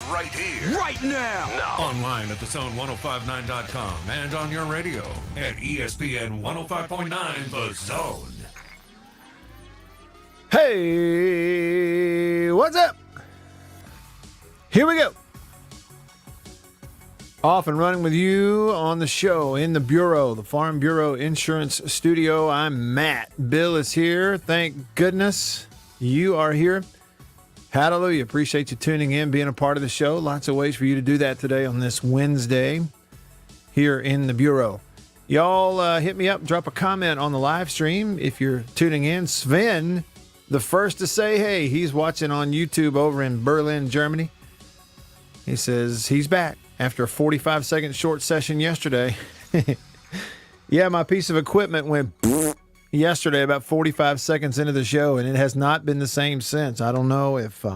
right here. Right now. Online at thezone1059.com and on your radio at ESPN 105.9 The Zone. Hey, what's up? Here we go. Off and running with you on the show in the Bureau, the Farm Bureau Insurance Studio. I'm Matt. Bill is here. Thank goodness you are here. Hallelujah. Appreciate you tuning in, being a part of the show. Lots of ways for you to do that today on this Wednesday here in the Bureau. Y'all hit me up, drop a comment on the live stream if you're tuning in. Sven, the first to say hey, he's watching on YouTube over in Berlin, Germany. He says he's back after a 45-second short session yesterday. Yeah, my piece of equipment went yesterday about 45 seconds into the show, and it has not been the same since. I don't know if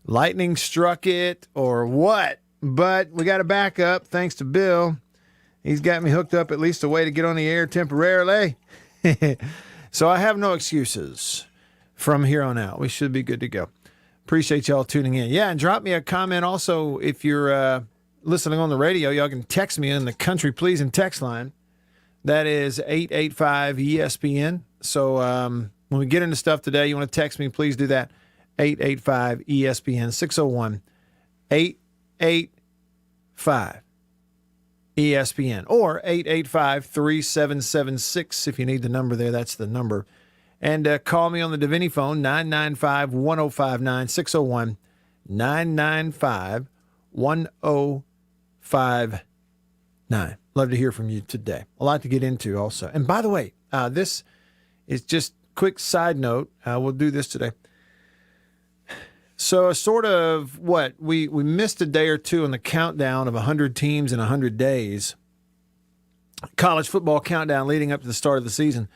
lightning struck it or what, but we got a backup thanks to Bill. He's got me hooked up at least a way to get on the air temporarily. So I have no excuses from here on out. We should be good to go. Appreciate y'all tuning in. Yeah, and drop me a comment also if you're listening on the radio. Y'all can text me in the Country Pleasing text line. That is 885-ESPN. So when we get into stuff today, you want to text me, please do that. 885-ESPN, 601-885-ESPN, or 885-3776 if you need the number there. That's the number. And call me on the Davini phone, 995-1059, 601-995-1059. Love to hear from you today. A lot to get into also. And by the way, this is just quick side note. We'll do this today. So sort of what? We missed a day or two on the countdown of 100 teams in 100 days. College football countdown leading up to the start of the season.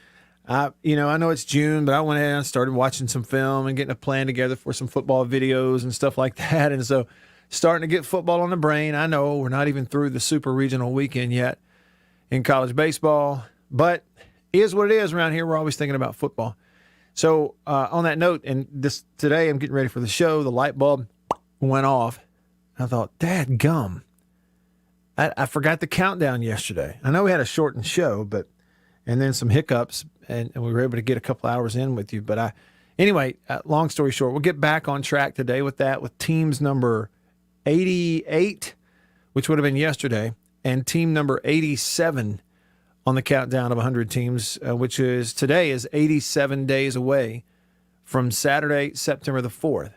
I know it's June, but I went ahead and started watching some film and getting a plan together for some football videos and stuff like that. And so starting to get football on the brain. I know we're not even through the super regional weekend yet in college baseball, but it is what it is around here. We're always thinking about football. So on that note, and today I'm getting ready for the show, the light bulb went off. I thought, dad gum. I forgot the countdown yesterday. I know we had a shortened show, and then some hiccups, and we were able to get a couple hours in with you. But anyway, long story short, we'll get back on track today with that, with teams number 88, which would have been yesterday, and team number 87 on the countdown of 100 teams, which is today is 87 days away from Saturday, September the 4th,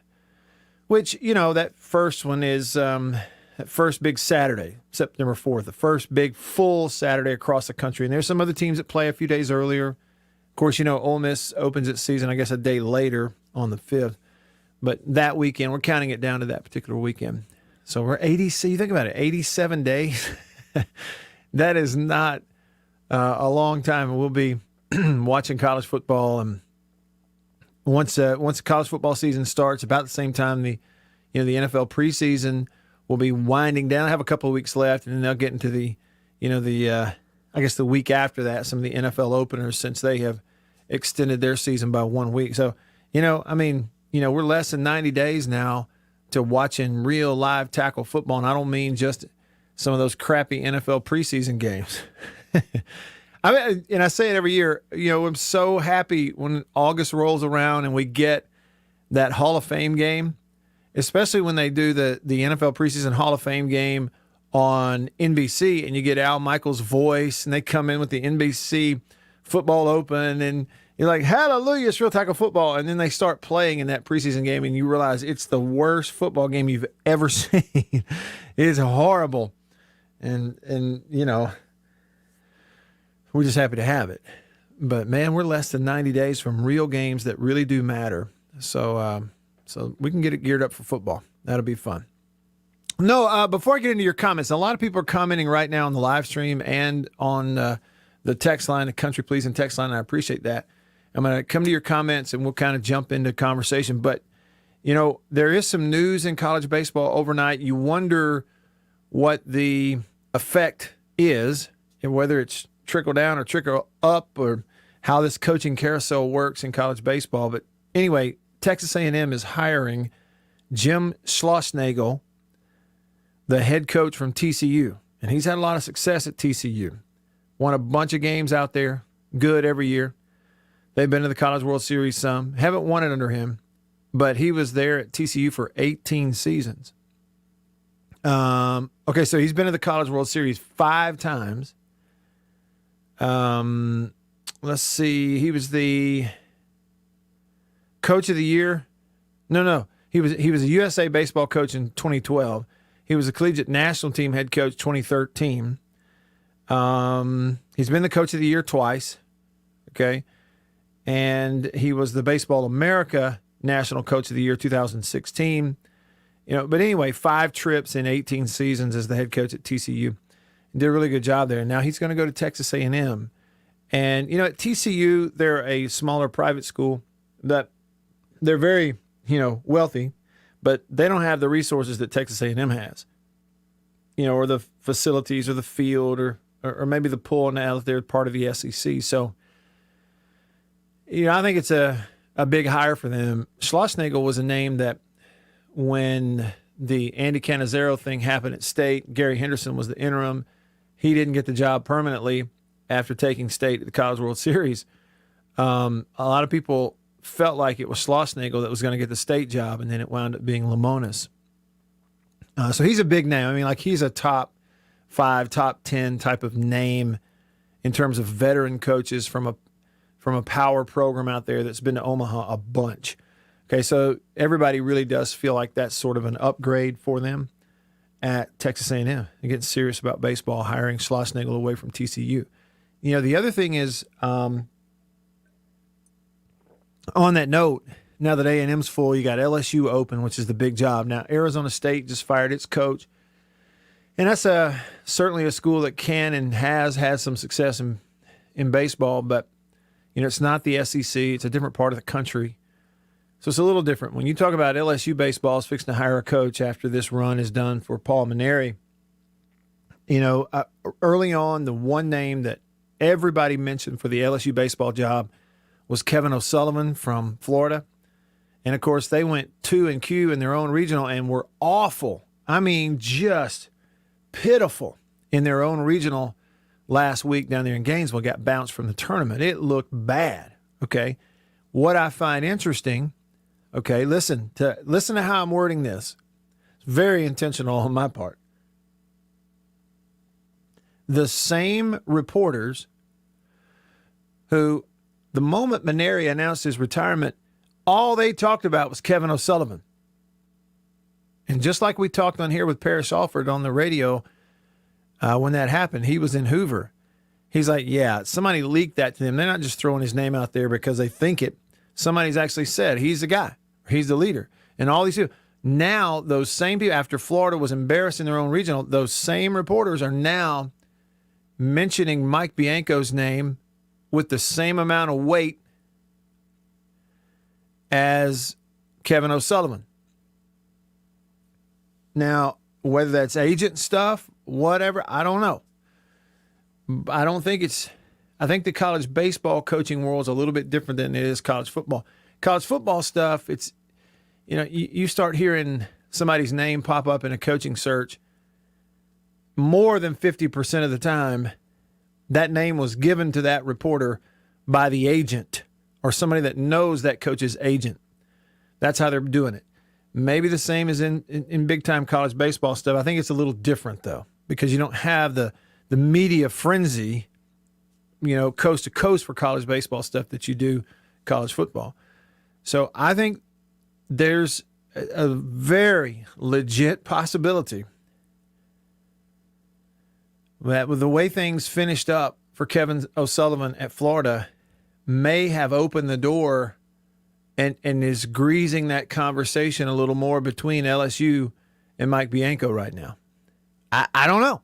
which, that first one is that first big Saturday, September 4th, the first big full Saturday across the country. And there's some other teams that play a few days earlier. Of course, Ole Miss opens its season, I guess, a day later on the 5th. But that weekend, we're counting it down to that particular weekend. So we're 80. So you think about it, 87 days. That is not a long time. We'll be watching college football, and once the college football season starts, about the same time the NFL preseason will be winding down. I have a couple of weeks left, and then they'll get into the I guess the week after that, some of the NFL openers, since they have extended their season by 1 week. So we're less than 90 days now to watching real live tackle football, and I don't mean just some of those crappy NFL preseason games. And I say it every year, I'm so happy when August rolls around and we get that Hall of Fame game, especially when they do the NFL preseason Hall of Fame game on NBC, and you get Al Michaels' voice, and they come in with the NBC Football Open, and you're like, hallelujah, it's real tackle football. And then they start playing in that preseason game, and you realize it's the worst football game you've ever seen. It is horrible. And we're just happy to have it. But, man, we're less than 90 days from real games that really do matter. So we can get it geared up for football. That'll be fun. No, before I get into your comments, a lot of people are commenting right now on the live stream and on the text line, the Country Pleasing text line. I appreciate that. I'm going to come to your comments, and we'll kind of jump into conversation. But, there is some news in college baseball overnight. You wonder what the effect is, and whether it's trickle down or trickle up, or how this coaching carousel works in college baseball. But anyway, Texas A&M is hiring Jim Schlossnagle the head coach from TCU, and he's had a lot of success at TCU. Won a bunch of games out there, good every year. They've been to the College World Series some. Haven't won it under him, but he was there at TCU for 18 seasons. Okay, so he's been to the College World Series 5 times. Let's see. He was the coach of the year. No. He was a USA baseball coach in 2012. He was a collegiate national team head coach 2013. He's been the coach of the year twice. Okay. And he was the Baseball America National Coach of the Year 2016. But anyway, 5 trips in 18 seasons as the head coach at TCU. Did a really good job there. Now he's going to go to Texas A&M. And, at TCU, they're a smaller private school that they're very, wealthy, but they don't have the resources that Texas A&M has, or the facilities or the field or maybe the pool now that they're part of the SEC. So, I think it's a big hire for them. Schlossnagle was a name that when the Andy Cannizaro thing happened at State, Gary Henderson was the interim. He didn't get the job permanently after taking State at the College World Series. A lot of people felt like it was Schlossnagle that was going to get the State job, and then it wound up being Lamonis. So he's a big name. I mean, he's a top 5, top 10 type of name in terms of veteran coaches from a power program out there that's been to Omaha a bunch. Okay, so everybody really does feel like that's sort of an upgrade for them at Texas A&M. They're getting serious about baseball, hiring Schlossnagle away from TCU. The other thing is, on that note, now that A&M's full, you got LSU open, which is the big job. Now, Arizona State just fired its coach, and that's certainly a school that can and has had some success in baseball, but it's not the SEC. It's a different part of the country. So it's a little different. When you talk about LSU baseball is fixing to hire a coach after this run is done for Paul Mainieri, early on, the one name that everybody mentioned for the LSU baseball job was Kevin O'Sullivan from Florida. And, of course, they went 2-Q in their own regional and were awful. I mean, just pitiful in their own regional last week down there in Gainesville. Got bounced from the tournament. It looked bad, okay? What I find interesting, okay, listen to how I'm wording this. It's very intentional on my part. The same reporters who, the moment Mainieri announced his retirement, all they talked about was Kevin O'Sullivan. And just like we talked on here with Parrish Alford on the radio when that happened, he was in Hoover. He's like, yeah, somebody leaked that to them. They're not just throwing his name out there because they think it. Somebody's actually said he's the guy. He's the leader. And all these people. Now, those same people, after Florida was embarrassed in their own regional, those same reporters are now mentioning Mike Bianco's name with the same amount of weight as Kevin O'Sullivan. Now, whether that's agent stuff, whatever, I don't know. I think the college baseball coaching world is a little bit different than it is college football. College football stuff, it's, you start hearing somebody's name pop up in a coaching search, more than 50% of the time, that name was given to that reporter by the agent or somebody that knows that coach's agent. That's how they're doing it. Maybe the same as in big-time college baseball stuff. I think it's a little different, though, because you don't have the media frenzy, coast to coast for college baseball stuff that you do college football. So I think there's a very legit possibility that with the way things finished up for Kevin O'Sullivan at Florida may have opened the door and is greasing that conversation a little more between LSU and Mike Bianco right now. I don't know.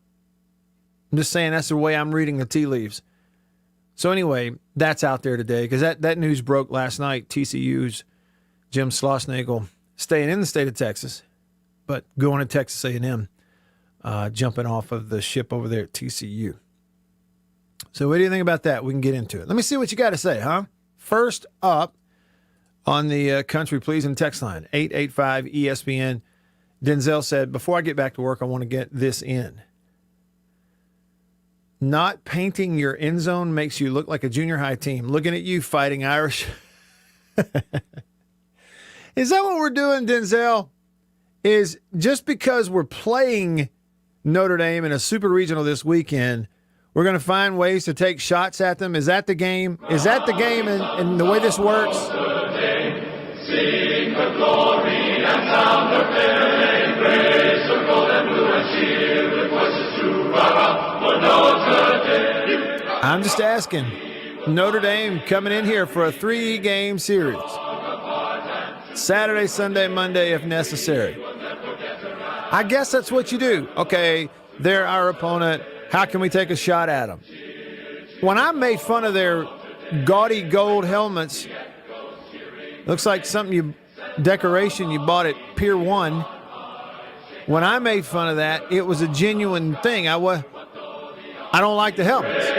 I'm just saying that's the way I'm reading the tea leaves. So anyway, that's out there today because that news broke last night. TCU's Jim Schlossnagle staying in the state of Texas, but going to Texas A&M, jumping off of the ship over there at TCU. So what do you think about that? We can get into it. Let me see what you got to say, huh? First up on the country pleasing text line, 885-ESPN Denzel said, before I get back to work, I want to get this in. Not painting your end zone makes you look like a junior high team. Looking at you fighting Irish. Is that what we're doing, Denzel? Is just because we're playing Notre Dame in a super regional this weekend, we're going to find ways to take shots at them? Is that the game? Is that the game and the way this works? Sing the glory and sound the fairy, grace her gold and blue and shield with voices true, for Notre Dame. I'm just asking. Notre Dame coming in here for a 3-game series. Saturday, Sunday, Monday if necessary. I guess that's what you do. Okay, they're our opponent. How can we take a shot at them? When I made fun of their gaudy gold helmets, looks like decoration you bought at Pier 1. When I made fun of that, it was a genuine thing. I don't like the helmets.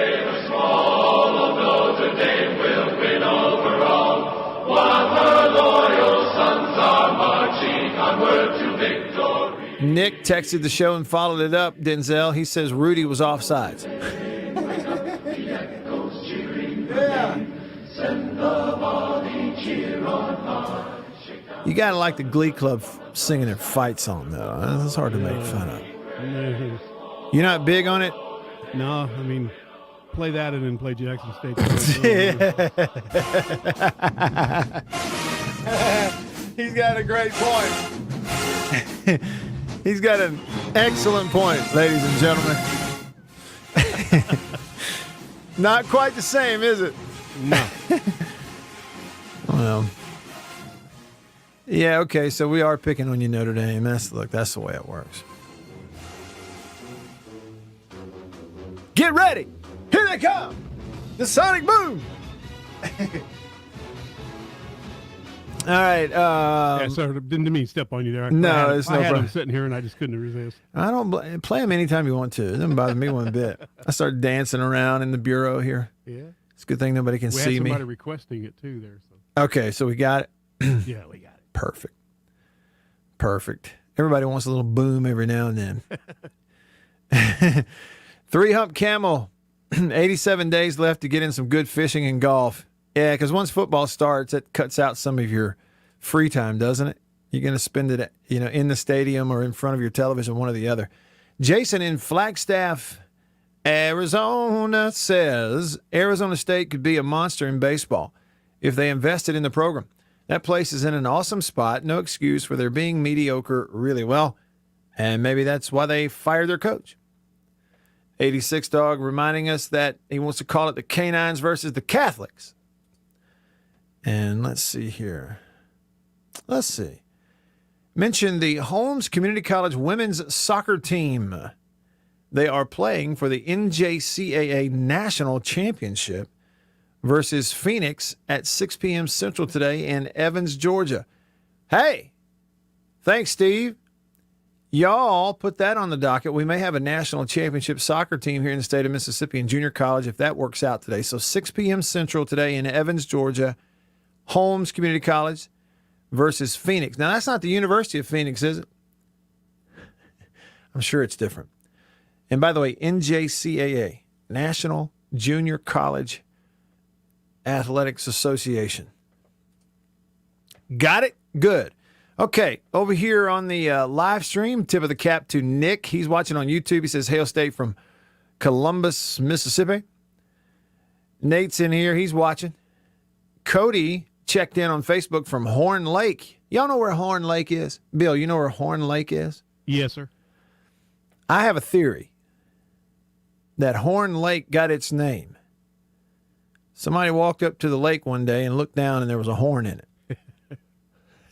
Nick texted the show and followed it up, Denzel. He says Rudy was offsides. You got to like the Glee Club singing their fight song, though. It's hard to make fun of. You're not big on it? No, I mean, play that and then play Jackson State. He's got a great point. He's got an excellent point, ladies and gentlemen. Not quite the same, is it? No. Well, yeah, okay, so we are picking on you, Notre Dame. That's the way it works. Get ready. Here they come. The Sonic Boom. All right. Yeah, sorry, didn't mean to step on you there. No, it's no problem. I had problem. him sitting here and I just couldn't resist. I don't play them anytime you want to. It doesn't bother me one bit. I start dancing around in the bureau here. Yeah. It's a good thing nobody can We see had me. somebody requesting it too there. So. Okay, so we got it. Yeah, we got it. Perfect. Everybody wants a little boom every now and then. 3-hump camel. 87 days left to get in some good fishing and golf. Yeah, because once football starts, it cuts out some of your free time, doesn't it? You're going to spend it, in the stadium or in front of your television, one or the other. Jason in Flagstaff, Arizona says Arizona State could be a monster in baseball if they invested in the program. That place is in an awesome spot. No excuse for their being mediocre really well. And maybe that's why they fired their coach. 86 Dog reminding us that he wants to call it the Canines versus the Catholics. And let's see here. Mention the Holmes Community College women's soccer team. They are playing for the NJCAA National Championship versus Phoenix at 6 p.m. Central today in Evans, Georgia. Hey, thanks, Steve. Y'all put that on the docket. We may have a national championship soccer team here in the state of Mississippi in junior college if that works out today. So 6 p.m. Central today in Evans, Georgia, Holmes Community College versus Phoenix. Now, that's not the University of Phoenix, is it? I'm sure it's different. And by the way, NJCAA, National Junior College Athletics Association. Got it? Good. Okay, over here on the live stream, tip of the cap to Nick. He's watching on YouTube. He says, Hail State from Columbus, Mississippi. Nate's in here. He's watching. Cody checked in on Facebook from Horn Lake. Y'all know where Horn Lake is? Bill, you know where Horn Lake is? Yes, sir. I have a theory that Horn Lake got its name. Somebody walked up to the lake one day and looked down and there was a horn in it.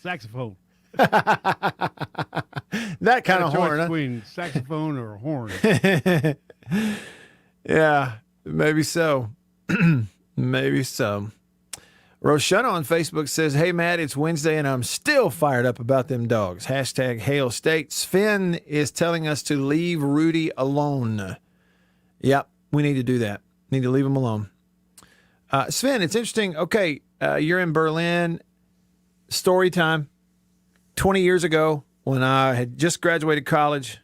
Saxophone. That kind of horn. Huh? Between saxophone or a horn. Yeah, maybe so. Maybe so. Roshana on Facebook says, hey, Matt, it's Wednesday and I'm still fired up about them dogs. Hashtag Hail State. Sven is telling us to leave Rudy alone. Yep, we need to do that. Need to leave him alone. Sven, it's interesting. Okay, you're in Berlin. Story time. 20 years ago, when I had just graduated college.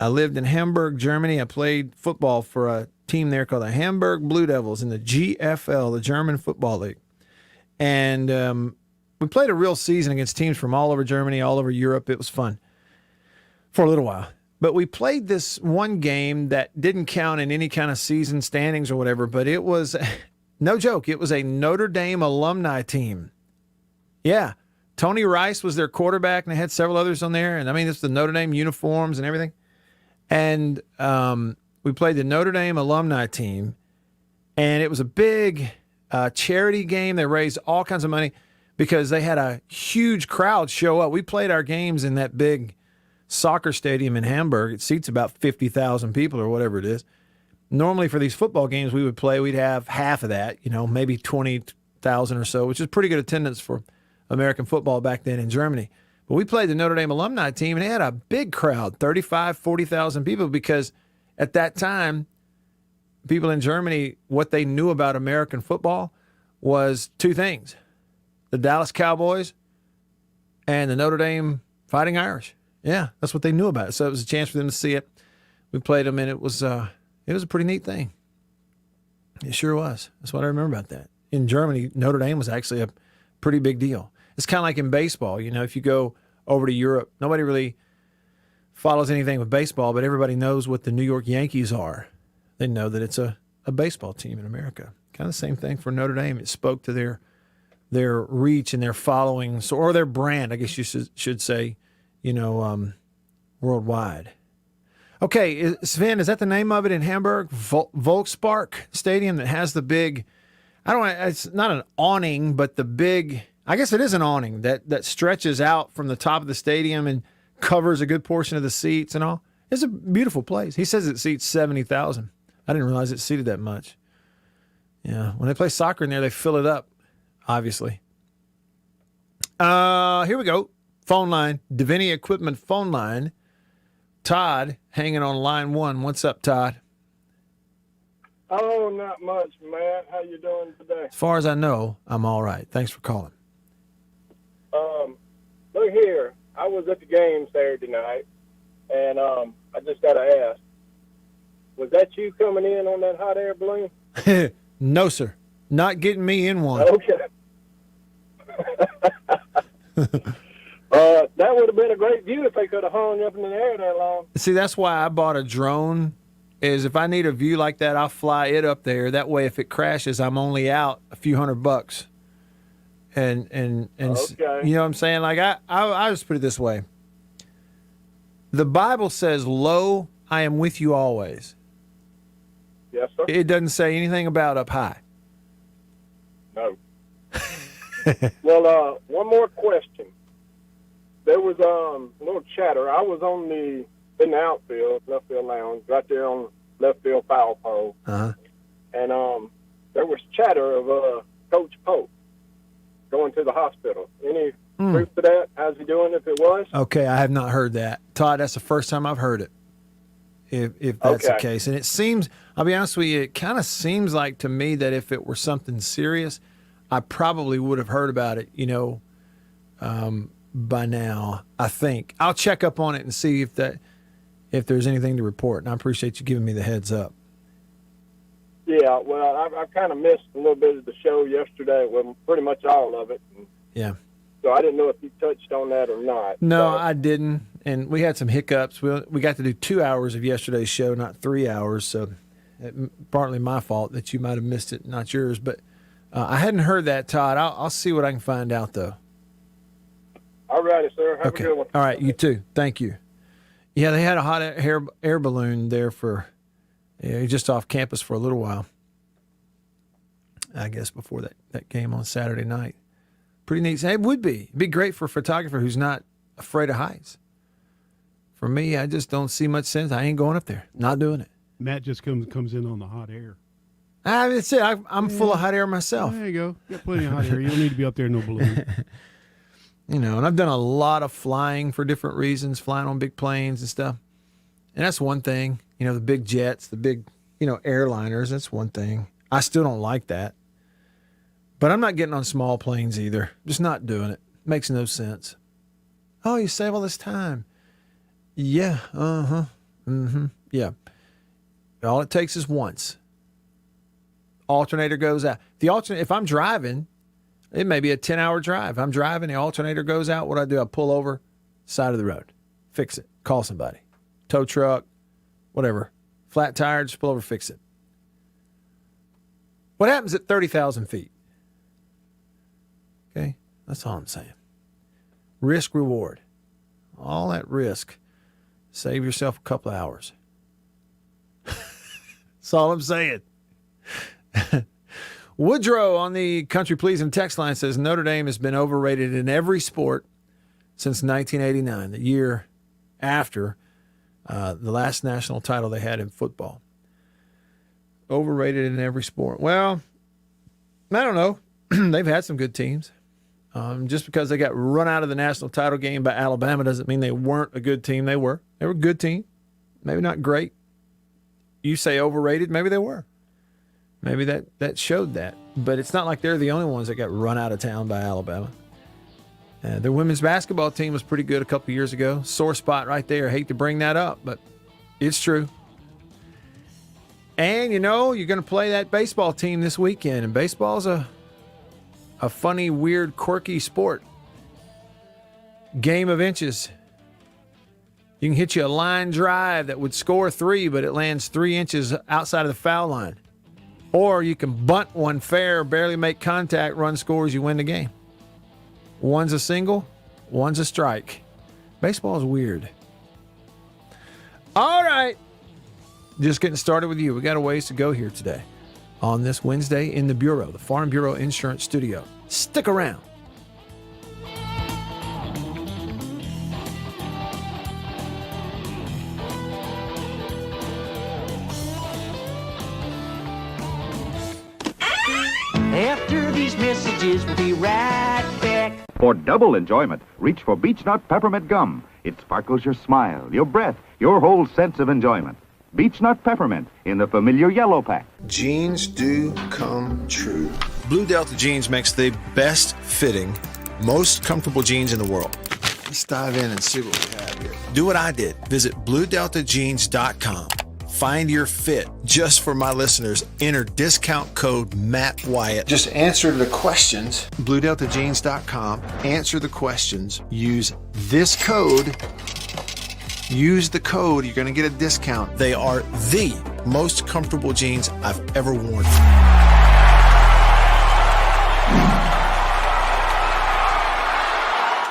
I lived in Hamburg, Germany. I played football for a team there called the Hamburg Blue Devils in the GFL, the German Football League. And we played a real season against teams from all over Germany, all over Europe. It was fun for a little while. But we played this one game that didn't count in any kind of season standings or whatever, but it was, no joke, it was a Notre Dame alumni team. Yeah. Tony Rice was their quarterback, and they had several others on there. And I mean, it's the Notre Dame uniforms and everything. And we played the Notre Dame alumni team, and it was a big charity game. They raised all kinds of money because they had a huge crowd show up. We played our games in that big soccer stadium in Hamburg. It seats about 50,000 people or whatever it is. Normally for these football games we would play, we'd have half of that, maybe 20,000 or so, which is pretty good attendance for American football back then in Germany. But we played the Notre Dame alumni team, and they had a big crowd, 35, 40,000 people, because at that time, people in Germany, what they knew about American football was two things: the Dallas Cowboys and the Notre Dame Fighting Irish. Yeah, that's what they knew about it. So it was a chance for them to see it. We played them, and it was a pretty neat thing. It sure was. That's what I remember about that. In Germany, Notre Dame was actually a pretty big deal. It's kind of like in baseball. If you go over to Europe, nobody really follows anything with baseball, but everybody knows what the New York Yankees are. They know that it's a baseball team in America. Kind of the same thing for Notre Dame. It spoke to their reach and their following, or their brand, I guess you should say, worldwide. Okay, Sven, is that the name of it in Hamburg? Volkspark Stadium that has the big, it's not an awning, but the big, I guess it is an awning that stretches out from the top of the stadium and covers a good portion of the seats and all. It's a beautiful place. He says it seats 70,000. I didn't realize it seated that much. Yeah, when they play soccer in there, they fill it up, obviously. Here we go. Phone line, Davini Equipment phone line. Todd hanging on line 1. What's up, Todd? Oh, not much, Matt. How you doing today? As far as I know, I'm all right. Thanks for calling. Look here. I was at the game Saturday night, and I just got to ask, was that you coming in on that hot air balloon? No, sir. Not getting me in one. Okay. That would have been a great view if they could have hung up in the air that long. See, that's why I bought a drone, is if I need a view like that, I'll fly it up there. That way, if it crashes, I'm only out a few $100. And okay. You know what I'm saying? Like, I just put it this way. The Bible says, "Lo, I am with you always." Yes, sir. It doesn't say anything about up high. No. Well, one more question. There was a little chatter. I was in the outfield, left field lounge, right there on left field foul pole. Uh-huh. And there was chatter of Coach Pope going to the hospital. Any proof to that? How's he doing if it was? Okay, I have not heard that. Todd, that's the first time I've heard it, if that's the case. And it seems, I'll be honest with you, it kind of seems like to me that if it were something serious, I probably would have heard about it, by now, I think. I'll check up on it and see if there's anything to report. And I appreciate you giving me the heads up. Yeah, well, I kind of missed a little bit of the show yesterday, well, pretty much all of it. Yeah. So I didn't know if you touched on that or not. No, I didn't. And we had some hiccups. We got to do 2 hours of yesterday's show, not 3 hours. So partly my fault that you might have missed it, not yours. But I hadn't heard that, Todd. I'll see what I can find out, though. All righty, sir. Have a good one. All right, you too. Thank you. Yeah, they had a hot air balloon there for just off campus for a little while, I guess, before that game on Saturday night. Pretty neat. It would be. It'd be great for a photographer who's not afraid of heights. For me, I just don't see much sense. I ain't going up there. Not doing it. Matt just comes in on the hot air. That's it. I'm full of hot air myself. There you go. You got plenty of hot air. You don't need to be up there in no balloon. And I've done a lot of flying for different reasons, flying on big planes and stuff. And that's one thing. The big jets, the big, airliners, that's one thing. I still don't like that. But I'm not getting on small planes either. Just not doing it. Makes no sense. Oh, you save all this time. Yeah, yeah. All it takes is once. Alternator goes out. If I'm driving, it may be a 10-hour drive. I'm driving, the alternator goes out. What do? I pull over, side of the road, fix it, call somebody, tow truck, whatever, flat tire, just pull over, fix it. What happens at 30,000 feet? Okay, that's all I'm saying. Risk reward. All that risk. Save yourself a couple of hours. That's all I'm saying. Woodrow on the Country Pleasing text line says Notre Dame has been overrated in every sport since 1989, the year after the last national title they had in football. Overrated in every sport. Well, I don't know. They've had some good teams. Just because they got run out of the national title game by Alabama doesn't mean they weren't a good team. They were. They were a good team. Maybe not great. You say overrated, maybe they were. Maybe that showed that. But it's not like they're the only ones that got run out of town by Alabama. Their women's basketball team was pretty good a couple years ago. Sore spot right there. Hate to bring that up, but it's true. And, you're going to play that baseball team this weekend. And baseball's a funny, weird, quirky sport. Game of inches. You can hit you a line drive that would score 3, but it lands 3 inches outside of the foul line. Or you can bunt one fair, barely make contact, run scores, you win the game. One's a single, one's a strike. Baseball is weird. All right. Just getting started with you. We got a ways to go here today on this Wednesday in the Bureau, the Farm Bureau Insurance Studio. Stick around. After these messages, we'll be right back. For double enjoyment, reach for Beech Nut Peppermint Gum. It sparkles your smile, your breath, your whole sense of enjoyment. Beech Nut Peppermint in the familiar yellow pack. Jeans do come true. Blue Delta Jeans makes the best fitting, most comfortable jeans in the world. Let's dive in and see what we have here. Do what I did. Visit BlueDeltaJeans.com. Find your fit. Just for my listeners, enter discount code Matt Wyatt. Just answer the questions. BlueDeltaJeans.com. Answer the questions. Use this code. Use the code. You're going to get a discount. They are the most comfortable jeans I've ever worn.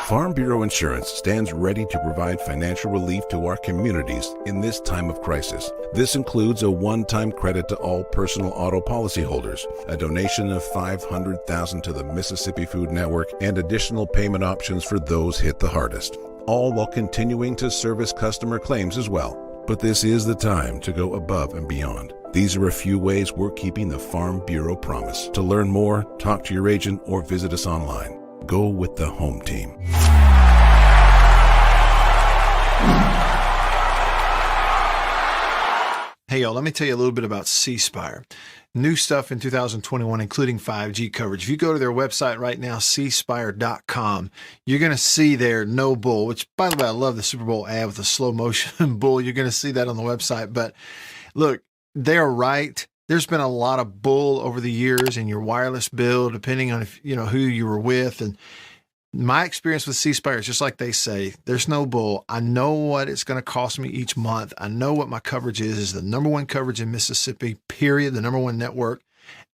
Farm Bureau Insurance stands ready to provide financial relief to our communities in this time of crisis. This includes a one-time credit to all personal auto policyholders, a donation of $500,000 to the Mississippi Food Network, and additional payment options for those hit the hardest, all while continuing to service customer claims as well. But this is the time to go above and beyond. These are a few ways we're keeping the Farm Bureau promise. To learn more, talk to your agent or visit us online. Go with the home team. Hey, y'all, let me tell you a little bit about C Spire. New stuff in 2021, including 5G coverage. If you go to their website right now, cspire.com, you're going to see their no bull, which, by the way, I love the Super Bowl ad with the slow motion bull. You're going to see that on the website. But look, they're right. There's been a lot of bull over the years in your wireless bill, depending on if, who you were with. And my experience with C Spire is just like they say, there's no bull. I know what it's going to cost me each month. I know what my coverage is the number one coverage in Mississippi, period, the number one network.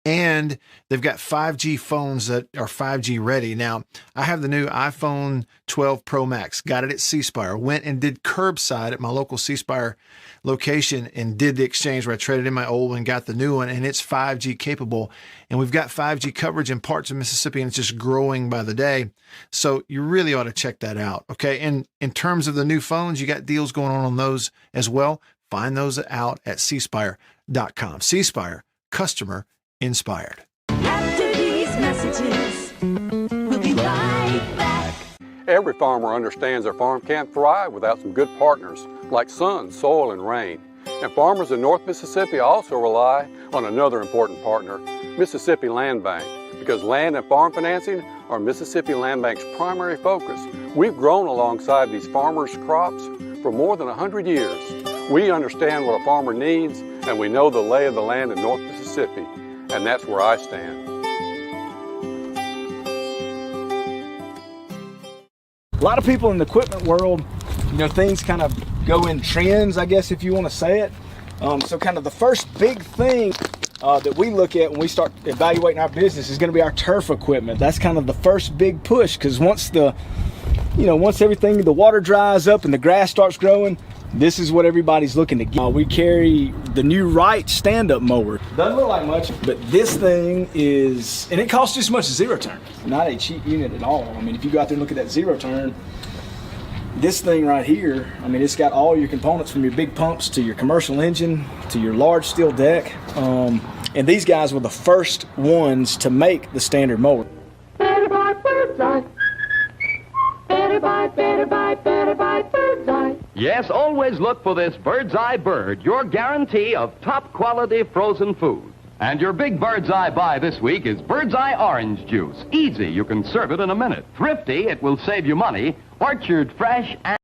And they've got 5G phones that are 5G ready. Now, I have the new iPhone 12 Pro Max, got it at C Spire, went and did curbside at my local C Spire location and did the exchange where I traded in my old one, got the new one, and it's 5G capable. And we've got 5G coverage in parts of Mississippi, and it's just growing by the day. So you really ought to check that out, okay? And in terms of the new phones, you got deals going on those as well. Find those out at cspire.com. C Spire, customer inspired. After these messages, we'll be right back. Every farmer understands their farm can't thrive without some good partners like sun, soil, and rain. And farmers in North Mississippi also rely on another important partner, Mississippi Land Bank. because land and farm financing are Mississippi Land Bank's primary focus. We've grown alongside these farmers' crops for more than 100 years. We understand what a farmer needs, and we know the lay of the land in North Mississippi, and that's where I stand. A lot of people in the equipment world, things kind of go in trends, I guess, if you want to say it. So kind of the first big thing that we look at when we start evaluating our business is going to be our turf equipment. That's kind of the first big push, because once everything, the water dries up and the grass starts growing, this is what everybody's looking to get. We carry the new Wright stand-up mower. Doesn't look like much, but this thing is, and it costs just as much as zero turn. Not a cheap unit at all. I mean, if you go out there and look at that zero turn, this thing right here, I mean, it's got all your components from your big pumps to your commercial engine to your large steel deck. And these guys were the first ones to make the standard mower. Better buy Bird's Eye. Better buy Bird's Eye. Yes, always look for this Bird's Eye Bird, your guarantee of top quality frozen food. And your big Bird's Eye buy this week is Bird's Eye Orange Juice. Easy, you can serve it in a minute. Thrifty, it will save you money. Orchard fresh and...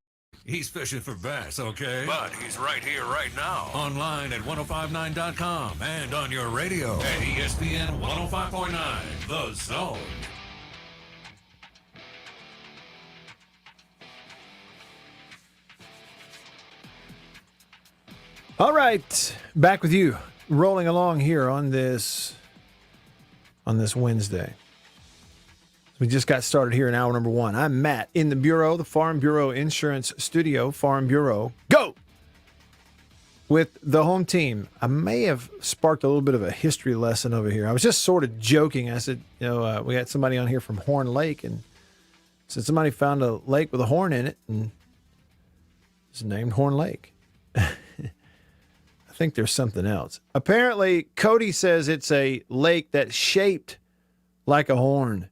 He's fishing for bass, okay? But he's right here, right now. Online at 1059.com and on your radio at ESPN 105.9, The Zone. All right, back with you, rolling along here on this Wednesday. We just got started here in hour number one. I'm Matt in the Bureau, the Farm Bureau Insurance Studio, Farm Bureau. Go! With the home team. I may have sparked a little bit of a history lesson over here. I was just sort of joking. I said, we had somebody on here from Horn Lake, and said somebody found a lake with a horn in it, and it's named Horn Lake. I think there's something else. Apparently, Cody says it's a lake that's shaped like a horn.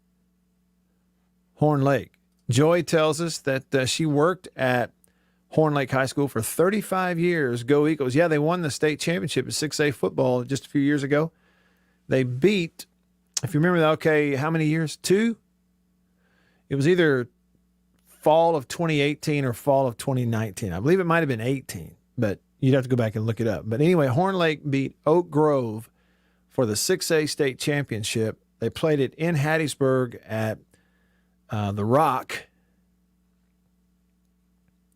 Horn Lake. Joy tells us that she worked at Horn Lake High School for 35 years. Go Eagles. Yeah, they won the state championship in 6A football just a few years ago. They beat, if you remember that, okay, how many years? 2? It was either fall of 2018 or fall of 2019. I believe it might have been 18, but you'd have to go back and look it up. But anyway, Horn Lake beat Oak Grove for the 6A state championship. They played it in Hattiesburg at the Rock.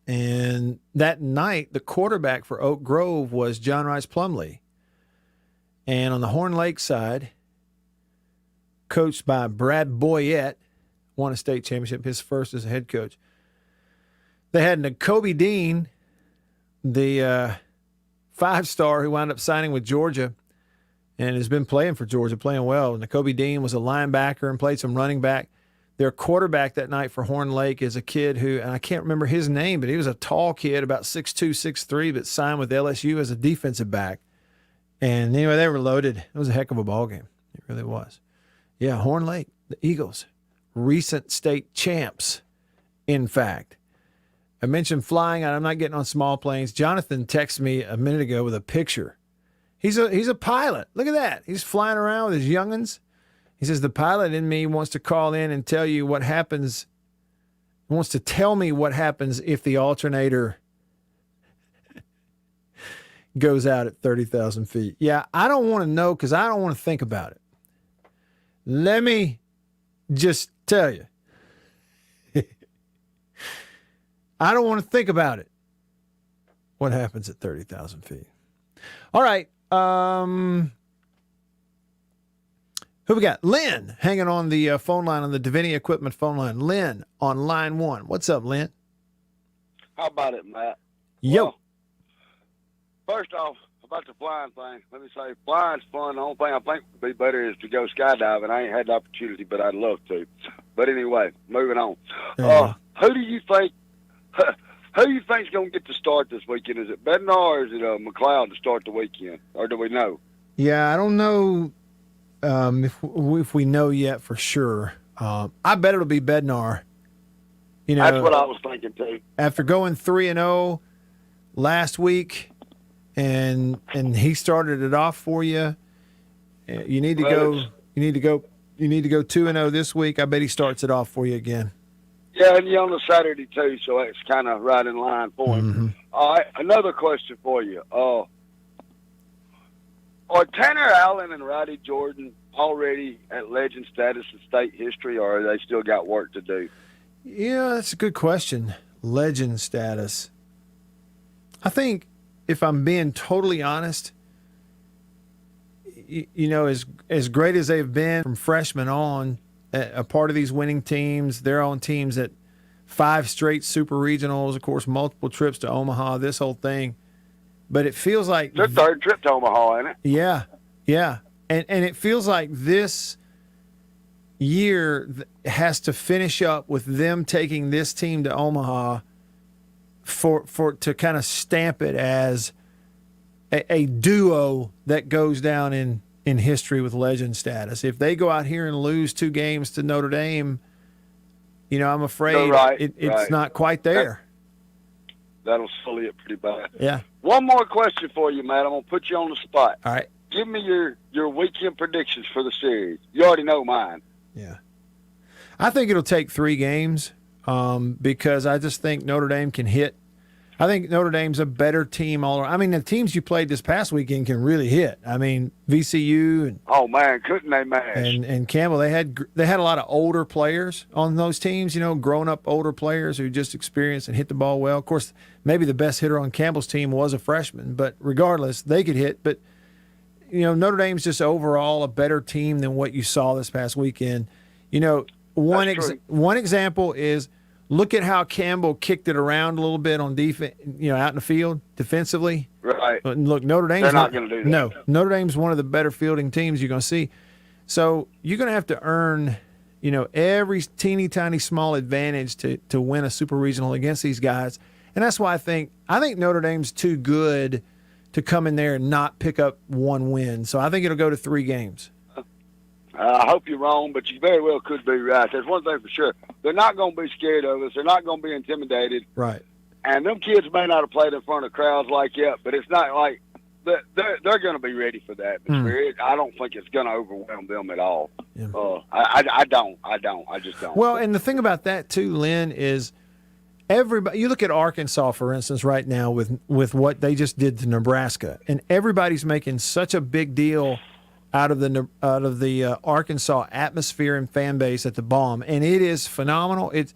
And that night, the quarterback for Oak Grove was John Rice Plumlee. And on the Horn Lake side, coached by Brad Boyette, won a state championship, his first as a head coach. They had Nakobe Dean, the 5-star who wound up signing with Georgia and has been playing for Georgia, playing well. Nakobe Dean was a linebacker and played some running back. Their quarterback that night for Horn Lake is a kid who, and I can't remember his name, but he was a tall kid, about 6'2", 6'3", but signed with LSU as a defensive back. And anyway, they were loaded. It was a heck of a ball game. It really was. Yeah, Horn Lake, the Eagles, recent state champs, in fact. I mentioned flying, and I'm not getting on small planes. Jonathan texted me a minute ago with a picture. He's a pilot. Look at that. He's flying around with his young'uns. He says, the pilot in me wants to call in and tell you what happens, wants to tell me what happens if the alternator goes out at 30,000 feet. Yeah, I don't want to know because I don't want to think about it. Let me just tell you. I don't want to think about it. What happens at 30,000 feet? All right. Who we got? Lynn hanging on the phone line, on the Davini Equipment phone line. Lynn on line 1. What's up, Lynn? How about it, Matt? Yo. Well, first off, about the flying thing, let me say flying's fun. The only thing I think would be better is to go skydiving. I ain't had the opportunity, but I'd love to. But anyway, moving on. Who do you think think's going to get the start this weekend? Is it Bednar or is it McLeod to start the weekend? Or do we know? Yeah, I don't know if we know yet for sure. I bet it'll be Bednar. You know, that's what I was thinking too. After going 3-0 last week, and he started it off for you. You need to go. You You need to go 2-0 this week. I bet he starts it off for you again. Yeah, and you're on a Saturday too, so it's kind of right in line for him. Mm-hmm. All right, another question for you. Are Tanner Allen and Roddy Jordan already at legend status in state history, or are they still got work to do? Yeah, that's a good question. Legend status. I think, if I'm being totally honest, you know, as great as they've been from freshmen on, a part of these winning teams, they're on teams at 5 straight super regionals, of course, multiple trips to Omaha, this whole thing. But it feels like their third trip to Omaha, ain't it? Yeah, yeah. And it feels like this year has to finish up with them taking this team to Omaha for to kind of stamp it as a duo that goes down in history with legend status. If they go out here and lose 2 games to Notre Dame, you know, I'm afraid it's not quite there. That'll sully it pretty bad. Yeah. One more question for you, Matt. I'm going to put you on the spot. All right. Give me your weekend predictions for the series. You already know mine. Yeah. I think it'll take 3 games because I just think Notre Dame can hit. I think Notre Dame's a better team all around. I mean, the teams you played this past weekend can really hit. I mean, VCU and oh man, couldn't they mash? And Campbell, they had a lot of older players on those teams. You know, grown up older players who just experienced and hit the ball well. Of course, maybe the best hitter on Campbell's team was a freshman, but regardless, they could hit. But you know, Notre Dame's just overall a better team than what you saw this past weekend. You know, one example is, look at how Campbell kicked it around a little bit on defense, you know, out in the field defensively. Right. But look, Notre Dame's They're not going to do that. No, Notre Dame's one of the better fielding teams you're going to see. So you're going to have to earn, you know, every teeny tiny small advantage to win a super regional against these guys. And that's why I think Notre Dame's too good to come in there and not pick up 1 win. So I think it'll go to 3 games. I hope you're wrong, but you very well could be right. There's one thing for sure. They're not going to be scared of us. They're not going to be intimidated. Right. And them kids may not have played in front of crowds like that, but it's not like they're going to be ready for that. I don't think it's going to overwhelm them at all. Yeah. I don't. I just don't. Well, and the thing about that too, Lynn, is everybody. You look at Arkansas, for instance, right now with what they just did to Nebraska, and everybody's making such a big deal out of the Arkansas atmosphere and fan base at the Bomb, and it is phenomenal. It's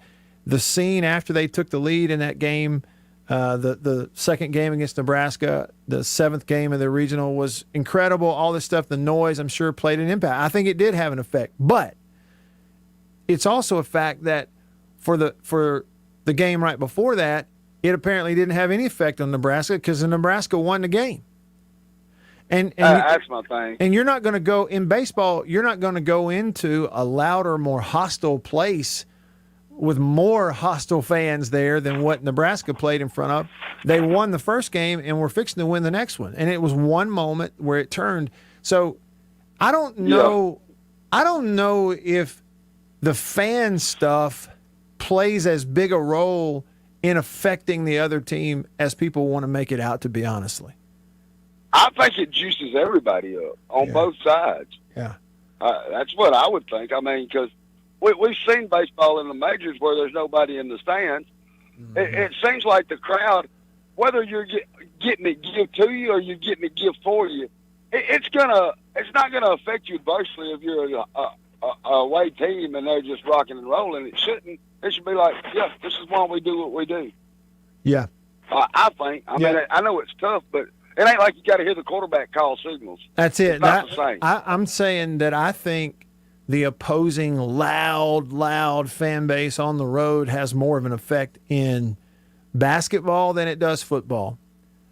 the scene after they took the lead in that game, the second game against Nebraska, the 7th game of the regional was incredible. All this stuff, the noise, I'm sure played an impact. I think it did have an effect, but it's also a fact that for the game right before that, it apparently didn't have any effect on Nebraska because Nebraska won the game. And that's my thing. And you're not going to go in baseball. You're not going to go into a louder, more hostile place with more hostile fans there than what Nebraska played in front of. They won the first game and were fixing to win the next one, and it was one moment where it turned. So I don't know. Yeah. I don't know if the fan stuff plays as big a role in affecting the other team as people want to make it out to be. Honestly. I think it juices everybody up on both sides. Yeah. That's what I would think. I mean, because we've seen baseball in the majors where there's nobody in the stands. Mm-hmm. It seems like the crowd, whether you're getting it give to you or you're getting it give for you, it's not gonna affect you adversely if you're a away team and they're just rocking and rolling. It shouldn't. It should be like, yeah, this is why we do what we do. Yeah. I think. I mean, I know it's tough, but it ain't like you got to hear the quarterback call signals. That's it. It's not the same. I'm saying that I think the opposing loud fan base on the road has more of an effect in basketball than it does football.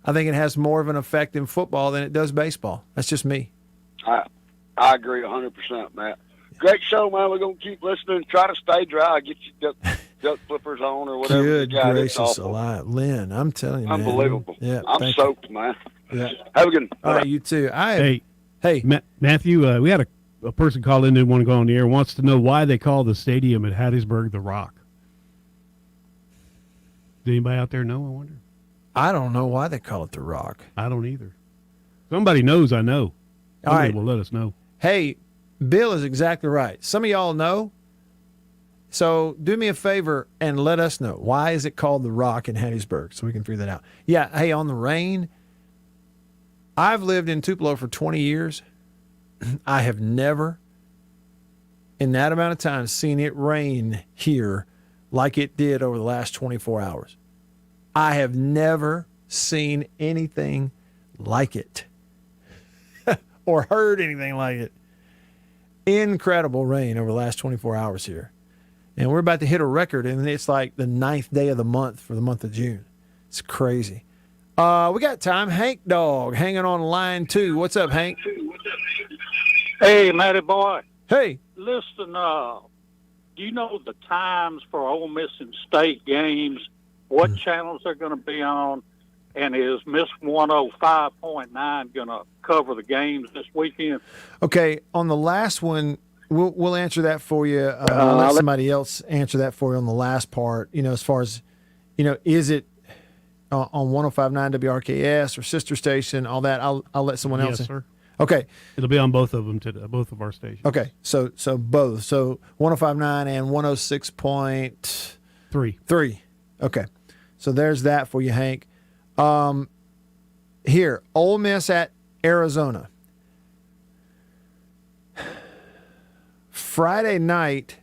I think it has more of an effect in football than it does baseball. That's just me. I agree 100%, Matt. Great show, man. We're going to keep listening. Try to stay dry. Get your duck flippers on or whatever. Good you got. gracious alive. Lynn, I'm telling you, unbelievable. Man. Yeah, I'm soaked, man. Yeah. Have a good one. All right, you too. Hey, Matthew, we had a person call in, didn't want to go on the air, wants to know why they call the stadium at Hattiesburg the Rock. Does anybody out there know, I wonder? I don't know why they call it the Rock. I don't either. Somebody knows, I know. Somebody will let us know. Hey, Bill is exactly right. Some of y'all know. So do me a favor and let us know. Why is it called the Rock in Hattiesburg? So we can figure that out. Yeah, hey, on the rain, I've lived in Tupelo for 20 years. I have never, in that amount of time, seen it rain here like it did over the last 24 hours. I have never seen anything like it or heard anything like it. Incredible rain over the last 24 hours here. And we're about to hit a record, and it's like the 9th day of the month for the month of June. It's crazy. We got time. Hank Dog hanging on line 2. What's up, Hank? Hey, Matty boy. Hey. Listen, do you know the times for Ole Miss and State games, what channels they're going to be on, and is Miss 105.9 going to cover the games this weekend? Okay, on the last one, we'll answer that for you. I'll let somebody else answer that for you on the last part. As far as, is it on 105.9 WRKS or sister station, all that? I'll let someone else. Yes, sir. Okay. It'll be on both of them today, both of our stations. Okay, so both. So 105.9 and 106.3. Okay, so there's that for you, Hank. Here, Ole Miss at Arizona. Friday night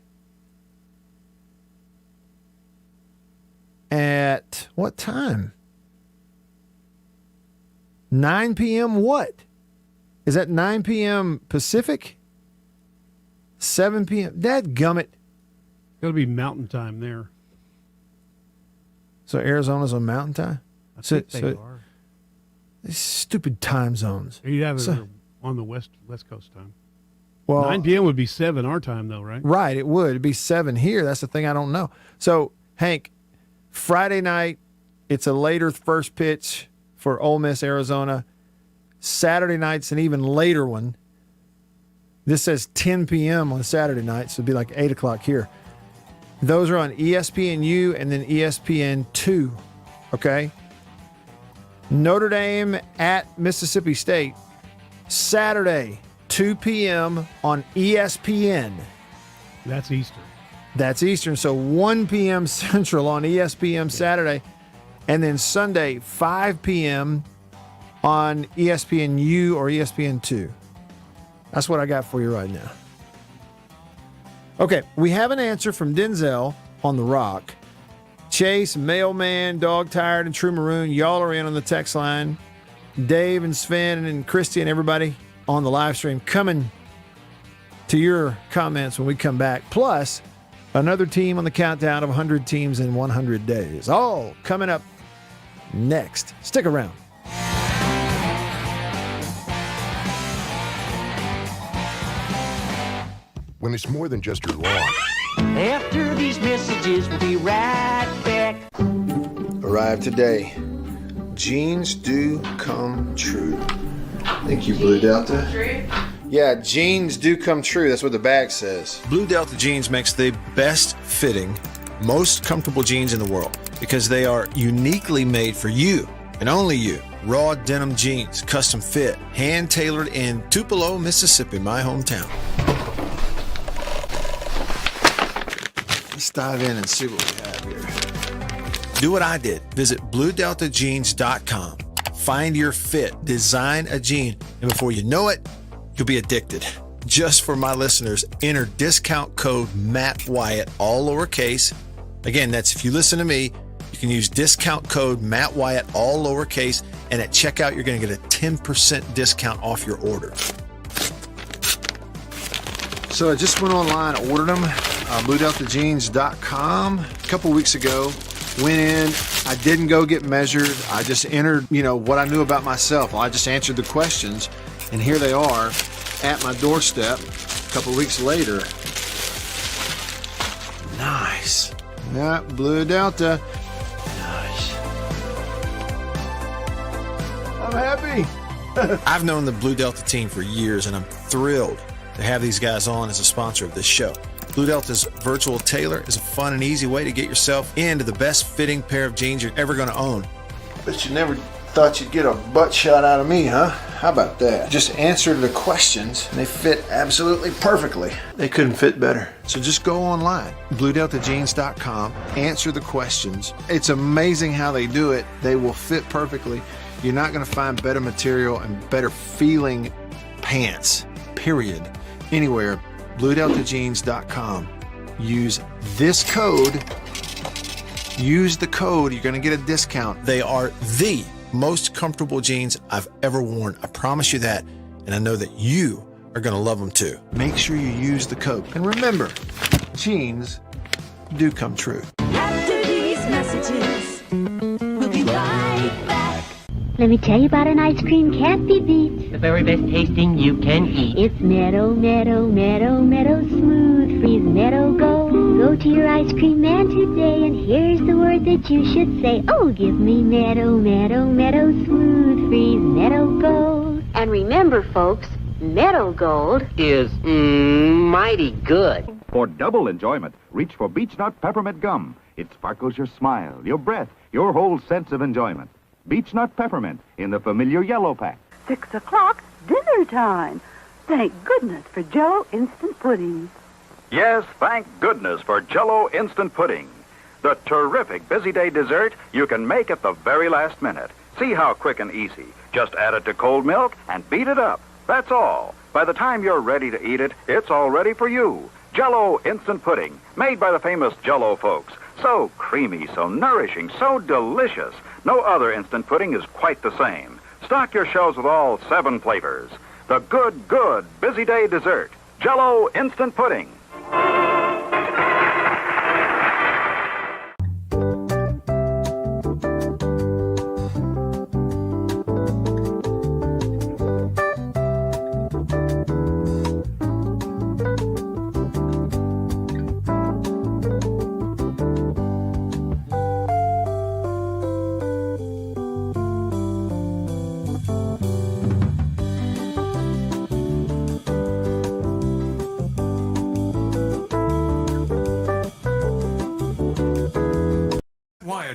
at what time? 9 p.m. what? Is that 9 p.m. Pacific? 7 p.m. Dadgummit. It'll be mountain time there. So Arizona's on mountain time? I think they are. These stupid time zones. You have it on the West Coast time. Well, 9 p.m. would be 7 our time, though, right? Right, it would. It'd be 7 here. That's the thing I don't know. So, Hank, Friday night, it's a later first pitch for Ole Miss, Arizona. Saturday night's an even later one. This says 10 p.m. on Saturday night, so it'd be like 8 o'clock here. Those are on ESPNU and then ESPN2, okay? Notre Dame at Mississippi State, Saturday, 2 p.m. on ESPN. That's Eastern. That's Eastern, so 1 p.m. Central on ESPN Saturday. And then Sunday, 5 p.m. on ESPNU or ESPN2. That's what I got for you right now. Okay, we have an answer from Denzel on The Rock. Chase, Mailman, Dog Tired, and True Maroon, y'all are in on the text line. Dave and Sven and Christy and everybody on the live stream coming to your comments when we come back. Plus, another team on the countdown of 100 teams in 100 days. All coming up next. Stick around. When it's more than just your lawn. After these messages, we'll be right back. Arrived today. Jeans do come true. Thank you, Blue Delta. Yeah, jeans do come true. That's what the bag says. Blue Delta Jeans makes the best fitting, most comfortable jeans in the world because they are uniquely made for you and only you. Raw denim jeans, custom fit, hand tailored in Tupelo, Mississippi, my hometown. Let's dive in and see what we have here. Do what I did. Visit BlueDeltaJeans.com. Find your fit, design a jean, and before you know it, you'll be addicted. Just for my listeners, enter discount code Matt Wyatt, all lowercase. Again, that's if you listen to me, you can use discount code Matt Wyatt, all lowercase, and at checkout, you're going to get a 10% discount off your order. So I just went online, ordered them, BlueDeltaJeans.com a couple weeks ago. Went in, I didn't go get measured. I just entered, what I knew about myself. I just answered the questions, and here they are at my doorstep a couple weeks later. Nice. Yeah, Blue Delta. Nice. I'm happy. I've known the Blue Delta team for years, and I'm thrilled to have these guys on as a sponsor of this show. Blue Delta's virtual tailor is a fun and easy way to get yourself into the best fitting pair of jeans you're ever going to own. But you never Thought you'd get a butt shot out of me, huh? How about that? Just answer the questions, and they fit absolutely perfectly. They couldn't fit better. So just go online, BlueDeltaJeans.com, answer the questions. It's amazing how they do it. They will fit perfectly. You're not going to find better material and better feeling pants, period, anywhere. BlueDeltaJeans.com. Use this code. Use the code. You're going to get a discount. They are the most comfortable jeans I've ever worn. I promise you that. And I know that you are going to love them too. Make sure you use the code. And remember, jeans do come true. After these messages, we'll be right back. Let me tell you about an ice cream can't be beat. The very best tasting you can eat. It's Meadow, Meadow, Meadow, Meadow Smooth Freeze Meadow Gold. Go to your ice cream man today, and here's the word that you should say. Oh, give me Meadow, Meadow, Meadow Smooth Freeze Meadow Gold. And remember, folks, Meadow Gold is mighty good. For double enjoyment, reach for Beech-Nut Peppermint Gum. It sparkles your smile, your breath, your whole sense of enjoyment. Beech-Nut Peppermint in the familiar yellow pack. 6 o'clock, dinner time. Thank goodness for Jello instant pudding. Yes, thank goodness for Jello instant pudding. The terrific busy day dessert you can make at the very last minute. See how quick and easy. Just add it to cold milk and beat it up. That's all. By the time you're ready to eat it, it's all ready for you. Jello instant pudding, made by the famous Jello folks. So creamy, so nourishing, so delicious. No other instant pudding is quite the same. Stock your shelves with all 7 flavors. The good busy day dessert. Jello instant pudding.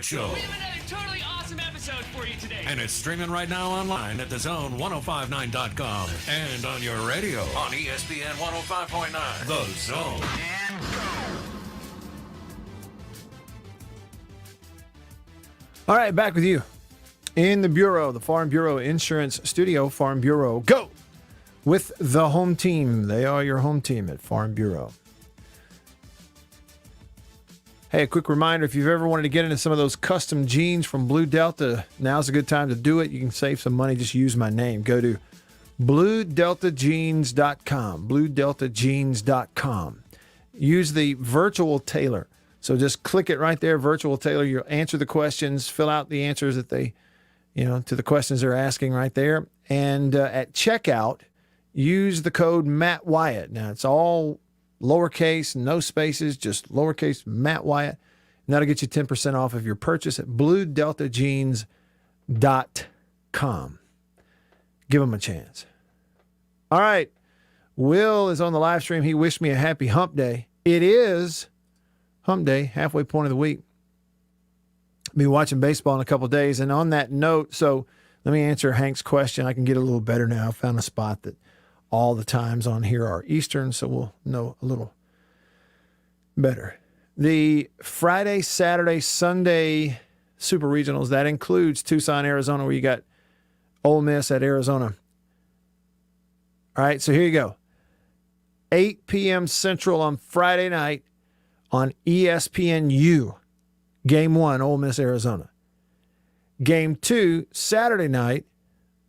Show. We have another totally awesome episode for you today. And it's streaming right now online at thezone1059.com and on your radio on ESPN 105.9. The Zone. All right, back with you in the Bureau, the Farm Bureau Insurance Studio. Farm Bureau, go with the home team. They are your home team at Farm Bureau. Hey, a quick reminder, if you've ever wanted to get into some of those custom jeans from Blue Delta, now's a good time to do it. You can save some money. Just use my name. Go to BlueDeltaJeans.com, BlueDeltaJeans.com. Use the virtual tailor. So just click it right there, virtual tailor. You'll answer the questions, fill out the answers that they, to the questions they're asking right there. And at checkout, use the code Matt Wyatt. Now, it's all lowercase, no spaces, just lowercase Matt Wyatt. And that'll get you 10% off of your purchase at BlueDeltaJeans.com. Give them a chance. All right. Will is on the live stream. He wished me a happy hump day. It is hump day, halfway point of the week. Be watching baseball in a couple of days. And on that note, so let me answer Hank's question. I can get a little better now. I found a spot that all the times on here are Eastern, so we'll know a little better. The Friday, Saturday, Sunday Super Regionals, that includes Tucson, Arizona, where you got Ole Miss at Arizona. All right, so here you go. 8 p.m. Central on Friday night on ESPNU. Game 1, Ole Miss, Arizona. Game 2, Saturday night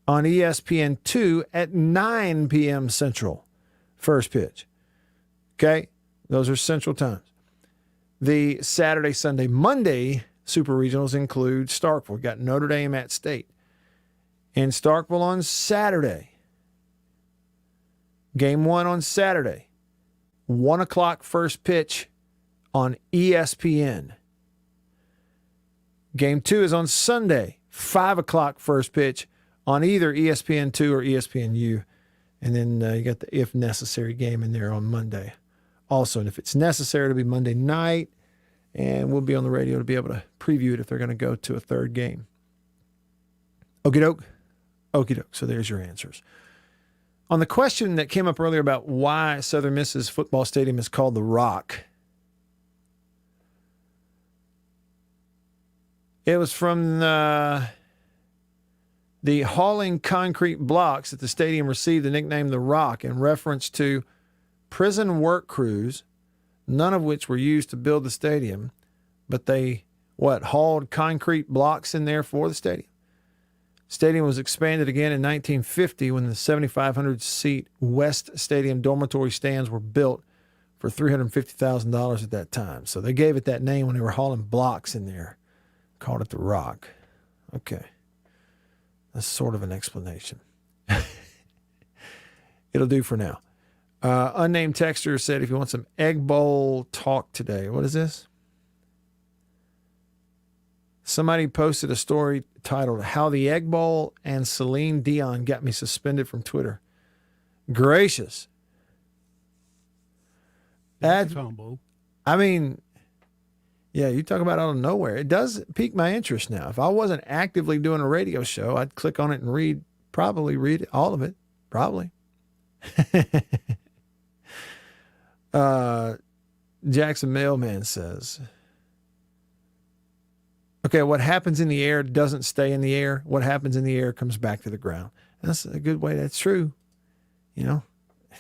on ESPN2 at 9 p.m. Central. First pitch. Okay? Those are Central times. The Saturday, Sunday, Monday Super Regionals include Starkville. We've got Notre Dame at State. In Starkville on Saturday. Game 1 on Saturday. 1 o'clock first pitch on ESPN. Game 2 is on Sunday. 5 o'clock first pitch on either ESPN2 or ESPNU. And then you got the if necessary game in there on Monday. Also, and if it's necessary, it'll be Monday night. And we'll be on the radio to be able to preview it if they're going to go to a third game. Okie doke. Okie doke. So there's your answers. On the question that came up earlier about why Southern Miss's football stadium is called the Rock, it was from the hauling concrete blocks that the stadium received the nickname the Rock in reference to prison work crews, none of which were used to build the stadium, but they, hauled concrete blocks in there for the stadium. Stadium was expanded again in 1950 when the 7,500-seat West Stadium dormitory stands were built for $350,000 at that time. So they gave it that name when they were hauling blocks in there. Called it the Rock. Okay. That's sort of an explanation. It'll do for now. Unnamed texter said if you want some Egg Bowl talk today. What is this? Somebody posted a story titled How the Egg Bowl and Celine Dion Got Me Suspended from Twitter. Gracious. That's a combo. I mean, yeah, you talk about out of nowhere. It does pique my interest now. If I wasn't actively doing a radio show, I'd click on it and probably read all of it. Probably. Jackson Mailman says, okay, what happens in the air doesn't stay in the air. What happens in the air comes back to the ground. That's a good way. That's true. You know, I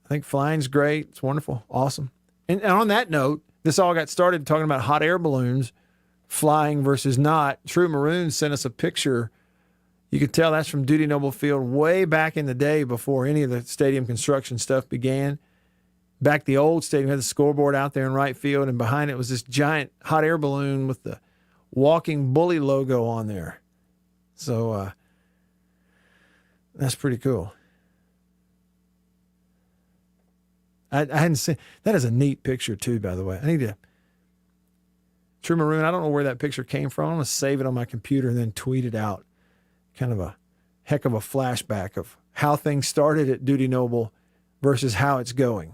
think flying's great. It's wonderful. Awesome. And on that note, this all got started talking about hot air balloons flying versus not. True Maroon sent us a picture. You could tell that's from Duty Noble Field way back in the day before any of the stadium construction stuff began. Back the old stadium had the scoreboard out there in right field, and behind it was this giant hot air balloon with the Walking Bully logo on there. So that's pretty cool. I hadn't seen that. Is a neat picture too, by the way. I need to. True Maroon, I don't know where that picture came from. I'm going to save it on my computer and then tweet it out. Kind of a heck of a flashback of how things started at Duty Noble versus how it's going.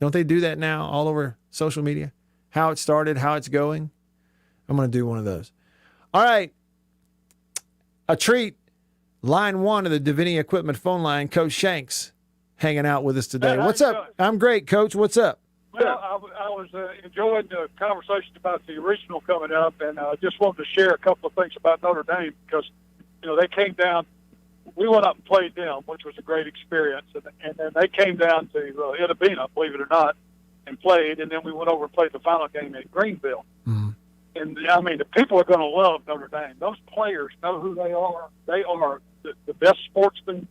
Don't they do that now all over social media? How it started, how it's going? I'm going to do one of those. All right. A treat. Line 1 of the Divinity Equipment phone line, Coach Shanks, hanging out with us today. What's up? I'm great, Coach. What's up? Well, I was enjoying the conversation about the regional coming up, and I just wanted to share a couple of things about Notre Dame because, you know, they came down. We went up and played them, which was a great experience. And then they came down to Itabena, believe it or not, and played. And then we went over and played the final game at Greenville. Mm-hmm. And, I mean, the people are going to love Notre Dame. Those players know who they are. They are the best sportsmen,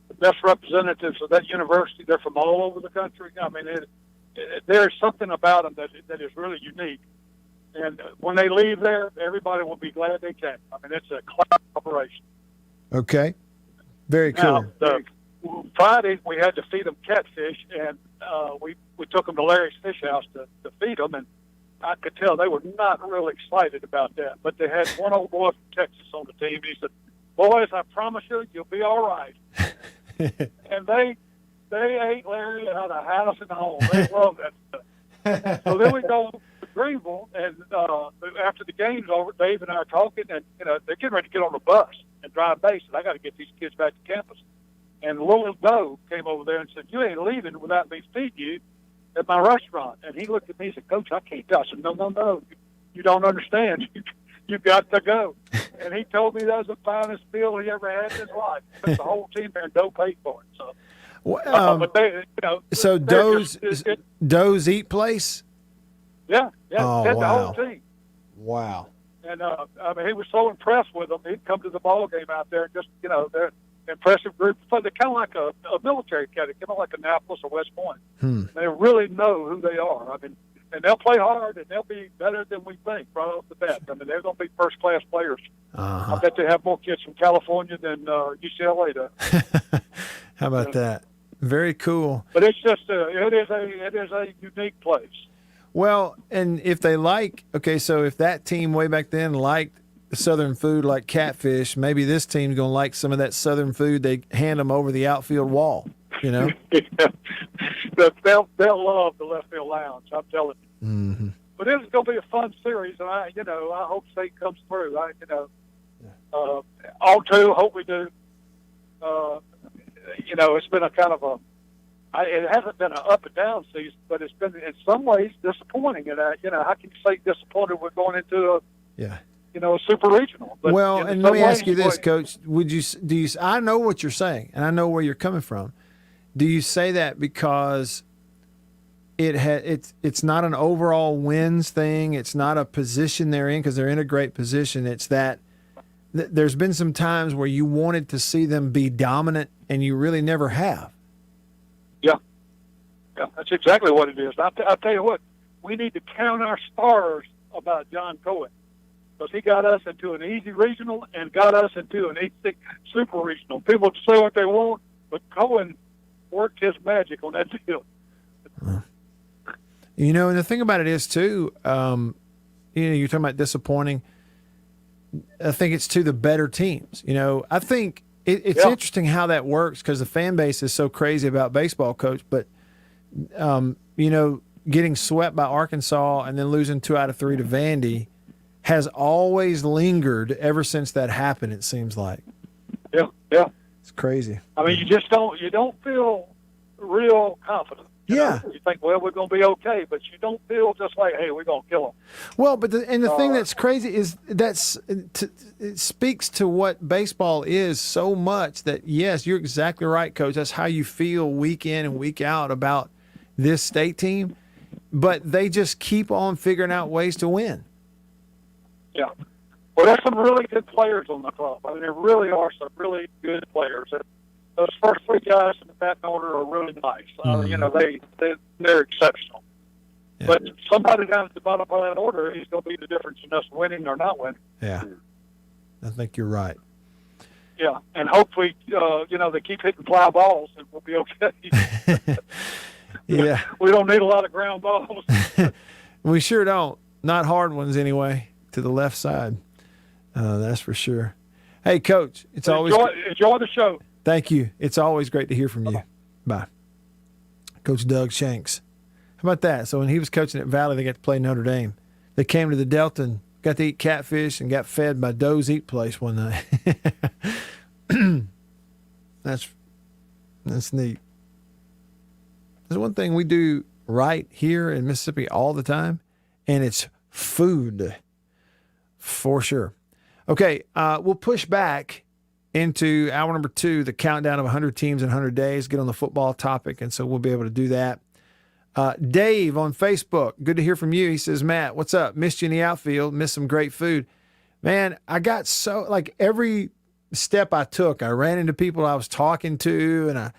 the best representatives of that university. They're from all over the country. I mean, there's something about them that is really unique. And when they leave there, everybody will be glad they came. I mean, it's a class operation. Okay. Very cool. Now, Friday, we had to feed them catfish, and we took them to Larry's Fish House to feed them, and I could tell they were not really excited about that. But they had one old boy from Texas on the team. He said, "Boys, I promise you'll be all right." And they ate Larry out of house and home. They love that stuff. So then we go to Greenville, and after the game's over, Dave and I are talking, and they're getting ready to get on the bus and drive base. And I got to get these kids back to campus. And little Doe came over there and said, "You ain't leaving without me feeding you at my restaurant." And he looked at me and said, "Coach, I can't go." I said, No. You don't understand. You got to go. And he told me that was the finest meal he ever had in his life. The whole team there, and Doe paid for it. So, but they, so Doe's Eat Place? Yeah. Oh, had wow. the whole team. Wow. And I mean, he was so impressed with them. He'd come to the ball game out there, and just they're an impressive group. They're kind of like a military academy, kind of like Annapolis or West Point. They really know who they are. I mean, and they'll play hard, and they'll be better than we think right off the bat. I mean, they're going to be first-class players. I bet they have more kids from California than UCLA does. How about that? Very cool. But it's just it is a unique place. Well, and if they so if that team way back then liked Southern food like catfish, maybe this team's going to like some of that Southern food they hand them over the outfield wall, Yeah. They'll love the left field lounge, I'm telling you. But it's going to be a fun series, and I hope State comes through. All two, hope we do. It's been a kind of it hasn't been an up and down season, but it's been in some ways disappointing. And how can you say disappointed we're going into a super regional? But well, and let me ask you this, Coach: I know what you're saying, and I know where you're coming from. Do you say that because it's not an overall wins thing? It's not a position they're in because they're in a great position. It's that there's been some times where you wanted to see them be dominant, and you really never have. Yeah, that's exactly what it is. I'll tell you what, we need to count our stars about John Cohen, because he got us into an easy regional and got us into an easy super regional. People say what they want, but Cohen worked his magic on that deal. And the thing about it is, too, you're talking about disappointing. I think it's to the better teams. I think it's interesting how that works because the fan base is so crazy about baseball, Coach, but getting swept by Arkansas and then losing 2 out of 3 to Vandy has always lingered ever since that happened, it seems like. Yeah. It's crazy. I mean, you don't feel real confident. You think, well, we're going to be okay, but you don't feel just like, hey, we're going to kill them. Well, but the thing that's crazy is it speaks to what baseball is so much that, yes, you're exactly right, Coach. That's how you feel week in and week out about this state team, but they just keep on figuring out ways to win. Yeah. Well, there's some really good players on the club. I mean, there really are some really good players. Those first 3 guys in the batting order are really nice. They're exceptional. Yeah. But somebody down at the bottom of that order is going to be the difference in us winning or not winning. Yeah, I think you're right. Yeah, and hopefully, they keep hitting fly balls and we'll be okay. Yeah. We don't need a lot of ground balls. We sure don't. Not hard ones anyway, to the left side. That's for sure. Hey, Coach, enjoy the show. Thank you. It's always great to hear from you. Bye. Coach Doug Shanks. How about that? So when he was coaching at Valley, they got to play Notre Dame. They came to the Delta and got to eat catfish and got fed by Doe's Eat Place one night. That's neat. There's one thing we do right here in Mississippi all the time, and it's food for sure. Okay, we'll push back into hour number 2, the countdown of 100 teams in 100 days, get on the football topic, and so we'll be able to do that. Dave on Facebook, good to hear from you. He says, Matt, what's up? Missed you in the outfield, missed some great food. Man, I got every step I took, I ran into people I was talking to, and I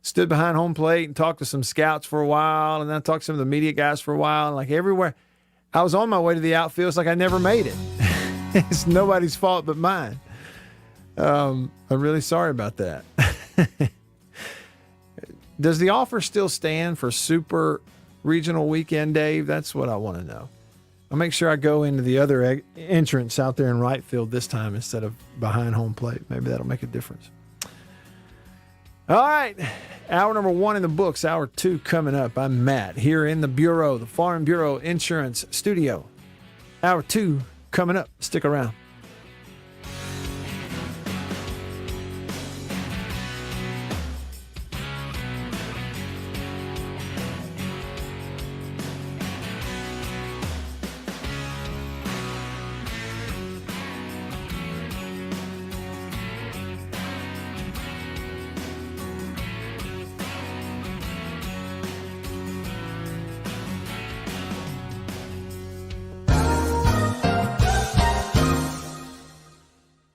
stood behind home plate and talked to some scouts for a while, and then I talked to some of the media guys for a while, and everywhere I was on my way to the outfield, it's like I never made it. It's nobody's fault but mine. I'm really sorry about that. Does the offer still stand for Super Regional Weekend, Dave? That's what I want to know. I'll make sure I go into the other entrance out there in right field this time instead of behind home plate. Maybe that'll make a difference. All right. Hour number 1 in the books. Hour 2 coming up. I'm Matt here in the Bureau, the Farm Bureau Insurance Studio. Hour 2 coming up. Stick around.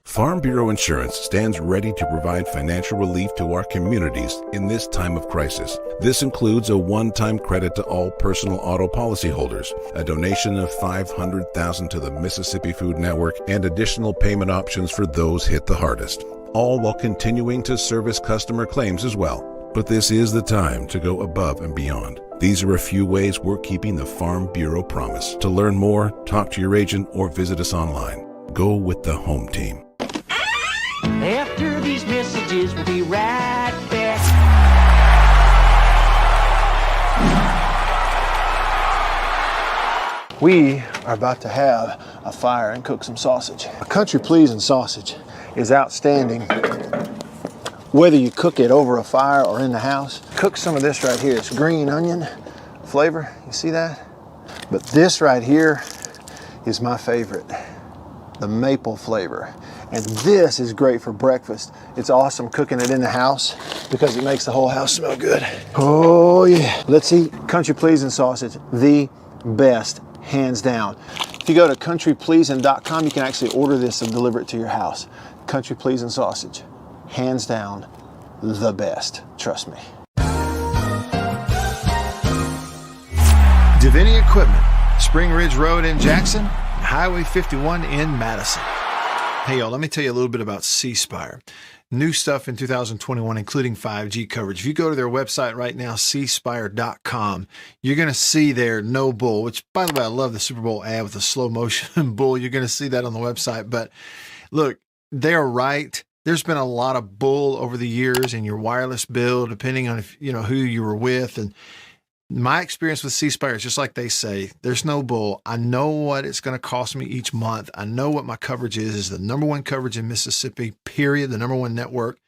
Farm Bureau Insurance stands ready to provide financial relief to our communities in this time of crisis. This includes a one-time credit to all personal auto policyholders, a donation of $500,000 to the Mississippi Food Network, and additional payment options for those hit the hardest, all while continuing to service customer claims as well. But this is the time to go above and beyond. These are a few ways we're keeping the Farm Bureau promise. To learn more, talk to your agent or visit us online. Go with the home team. After these messages, we'll be right back. We are about to have a fire and cook some sausage. A country pleasing sausage. is outstanding. Whether you cook it over a fire or in the house, cook some of this right here. It's green onion flavor, you see that? But this right here is my favorite, the maple flavor. And this is great for breakfast. It's awesome cooking it in the house because it makes the whole house smell good. Oh yeah. Let's eat country pleasing sausage, the best, hands down. If you go to countrypleasing.com, you can actually order this and deliver it to your house. Country pleasing sausage, hands down, the best, trust me. Divinity Equipment, Spring Ridge Road in Jackson, Highway 51 in Madison. Hey y'all, let me tell you a little bit about C Spire. New stuff in 2021, including 5G coverage. If you go to their website right now, cspire.com, you're going to see their no bull, which, by the way, I love the Super Bowl ad with the slow motion bull. You're going to see that on the website. But look, they're right. There's been a lot of bull over the years in your wireless bill, depending on if you know who you were with. And my experience with C Spire is just like they say, there's no bull. I know what it's going to cost me each month. I know what my coverage is the number one coverage in Mississippi, period, the number one network.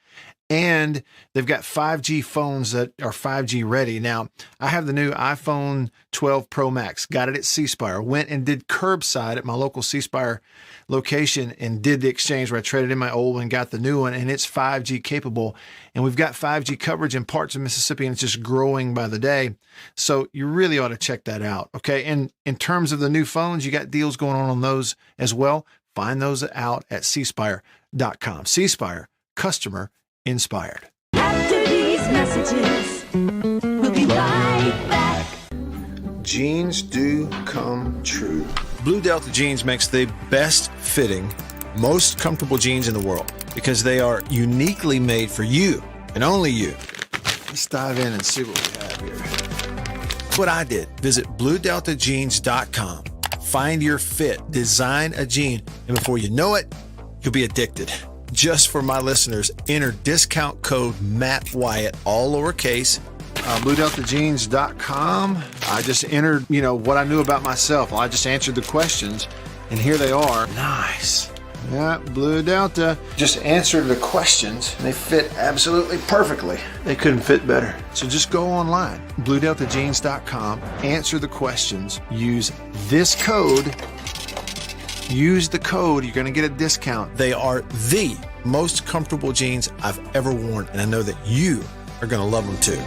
And they've got 5G phones that are 5G ready. Now, I have the new iPhone 12 Pro Max, got it at C Spire, went and did curbside at my local C Spire location and did the exchange where I traded in my old one and got the new one, and it's 5G capable. And we've got 5G coverage in parts of Mississippi, and it's just growing by the day. So you really ought to check that out, okay? And in terms of the new phones, you got deals going on those as well. Find those out at cspire.com. C Spire, customer inspired. After these messages, we'll be right back. Jeans do come true. Blue Delta Jeans makes the best fitting, most comfortable jeans in the world because they are uniquely made for you and only you. Let's dive in and see what we have here. That's what I did. Visit BlueDeltaJeans.com. Find your fit, design a jean, and before you know it, you'll be addicted. Just for my listeners, enter discount code Matt Wyatt, all lowercase, BlueDeltaJeans.com. I just entered, what I knew about myself. I just answered the questions, and here they are. Nice. Yeah, Blue Delta. Just answered the questions, and they fit absolutely perfectly. They couldn't fit better. So just go online, BlueDeltaJeans.com, answer the questions, use this code. Use the code, you're going to get a discount. They are the most comfortable jeans I've ever worn, and I know that you are going to love them too.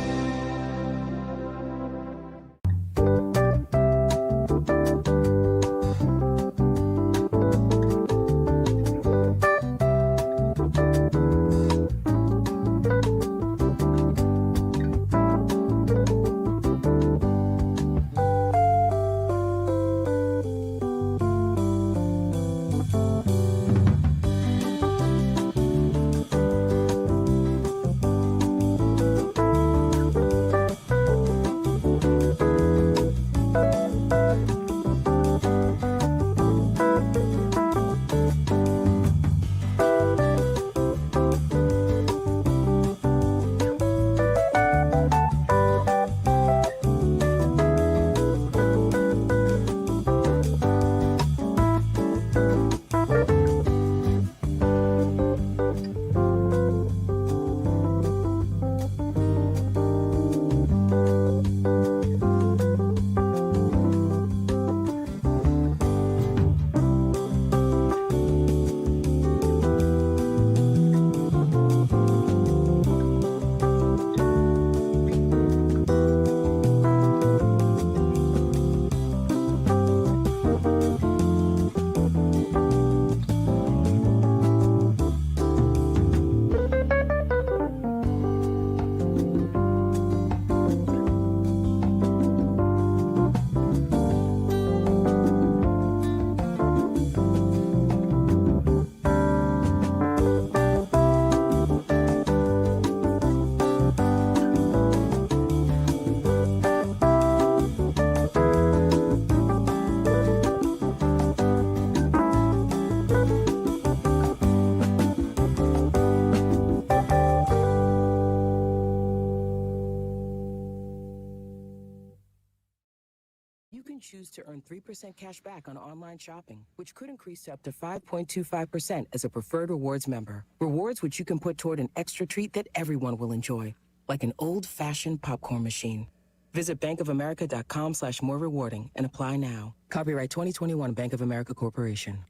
choose to earn 3% cash back on online shopping, which could increase to up to 5.25% as a preferred rewards member. Rewards which you can put toward an extra treat that everyone will enjoy, like an old-fashioned popcorn machine. Visit bankofamerica.com/more rewarding and apply now. Copyright 2021 Bank of America Corporation.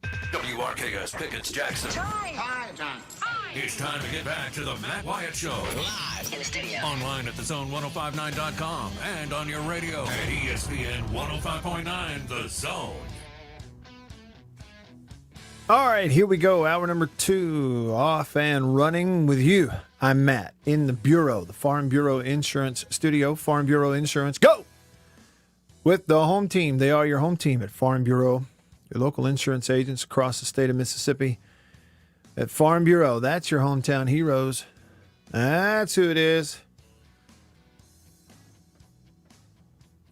WRKS Pickens Jackson. Hi, John. It's time to get back to the Matt Wyatt Show. Live in the studio. Online at thezone1059.com and on your radio at ESPN 105.9 The Zone. All right, here we go. Hour number 2, off and running with you. I'm Matt in the Bureau, the Farm Bureau Insurance Studio. Farm Bureau Insurance, go! With the home team. They are your home team at Farm Bureau, your local insurance agents across the state of Mississippi. At Farm Bureau, that's your hometown heroes. That's who it is.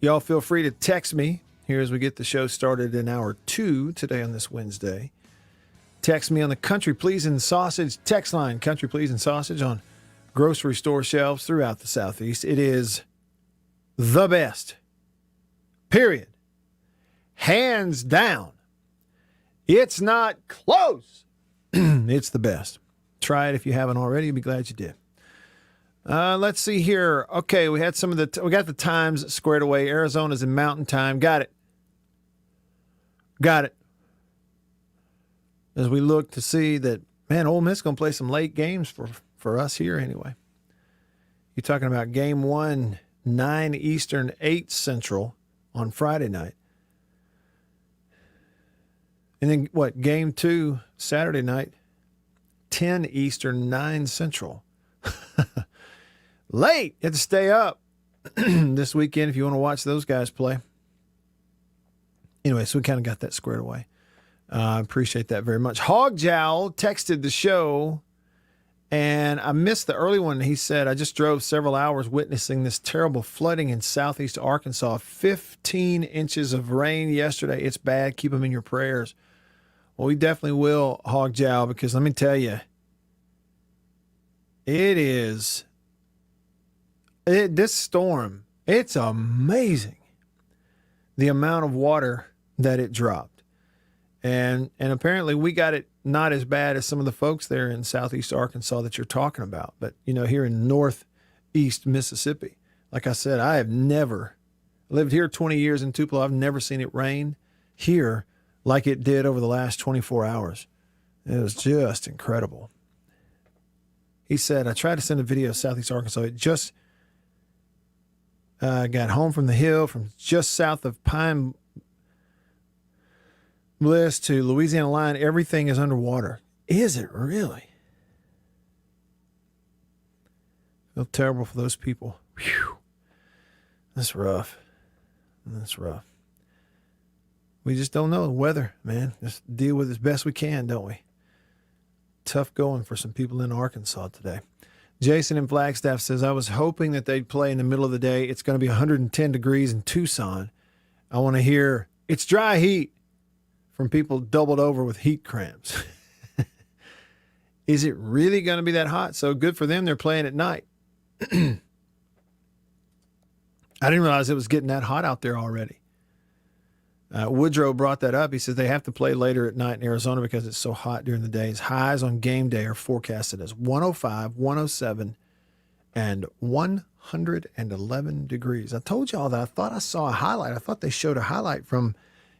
Y'all feel free to text me here as we get the show started in hour 2 today on this Wednesday. Text me on the Country Pleasin' Sausage text line. Country Pleasin' Sausage on grocery store shelves throughout the Southeast. It is the best. Period. Hands down. It's not close. It's the best. Try it if you haven't already. You'll be glad you did. Let's see here. Okay, we had we got the times squared away. Arizona's in Mountain Time. Got it. As we look to see that, man, Ole Miss going to play some late games for us here anyway. You're talking about game 1, 9 Eastern, 8 Central on Friday night. And then, what, game 2, Saturday night, 10 Eastern, 9 Central. Late. You have to stay up this weekend if you want to watch those guys play. Anyway, so we kind of got that squared away. I appreciate that very much. Hog Jowl texted the show, and I missed the early one. He said, I just drove several hours witnessing this terrible flooding in southeast Arkansas. 15 inches of rain yesterday. It's bad. Keep them in your prayers. Well, we definitely will, Hog Jowl, because let me tell you, this storm, it's amazing the amount of water that it dropped. And apparently we got it not as bad as some of the folks there in southeast Arkansas that you're talking about. But, here in northeast Mississippi, like I said, I have never lived here 20 years in Tupelo. I've never seen it rain here like it did over the last 24 hours. It was just incredible. He said, I tried to send a video of southeast Arkansas. It just got home from the hill from just south of Pine Bliss to Louisiana line. Everything is underwater. Is it really? I feel terrible for those people. Whew. That's rough. We just don't know the weather, man. Just deal with it as best we can, don't we? Tough going for some people in Arkansas today. Jason in Flagstaff says, I was hoping that they'd play in the middle of the day. It's going to be 110 degrees in Tucson. I want to hear it's dry heat from people doubled over with heat cramps. Is it really going to be that hot? So good for them. They're playing at night. I didn't realize it was getting that hot out there already. Woodrow brought that up. He says they have to play later at night in Arizona because it's so hot during the days. Highs on game day are forecasted as 105, 107, and 111 degrees. I told y'all that I thought I saw a highlight. I thought they showed a highlight from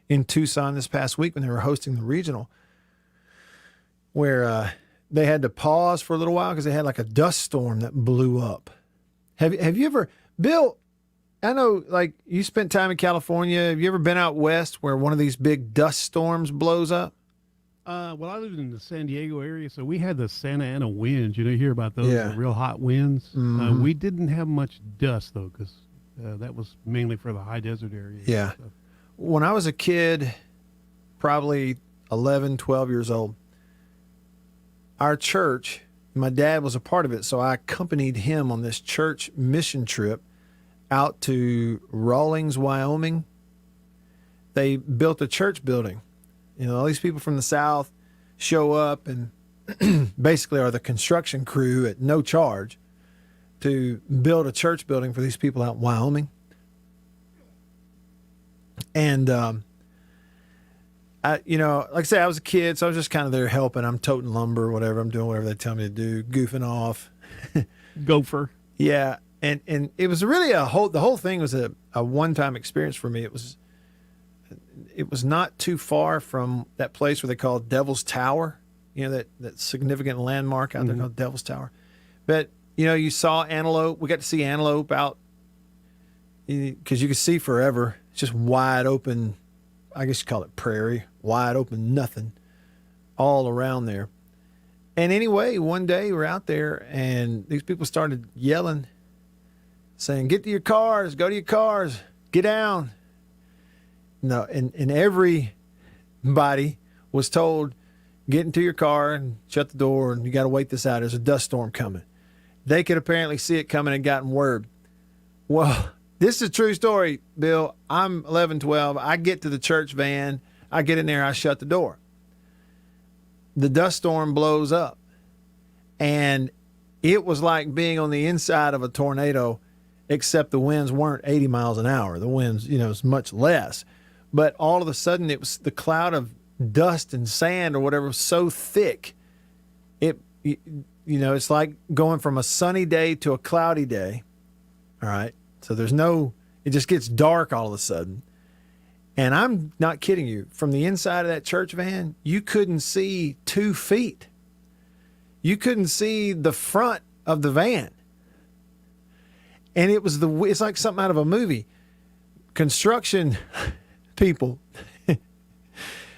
in Tucson this past week when they were hosting the regional, where they had to pause for a little while because they had like a dust storm that blew up. Have you ever, Bill, I know like you spent time in California. Have you ever been out west where one of these big dust storms blows up? Well, I lived in the San Diego area, so we had the Santa Ana winds. You hear about those, the real hot winds. Mm-hmm. We didn't have much dust, though, because that was mainly for the high desert area. Yeah. When I was a kid, probably 11, 12 years old, our church, my dad was a part of it, so I accompanied him on this church mission trip out to Rawlings, Wyoming. They built a church building. All these people from the South show up and basically are the construction crew at no charge to build a church building for these people out in Wyoming. And like I said, I was a kid, so I was just kind of there helping. I'm toting lumber, whatever. I'm doing whatever they tell me to do, goofing off. Gopher. Yeah, and it was really the whole thing was a one-time experience for me. It was not too far from that place where they call Devil's Tower, that significant landmark out there called Devil's Tower. But, you saw antelope. We got to see antelope out because you could see forever. It's just wide open, I guess you call it prairie, wide open, nothing all around there. And anyway, one day we're out there and these people started yelling, saying, "Get to your cars, go to your cars, get down." No, and everybody was told, "Get into your car and shut the door, and you got to wait this out. There's a dust storm coming." They could apparently see it coming and gotten word. Well, this is a true story, Bill. I'm 11, 12. I get to the church van. I get in there. I shut the door. The dust storm blows up, and it was like being on the inside of a tornado, except the winds weren't 80 miles an hour. The winds, was much less. But all of a sudden, it was the cloud of dust and sand or whatever was so thick. It's like going from a sunny day to a cloudy day. All right. So it just gets dark all of a sudden. And I'm not kidding you. From the inside of that church van, you couldn't see 2 feet. You couldn't see the front of the van. And it's like something out of a movie. Construction people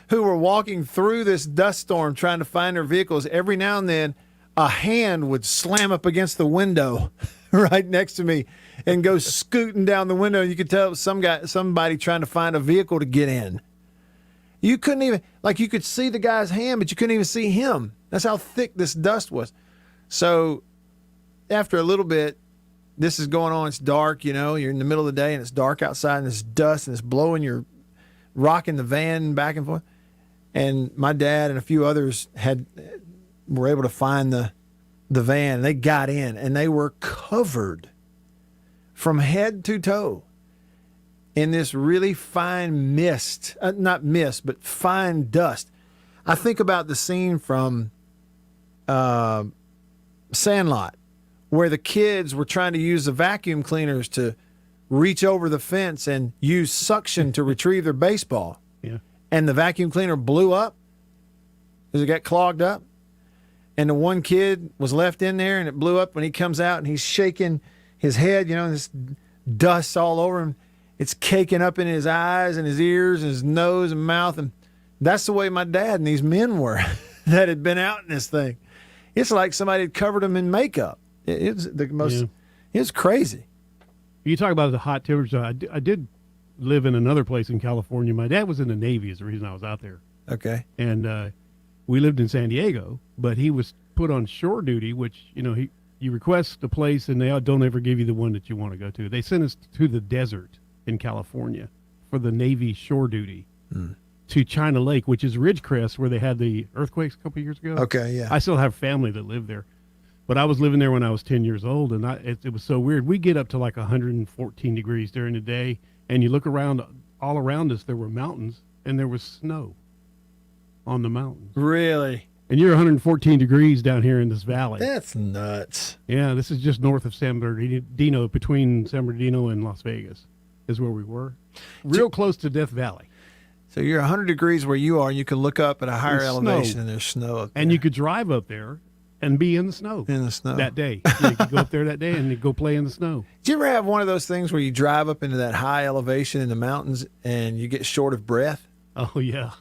who were walking through this dust storm trying to find their vehicles. Every now and then, a hand would slam up against the window right next to me and go scooting down the window. You could tell it was somebody trying to find a vehicle to get in. You couldn't even, you could see the guy's hand, but you couldn't even see him. That's how thick this dust was. So after a little bit, this is going on. It's dark, you're in the middle of the day and it's dark outside and it's dust and it's blowing, you're rocking the van back and forth. And my dad and a few others were able to find the van. They got in and they were covered from head to toe in this really fine mist, not mist, but fine dust. I think about the scene from Sandlot where the kids were trying to use the vacuum cleaners to reach over the fence and use suction to retrieve their baseball. Yeah. And the vacuum cleaner blew up because it got clogged up. And the one kid was left in there and it blew up when he comes out and he's shaking his head, this dust all over him. It's caking up in his eyes and his ears and his nose and mouth. And that's the way my dad and these men were that had been out in this thing. It's like somebody had covered them in makeup. It's the most, it's crazy. You talk about the hot temperature. I did live in another place in California. My dad was in the Navy is the reason I was out there. Okay. And we lived in San Diego, but he was put on shore duty, which, you request a place and they don't ever give you the one that you want to go to. They sent us to the desert in California for the Navy shore duty to China Lake, which is Ridgecrest, where they had the earthquakes a couple of years ago. Okay, yeah. I still have family that live there. But I was living there when I was 10 years old, and it was so weird. We get up to like 114 degrees during the day, and you look around, all around us, there were mountains, and there was snow on the mountains. Really? And you're 114 degrees down here in this valley. That's nuts. Yeah, this is just north of San Bernardino, between San Bernardino and Las Vegas is where we were. Real close to Death Valley. So you're 100 degrees where you are, and you can look up at a higher elevation, and there's snow up there. And you could drive up there and be in the snow. In the snow. That day. You could go up there that day and go play in the snow. Did you ever have one of those things where you drive up into that high elevation in the mountains and you get short of breath? Oh, yeah.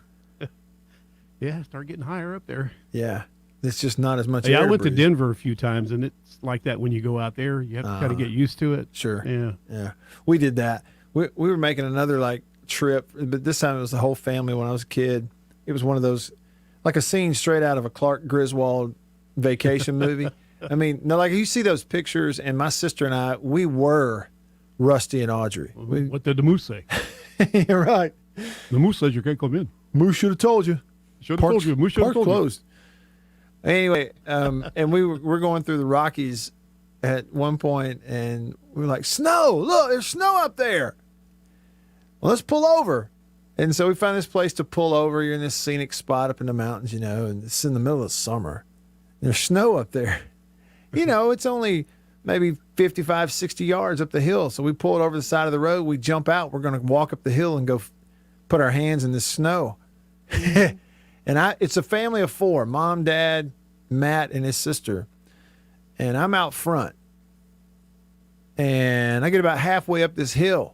Yeah, start getting higher up there. Yeah. It's just not as much air I went to to Denver a few times, and it's like that when you go out there. You have to kind of get used to it. Sure. Yeah. Yeah. We did that. We were making another trip, but this time it was the whole family when I was a kid. It was one of those, like a scene straight out of a Clark Griswold vacation movie. I mean, you see those pictures, and my sister and I, we were Rusty and Audrey. What did the moose say? You're right. The moose says you can't come in. Moose should have told you. Should have told you. Moose should have told closed. You. Anyway, and we're going through the Rockies at one point, and we were like, snow! Look, there's snow up there. well, let's pull over. And so we find this place to pull over. You're in this scenic spot up in the mountains, and it's in the middle of summer. There's snow up there. It's only maybe 55, 60 yards up the hill. So we pull it over the side of the road. We jump out. We're going to walk up the hill and go put our hands in the snow. And it's a family of 4, Mom, Dad, Matt, and his sister. And I'm out front. And I get about halfway up this hill.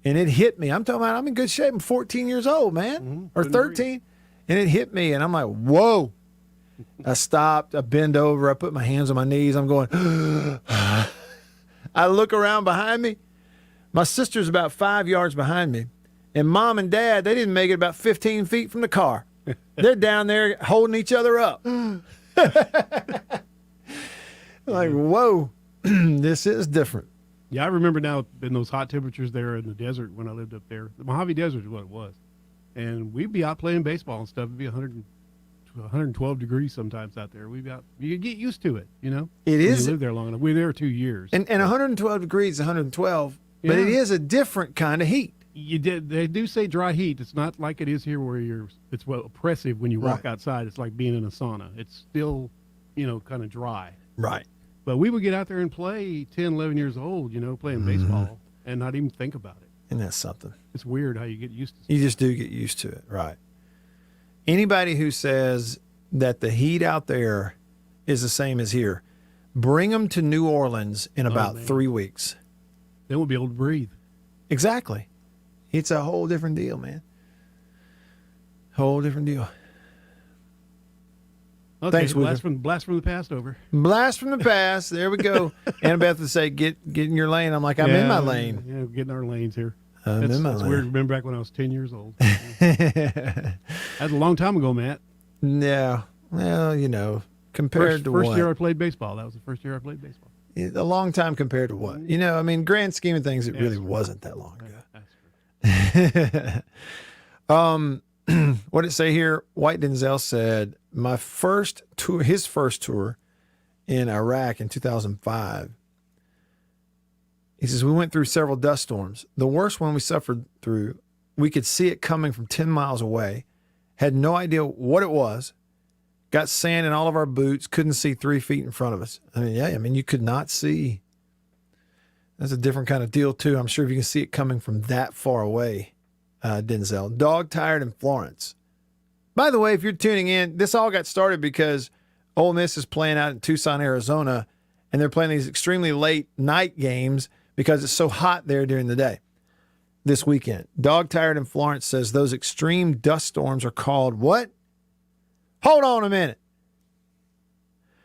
And it hit me. I'm talking about I'm in good shape. I'm 14 years old, man. Or 13. And it hit me. And I'm like, whoa. I stopped. I bend over. I put my hands on my knees. I'm going, I look around behind me. My sister's about 5 yards behind me. And Mom and Dad, they didn't make it about 15 feet from the car. They're down there holding each other up. Like, whoa, this is different. Yeah, I remember now in those hot temperatures there in the desert when I lived up there. The Mojave Desert is what it was. And we'd be out playing baseball and stuff. It'd be 112 degrees sometimes out there. You get used to it, It when is. you live there long enough. We were there 2 years. And 112 degrees is 112, but it is a different kind of heat. They do say dry heat. It's not like it is here where it's oppressive when you walk outside. It's like being in a sauna. It's still, kind of dry. Right. But we would get out there and play 10, 11 years old, playing baseball and not even think about it. And that's something. It's weird how you get used to it. You just do get used to it. Right. Anybody who says that the heat out there is the same as here, bring them to New Orleans in about 3 weeks. They won't be able to breathe. Exactly. It's a whole different deal, man. Whole different deal. Okay, Thanks, blast from the past over. Blast from the past. There we go. Annabeth would say, get in your lane. I'm like, I'm in my lane. Yeah, we're getting our lanes here. I'm in my that's lane. weird. Remember back when I was 10 years old. That's a long time ago, Matt. Yeah. Well, compared to first what? year I played baseball. That was the first year I played baseball. A long time compared to what? Grand scheme of things, it really wasn't that long ago. What did it say here? White Denzel said, his first tour in Iraq in 2005. He says, we went through several dust storms. The worst one we suffered through, we could see it coming from 10 miles away, had no idea what it was, got sand in all of our boots, couldn't see 3 feet in front of us. You could not see. That's a different kind of deal, too. I'm sure if you can see it coming from that far away, Denzel. Dog tired in Florence. By the way, if you're tuning in, this all got started because Ole Miss is playing out in Tucson, Arizona, and they're playing these extremely late night games because it's so hot there during the day this weekend. Dog tired in Florence says those extreme dust storms are called what? Hold on a minute.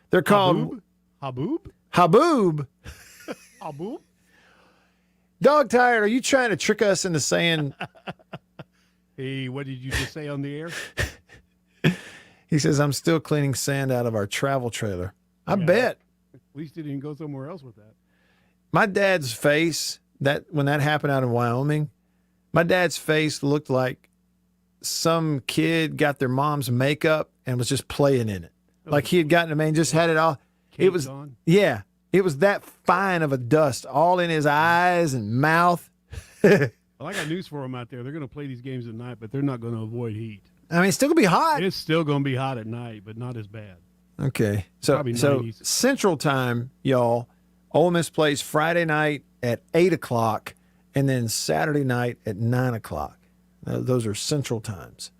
They're called Haboob? Haboob. Haboob? Dog tired, are you trying to trick us into saying... Hey, what did you just say on the air? He says, I'm still cleaning sand out of our travel trailer. I bet. At least he didn't go somewhere else with that. My dad's face, when that happened out in Wyoming, my dad's face looked like some kid got their mom's makeup and was just playing in it. Like he had gotten it, just had it all. It was, it was that fine of a dust all in his eyes and mouth. Well, I got news for them out there. They're going to play these games at night, but they're not going to avoid heat. It's still going to be hot. It's still going to be hot at night, but not as bad. Okay. So Central Time, y'all, Ole Miss plays Friday night at 8 o'clock and then Saturday night at 9 o'clock. Those are Central Times.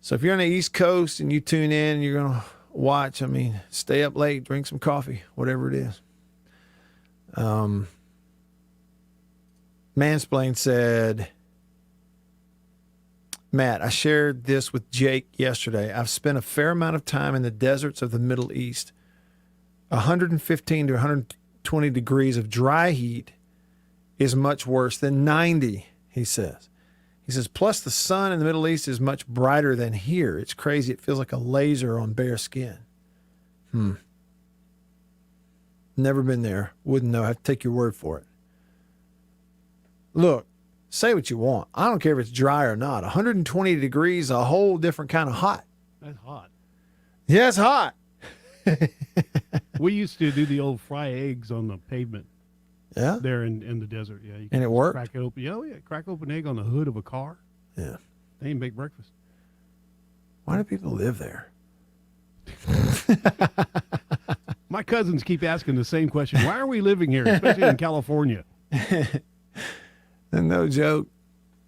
So if you're on the East Coast and you tune in, you're going to watch. Stay up late, drink some coffee, whatever it is. Mansplain said, Matt, I shared this with Jake yesterday. I've spent a fair amount of time in the deserts of the Middle East. 115 to 120 degrees of dry heat is much worse than 90, he says. He says, plus the sun in the Middle East is much brighter than here. It's crazy. It feels like a laser on bare skin. Never been there. Wouldn't know. I have to take your word for it. Look, say what you want. I don't care if it's dry or not. 120 degrees, a whole different kind of hot. That's hot. Yeah, it's hot. We used to do the old fry eggs on the pavement. Yeah? There in the desert, yeah. You And it just worked? Crack it open. Oh, yeah. Crack open egg on the hood of a car. Yeah. They ain't make breakfast. Why do people live there? My cousins keep asking the same question. Why are we living here, especially in California? No joke.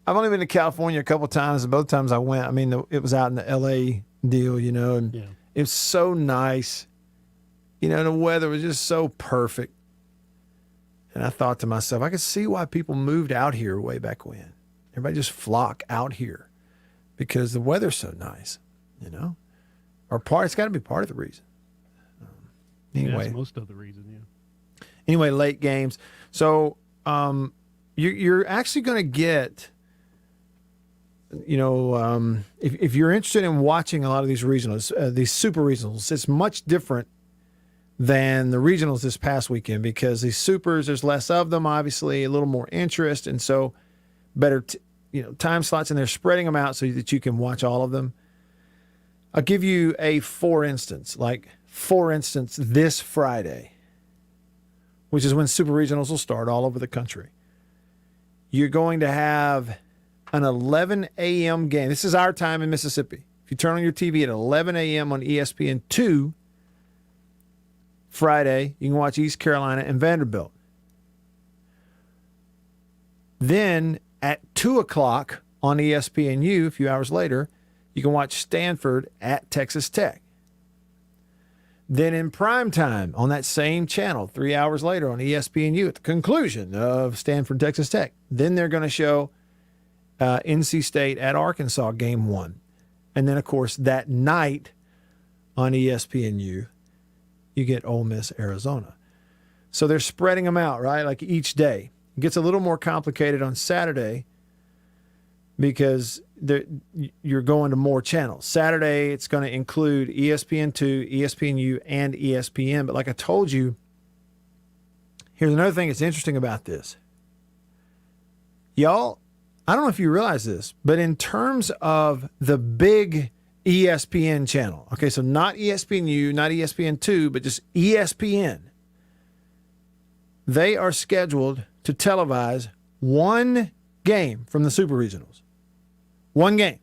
I've only been to California a couple times, and both times I went, I mean, it was out in the L.A. deal, you know, and it was so nice. You know, the weather was just so perfect. And I thought to myself, I could see why people moved out here way back when. Everybody just flock out here because the weather's so nice, you know? It's got to be part of the reason. Anyway. That's most of the reason, yeah. Anyway, late games. So you're actually going to get, you know, if you're interested in watching a lot of these regionals, these super regionals, it's much different than the regionals this past weekend because these supers, there's less of them, obviously, a little more interest, and so better, time slots, and they're spreading them out so that you can watch all of them. I'll give you a for instance, this Friday, which is when super regionals will start all over the country. You're going to have an 11 a.m. game. This is our time in Mississippi. If you turn on your TV at 11 a.m. on ESPN2, Friday, you can watch East Carolina and Vanderbilt. Then at 2 o'clock on ESPNU, a few hours later, you can watch Stanford at Texas Tech. Then in prime time on that same channel, 3 hours later on ESPNU at the conclusion of Stanford, Texas Tech, then they're going to show NC State at Arkansas game 1. And then, of course, that night on ESPNU, you get Ole Miss, Arizona. So they're spreading them out, right? Like each day. It gets a little more complicated on Saturday because you're going to more channels. Saturday, it's going to include ESPN2, ESPNU, and ESPN. But like I told you, here's another thing that's interesting about this. Y'all, I don't know if you realize this, but in terms of the big ESPN channel, okay, so not ESPNU, not ESPN2, but just ESPN, they are scheduled to televise one game from the Super Regionals. One game.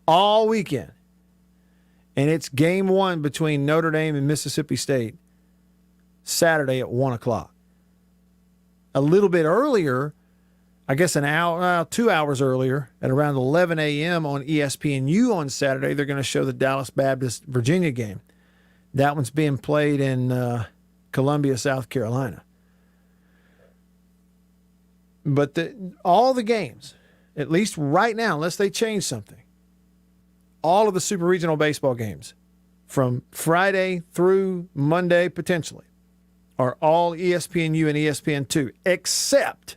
All weekend. And it's game 1 between Notre Dame and Mississippi State Saturday at 1 o'clock. A little bit earlier, I guess an hour, 2 hours earlier, at around 11 a.m. on ESPNU on Saturday, they're going to show the Dallas Baptist Virginia game. That one's being played in Columbia, South Carolina. But all the games, at least right now, unless they change something, all of the super regional baseball games from Friday through Monday potentially are all ESPNU and ESPN2, except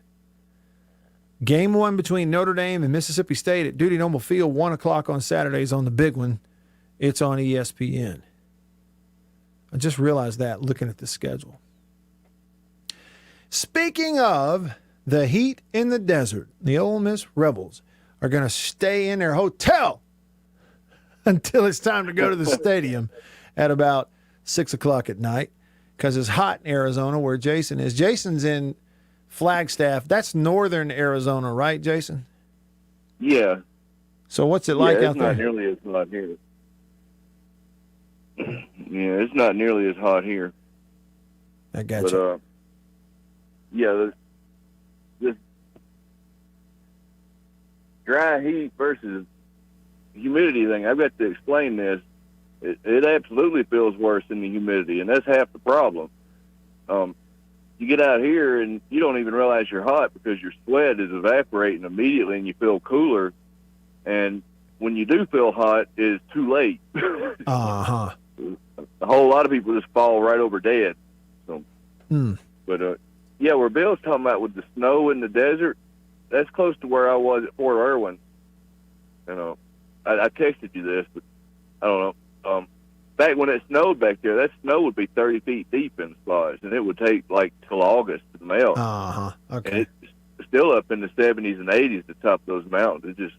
game 1 between Notre Dame and Mississippi State at Duty Noble Field, 1 o'clock on Saturdays on the big one. It's on ESPN. I just realized that looking at the schedule. Speaking of the heat in the desert, the Ole Miss Rebels are going to stay in their hotel until it's time to go to the stadium at about 6 o'clock at night because it's hot in Arizona where Jason is. Jason's in Flagstaff. That's northern Arizona, right, Jason? Yeah. So what's it like out there? It's not nearly as hot here. Yeah, it's not nearly as hot here. I got you. Yeah, this dry heat versus humidity thing, I've got to explain this. It absolutely feels worse than the humidity, and that's half the problem. You get out here and you don't even realize you're hot because your sweat is evaporating immediately and you feel cooler. And when you do feel hot, it's too late. Uh-huh. A whole lot of people just fall right over dead. So, But, yeah, where Bill's talking about with the snow in the desert, that's close to where I was at Fort Irwin. You know, I texted you this, but I don't know. Back when it snowed back there, that snow would be 30 feet deep in spots, and it would take like till August to melt. Okay. And it's still up in the 70s and 80s at the top of those mountains. It just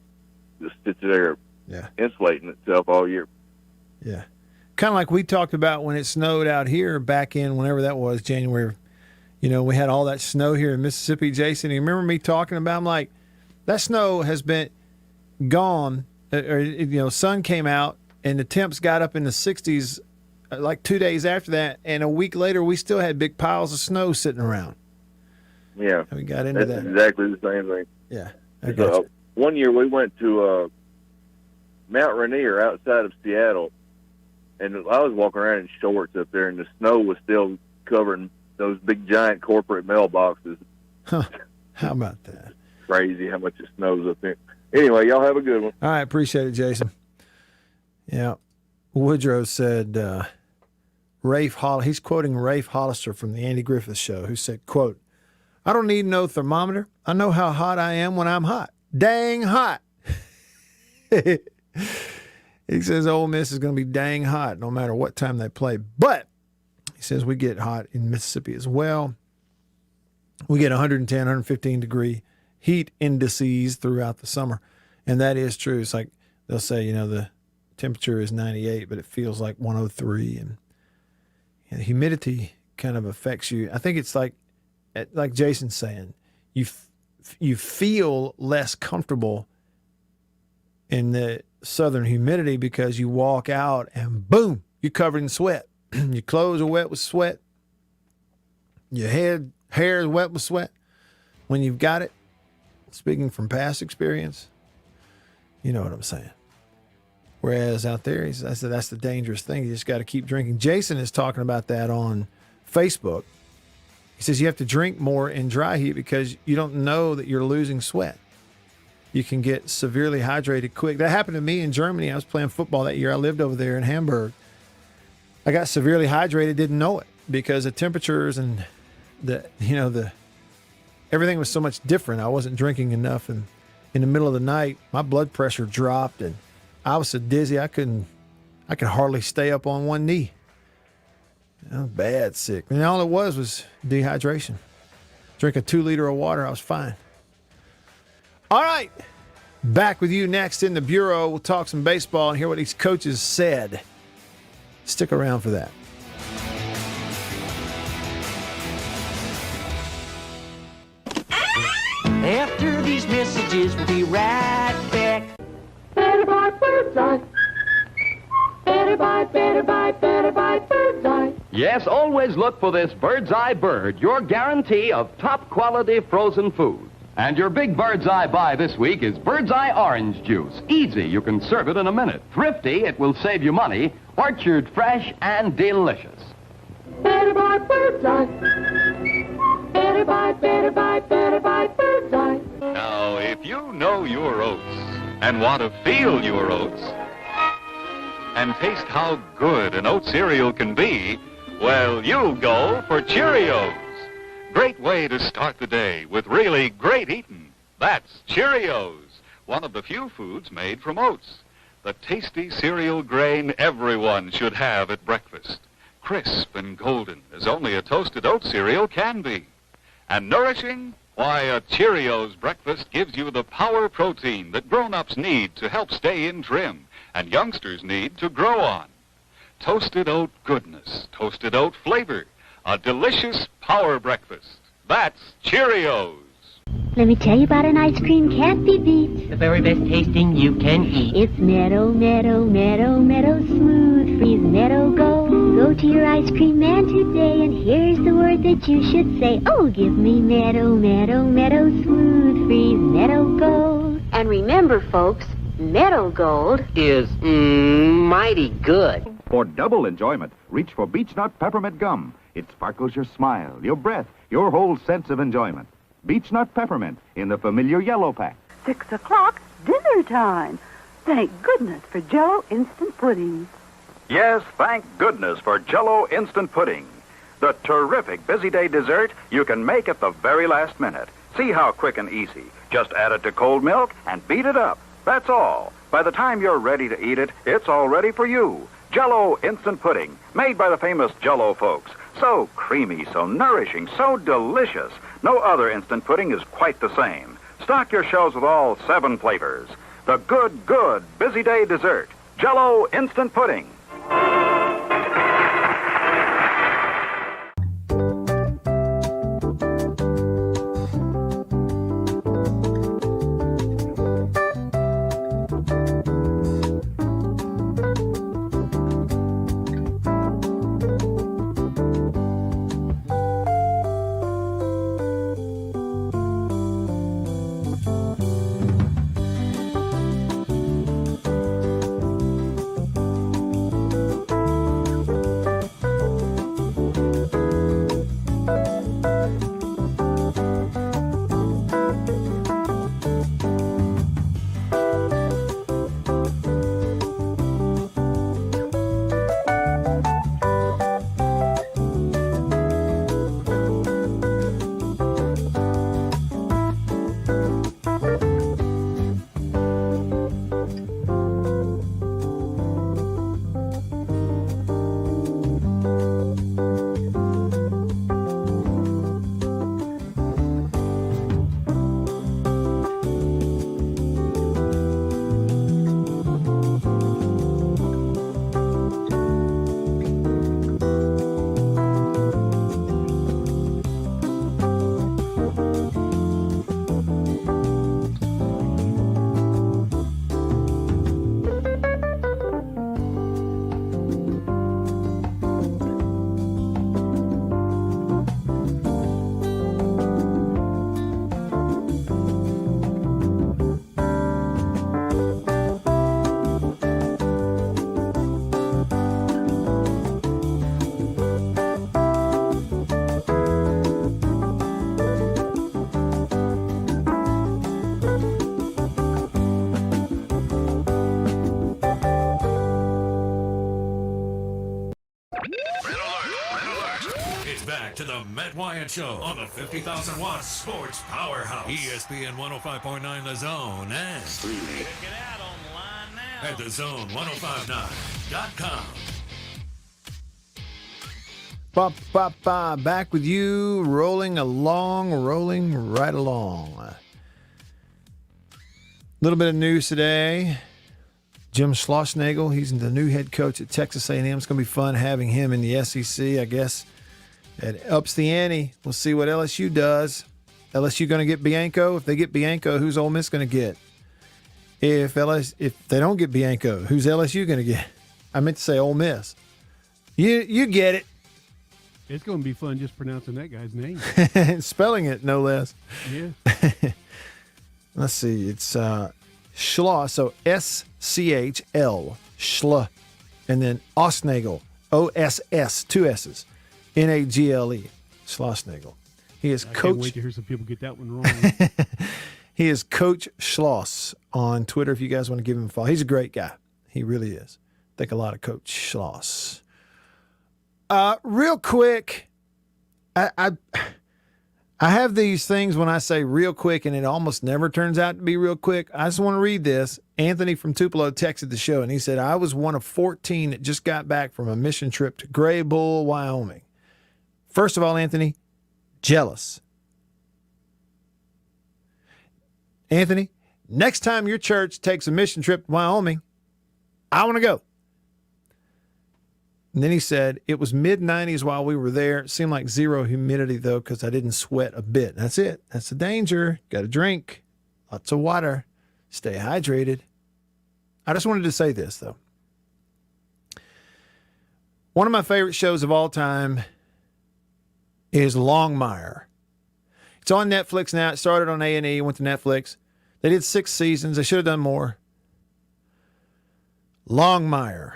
sits there insulating itself all year. Yeah. Kind of like we talked about when it snowed out here back in whenever that was, January, we had all that snow here in Mississippi, Jason. You remember me talking about, I'm like, that snow has been gone, sun came out and the temps got up in the 60s like 2 days after that, and a week later we still had big piles of snow sitting around. Yeah. And we got into That's that. exactly the same thing. Yeah. I got you. One year we went to Mount Rainier outside of Seattle, and I was walking around in shorts up there, and the snow was still covering those big giant corporate mailboxes. Huh. How about that? Crazy how much it snows up there. Anyway, y'all have a good one. All right, appreciate it, Jason. Yeah. Woodrow said, he's quoting Rafe Hollister from the Andy Griffith Show, who said, quote, "I don't need no thermometer. I know how hot I am when I'm hot. Dang hot." He says Ole Miss is going to be dang hot no matter what time they play. But he says we get hot in Mississippi as well. We get 110, 115 degree heat indices throughout the summer. And that is true. It's like they'll say, the temperature is 98, but it feels like 103. And the humidity kind of affects you. I think it's like Jason's saying, you feel less comfortable in the southern humidity because you walk out and boom, you're covered in sweat. Your clothes are wet with sweat. Your hair is wet with sweat. When you've got it, speaking from past experience, you know what I'm saying. Whereas out there, I said that's the dangerous thing. You just got to keep drinking. Jason is talking about that on Facebook. He says you have to drink more in dry heat because you don't know that you're losing sweat. You can get severely hydrated quick. That happened to me in Germany. I was playing football that year. I lived over there in Hamburg. I got severely hydrated, didn't know it because the temperatures and everything was so much different. I wasn't drinking enough, and in the middle of the night, my blood pressure dropped, and I was so dizzy I could hardly stay up on one knee. I was bad sick. And all it was dehydration. Drink a 2 liter of water, I was fine. All right. Back with you next in the Bureau. We'll talk some baseball and hear what these coaches said. Stick around for that. After these messages, we'll be right back. Better buy Bird's Eye. Better buy Bird's Eye. Yes, always look for this Bird's Eye Bird, your guarantee of top quality frozen food. And your big Bird's Eye buy this week is Bird's Eye Orange Juice. Easy, you can serve it in a minute. Thrifty, it will save you money. Orchard fresh and delicious. Better buy Bird's Eye. Better buy Bird's Eye. Now, if you know your oats and want to feel your oats and taste how good an oat cereal can be, well, you go for Cheerios. Great way to start the day with really great eating. That's Cheerios, one of the few foods made from oats. The tasty cereal grain everyone should have at breakfast. Crisp and golden as only a toasted oat cereal can be. And nourishing? Why, a Cheerios breakfast gives you the power protein that grown-ups need to help stay in trim and youngsters need to grow on. Toasted oat goodness, toasted oat flavor, a delicious power breakfast. That's Cheerios. Let me tell you about an ice cream can't be beat. The very best tasting you can eat. It's Meadow, Meadow, Meadow, Meadow Smooth Freeze Meadow Gold. Go to your ice cream man today, and here's the word that you should say. Oh, give me Meadow, Meadow, Meadow Smooth Freeze Meadow Gold. And remember, folks, Meadow Gold is mighty good. For double enjoyment, reach for Beech Nut Peppermint Gum. It sparkles your smile, your breath, your whole sense of enjoyment. Beech Nut Peppermint in the familiar yellow pack. 6 o'clock, dinner time. Thank goodness for Jello instant pudding. Yes, thank goodness for Jello instant pudding. The terrific busy day dessert you can make at the very last minute. See how quick and easy. Just add it to cold milk and beat it up. That's all. By the time you're ready to eat it, it's all ready for you. Jello instant pudding, made by the famous Jello folks. So creamy, so nourishing, so delicious. No other instant pudding is quite the same. Stock your shelves with all 7 flavors. The good busy day dessert, Jello instant pudding. back to the Matt Wyatt Show on the 50,000 watt sports powerhouse. ESPN 105.9 The Zone and streaming. Check it out online now. At thezone1059.com. Back with you, rolling right along. A little bit of news today. Jim Schlossnagle, he's the new head coach at Texas A&M. It's going to be fun having him in the SEC, I guess. It ups the ante. We'll see what LSU does. LSU going to get Bianco? If they get Bianco, who's Ole Miss going to get? If they don't get Bianco, who's LSU going to get? I meant to say Ole Miss. You get it. It's going to be fun just pronouncing that guy's name. Spelling it, no less. Yeah. Let's see. It's Schloss, so S-C-H-L, Schla, and then Osnagle, O-S-S, two S's, N-A-G-L-E, Schlossnagle. He is I Coach. can't wait to hear some people get that one wrong. He is Coach Schloss on Twitter if you guys want to give him a follow. He's a great guy. He really is. Think a lot of Coach Schloss. Real quick, I have these things when I say real quick, and it almost never turns out to be real quick. I just want to read this. Anthony from Tupelo texted the show, and he said, I was one of 14 that just got back from a mission trip to Gray Bull, Wyoming. First of all, Anthony, jealous. Anthony, next time your church takes a mission trip to Wyoming, I want to go. And then he said, it was mid-90s while we were there. It seemed like zero humidity, though, because I didn't sweat a bit. That's it. That's the danger. Got to drink. Lots of water. Stay hydrated. I just wanted to say this, though. One of my favorite shows of all time is Longmire. It's on Netflix now. It started on A&E, went to Netflix. They did 6 seasons. They should have done more. Longmire.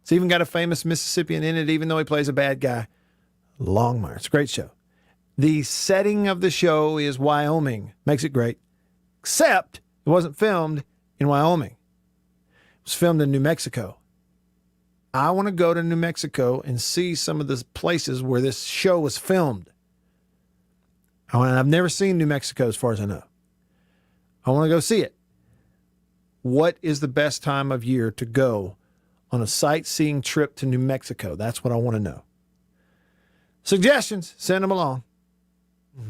It's even got a famous Mississippian in it, even though he plays a bad guy. Longmire. It's a great show. The setting of the show is Wyoming. Makes it great. Except it wasn't filmed in Wyoming. It was filmed in New Mexico. I want to go to New Mexico and see some of the places where this show was filmed. I've never seen New Mexico as far as I know. I want to go see it. What is the best time of year to go on a sightseeing trip to New Mexico? That's what I want to know. Suggestions, send them along.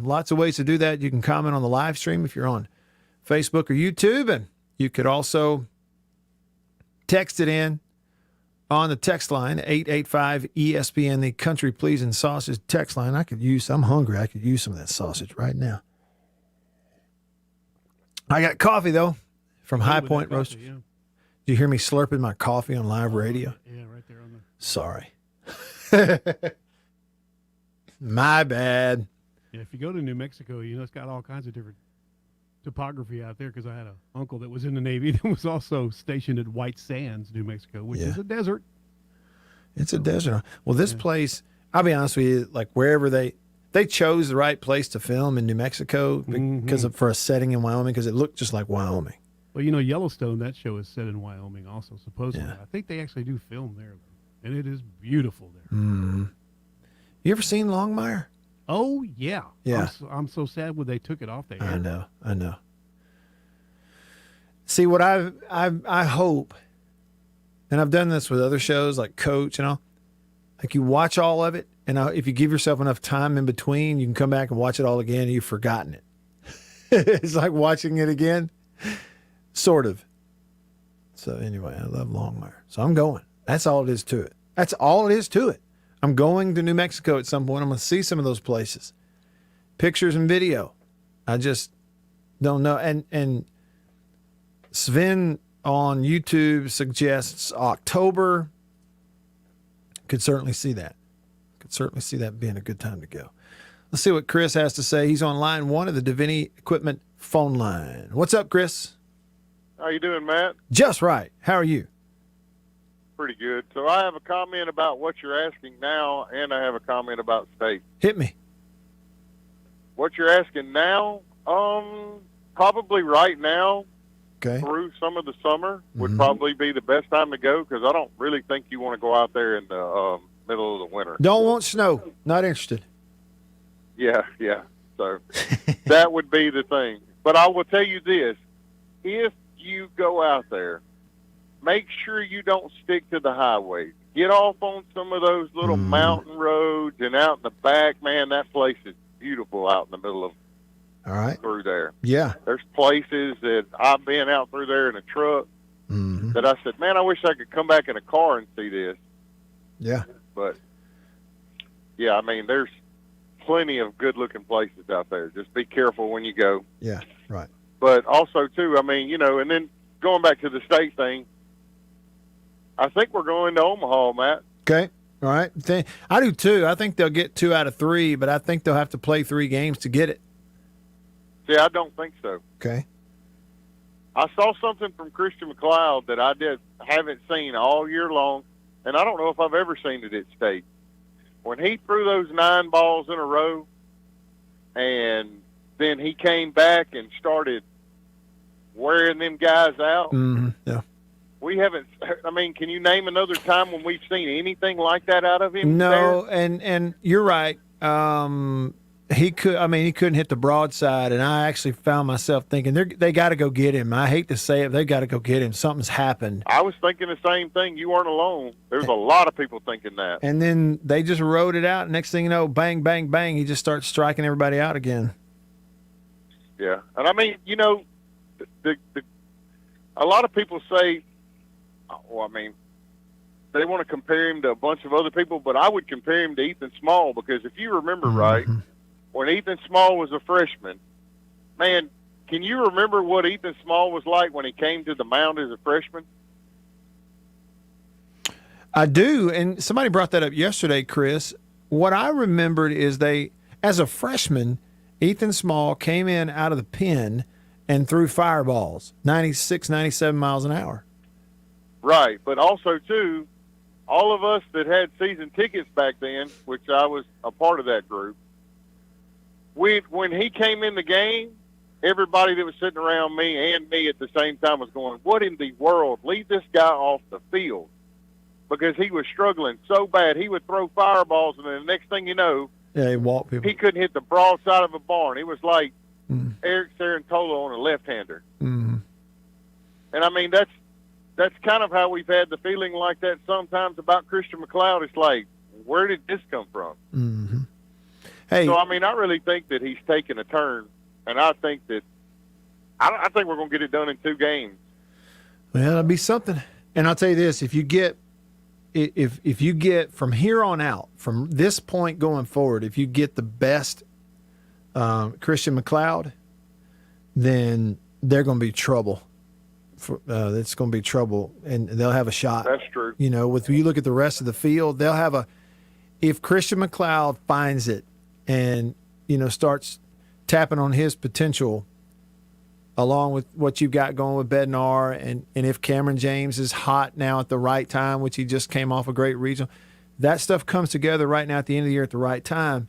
Lots of ways to do that. You can comment on the live stream if you're on Facebook or YouTube, and you could also text it in on the text line, 885-ESPN, the country pleasing sausage text line. I'm hungry. I could use some of that sausage right now. I got coffee, though, from High Point Roast. Yeah. Do you hear me slurping my coffee on live radio? Yeah, right there on the... Sorry. My bad. Yeah, if you go to New Mexico, it's got all kinds of different topography out there, because I had an uncle that was in the Navy that was also stationed at White Sands, New Mexico, which is a desert. It's a desert. Well, this place, I'll be honest with you, like wherever they chose the right place to film in New Mexico because for a setting in Wyoming, because it looked just like Wyoming. Well, Yellowstone, that show is set in Wyoming also, supposedly. Yeah. I think they actually do film there, though, and it is beautiful there. Mm-hmm. You ever seen Longmire? Oh, yeah. Yeah. I'm so sad when they took it off the air. I know. See, what I hope, and I've done this with other shows like Coach and all, like you watch all of it, and if you give yourself enough time in between, you can come back and watch it all again, and you've forgotten it. It's like watching it again, sort of. So anyway, I love Longmire. So I'm going. That's all it is to it. That's all it is to it. I'm going to New Mexico at some point. I'm going to see some of those places. Pictures and video. I just don't know. And Sven on YouTube suggests October. Could certainly see that. Could certainly see that being a good time to go. Let's see what Chris has to say. He's on line 1 of the Divinity Equipment phone line. What's up, Chris? How you doing, Matt? Just right. How are you? Pretty good. So I have a comment about what you're asking now, and I have a comment about state. Hit me. What you're asking now, probably right now, through some of the summer would probably be the best time to go, because I don't really think you want to go out there in the middle of the winter. Don't want snow. Not interested. Yeah. So that would be the thing. But I will tell you this. If you go out there, make sure you don't stick to the highway. Get off on some of those little mountain roads and out in the back. Man, that place is beautiful out in the middle of All right. through there. Yeah. There's places that I've been out through there in a truck that I said, man, I wish I could come back in a car and see this. Yeah. But, yeah, I mean, there's plenty of good-looking places out there. Just be careful when you go. Yeah, right. But also, too, I mean, you know, and then going back to the state thing, I think we're going to Omaha, Matt. Okay. All right. I do, too. I think they'll get 2 out of 3, but I think they'll have to play 3 games to get it. See, I don't think so. Okay. I saw something from Christian McLeod that I haven't seen all year long, and I don't know if I've ever seen it at state. When he threw those 9 balls in a row, and then he came back and started wearing them guys out. Yeah. We haven't. I mean, can you name another time when we've seen anything like that out of him? No, there? and you're right. He couldn't hit the broadside, and I actually found myself thinking they got to go get him. I hate to say it, they got to go get him. Something's happened. I was thinking the same thing. You weren't alone. There's a lot of people thinking that. And then they just rode it out. Next thing you know, bang, bang, bang. He just starts striking everybody out again. Yeah, and I mean, you know, a lot of people say, well, I mean, they want to compare him to a bunch of other people, but I would compare him to Ethan Small because if you remember right, when Ethan Small was a freshman, man, can you remember what Ethan Small was like when he came to the mound as a freshman? I do, and somebody brought that up yesterday, Chris. What I remembered is as a freshman, Ethan Small came in out of the pen and threw fireballs, 96, 97 miles an hour. Right, but also, too, all of us that had season tickets back then, which I was a part of that group, when he came in the game, everybody that was sitting around me and me at the same time was going, what in the world? Leave this guy off the field. Because he was struggling so bad. He would throw fireballs, and then the next thing you know, he walked people. He couldn't hit the broadside of a barn. It was like Eric Sarantolo on a left-hander. And, I mean, that's kind of how we've had the feeling like that sometimes about Christian McLeod. It's like, where did this come from? Hey, so, I mean, I really think that he's taken a turn, and I think that I think we're going to get it done in 2 games. Well, it'll be something. And I'll tell you this, if you get from here on out, from this point going forward, if you get the best Christian McLeod, then they're going to be trouble. It's going to be trouble, and they'll have a shot. That's true. You know, you look at the rest of the field, they'll have if Christian McLeod finds it and, you know, starts tapping on his potential along with what you've got going with Bednar, and if Cameron James is hot now at the right time, which he just came off a great regional, that stuff comes together right now at the end of the year at the right time.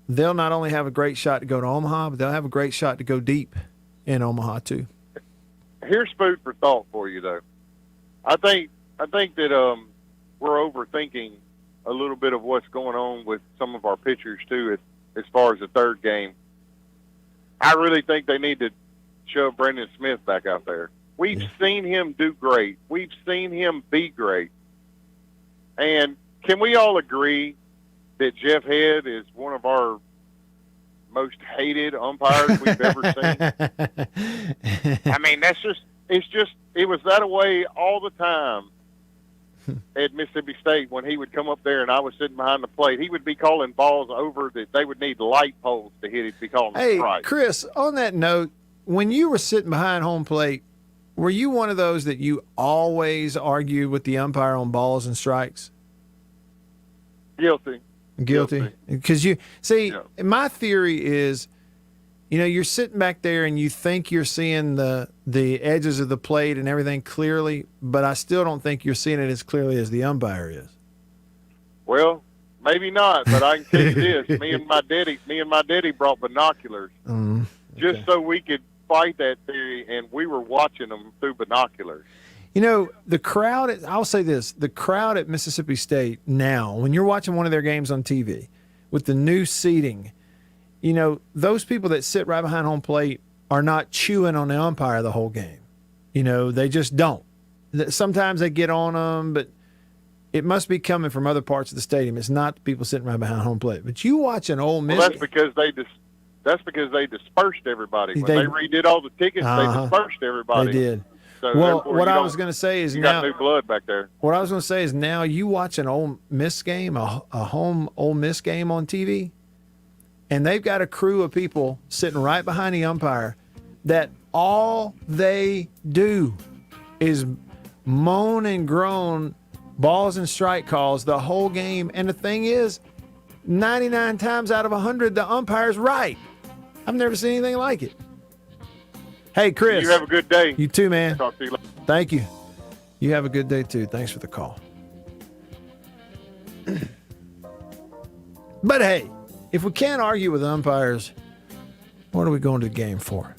They'll not only have a great shot to go to Omaha, but they'll have a great shot to go deep in Omaha too. Here's food for thought for you, though. I think that we're overthinking a little bit of what's going on with some of our pitchers too, as far as the 3rd game. I really think they need to shove Brendan Smith back out there. We've seen him do great. We've seen him be great. And can we all agree that Jeff Head is one of our most hated umpires we've ever seen? I mean, it was that way all the time at Mississippi State when he would come up there and I was sitting behind the plate. He would be calling balls over that they would need light poles to hit. He'd be calling them strikes. Hey, Chris, on that note, when you were sitting behind home plate, were you one of those that you always argued with the umpire on balls and strikes? Guilty. Because my theory is, you know, you're sitting back there and you think you're seeing the edges of the plate and everything clearly, but I still don't think you're seeing it as clearly as the umpire is. Well, maybe not, but I can tell you this: me and my daddy brought binoculars just so we could fight that theory, and we were watching them through binoculars. You know, the crowd, I'll say this, the crowd at Mississippi State now, when you're watching one of their games on TV with the new seating, you know, those people that sit right behind home plate are not chewing on the umpire the whole game. You know, they just don't. Sometimes they get on them, but it must be coming from other parts of the stadium. It's not the people sitting right behind home plate. But you watch an Ole Miss. Well, that's because they dispersed everybody. When they redid all the tickets, they dispersed everybody. They did. So well, what I was going to say is you now got new blood back there. What I was going to say is now you watch an Ole Miss game, a home Ole Miss game on TV, and they've got a crew of people sitting right behind the umpire that all they do is moan and groan balls and strike calls the whole game. And the thing is, 99 times out of 100, the umpire's right. I've never seen anything like it. Hey, Chris. You have a good day. You too, man. Talk to you later. Thank you. You have a good day, too. Thanks for the call. But, hey, if we can't argue with umpires, what are we going to the game for?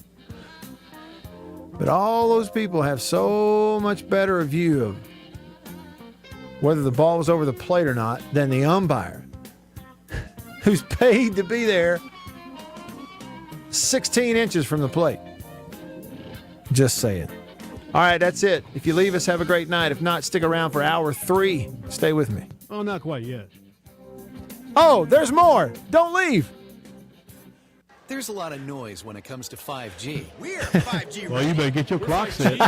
But all those people have so much better a view of whether the ball was over the plate or not than the umpire, who's paid to be there 16 inches from the plate. Just saying. All right, that's it. If you leave us, have a great night. If not, stick around for hour 3. Stay with me. Oh, not quite yet. Oh, there's more. Don't leave. There's a lot of noise when it comes to 5G. We're 5G Well, you better get your clock set.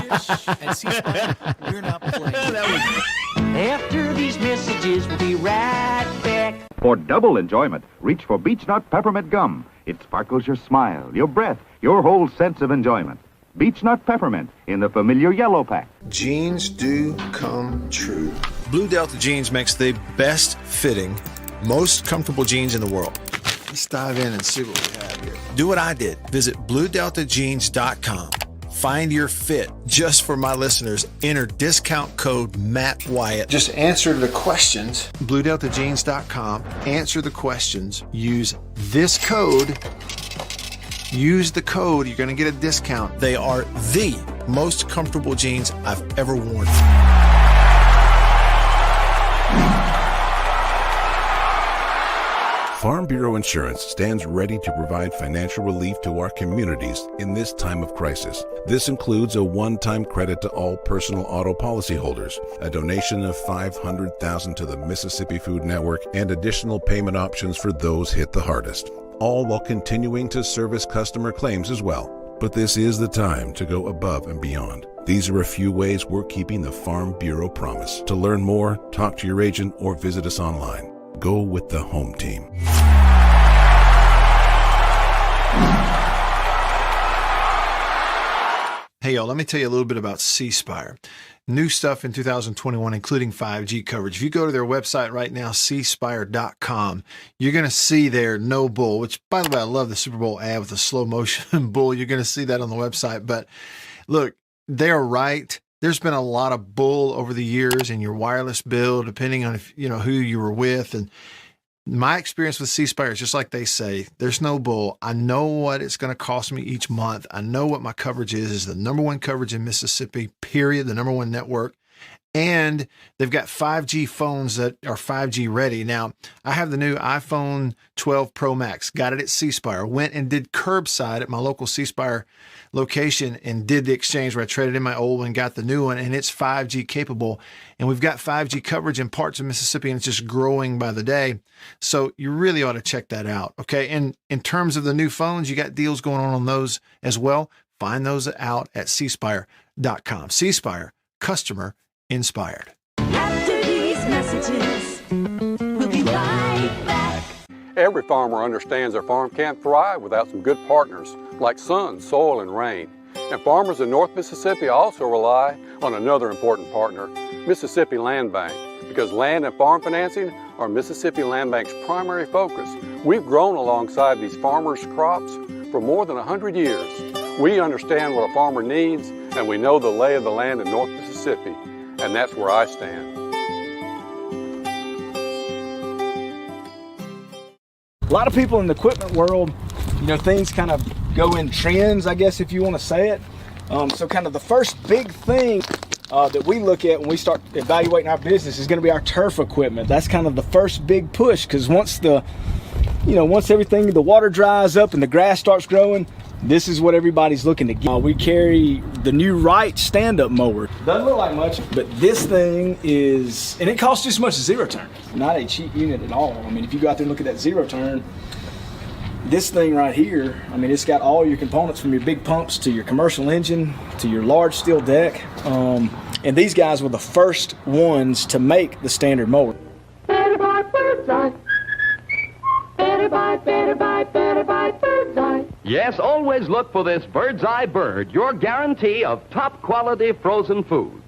And C-Spire, we're not playing. After these messages, we'll be right back. For double enjoyment, reach for Beech Nut Peppermint Gum. It sparkles your smile, your breath, your whole sense of enjoyment. Beech Nut Peppermint in the familiar yellow pack. Jeans do come true. Blue Delta Jeans makes the best fitting, most comfortable jeans in the world. Let's dive in and see what we have here. Do what I did. Visit BlueDeltaJeans.com. Find your fit. Just for my listeners, enter discount code Matt Wyatt. Just answer the questions. BlueDeltaJeans.com. Answer the questions. Use this code. Use the code. You're going to get a discount. They are the most comfortable jeans I've ever worn. Farm Bureau Insurance stands ready to provide financial relief to our communities in this time of crisis. This includes a one-time credit to all personal auto policyholders, a donation of $500,000 to the Mississippi Food Network, and additional payment options for those hit the hardest, all while continuing to service customer claims as well. But this is the time to go above and beyond. These are a few ways we're keeping the Farm Bureau promise. To learn more, talk to your agent or visit us online. Go with the home team. Hey, y'all, let me tell you a little bit about C-Spire. New stuff in 2021, including 5G coverage. If you go to their website right now, cspire.com, you're going to see their no bull, which, by the way, I love the Super Bowl ad with the slow motion bull. You're going to see that on the website. But look, they're right. There's been a lot of bull over the years in your wireless bill, depending on if, you know, who you were with. And my experience with C-Spire is just like they say, there's no bull. I know what it's going to cost me each month. I know what my coverage is the number one coverage in Mississippi, period, the number one network. And they've got 5G phones that are 5G ready. Now, I have the new iPhone 12 Pro Max, got it at C-Spire, went and did curbside at my local C-Spire location and did the exchange where I traded in my old one, got the new one, and it's 5G capable. And we've got 5G coverage in parts of Mississippi, and it's just growing by the day. So you really ought to check that out, okay? And in terms of the new phones, you got deals going on those as well. Find those out at cspire.com. C-Spire, customer inspired. After these messages, we'll be right back. Every farmer understands their farm can't thrive without some good partners like sun, soil, and rain. And farmers in North Mississippi also rely on another important partner, Mississippi Land Bank, because land and farm financing are Mississippi Land Bank's primary focus. We've grown alongside these farmers' crops for more than 100 years. We understand what a farmer needs, and we know the lay of the land in North Mississippi. And that's where I stand. A lot of people in the equipment world, you know, things kind of go in trends, I guess, if you want to say it. So kind of the first big thing that we look at when we start evaluating our business is going to be our turf equipment. That's kind of the first big push, because once everything, the water dries up and the grass starts growing, this is what everybody's looking to get. We carry the new Wright stand-up mower. Doesn't look like much, but this thing is, and it costs just as much as zero turn. Not a cheap unit at all. I mean, if you go out there and look at that zero turn, this thing right here, I mean, it's got all your components from your big pumps to your commercial engine to your large steel deck. And these guys were the first ones to make the standard mower. Better buy Bird's Eye. Better buy, better buy, better buy Bird's Eye. Yes, always look for this Bird's Eye Bird, your guarantee of top quality frozen food.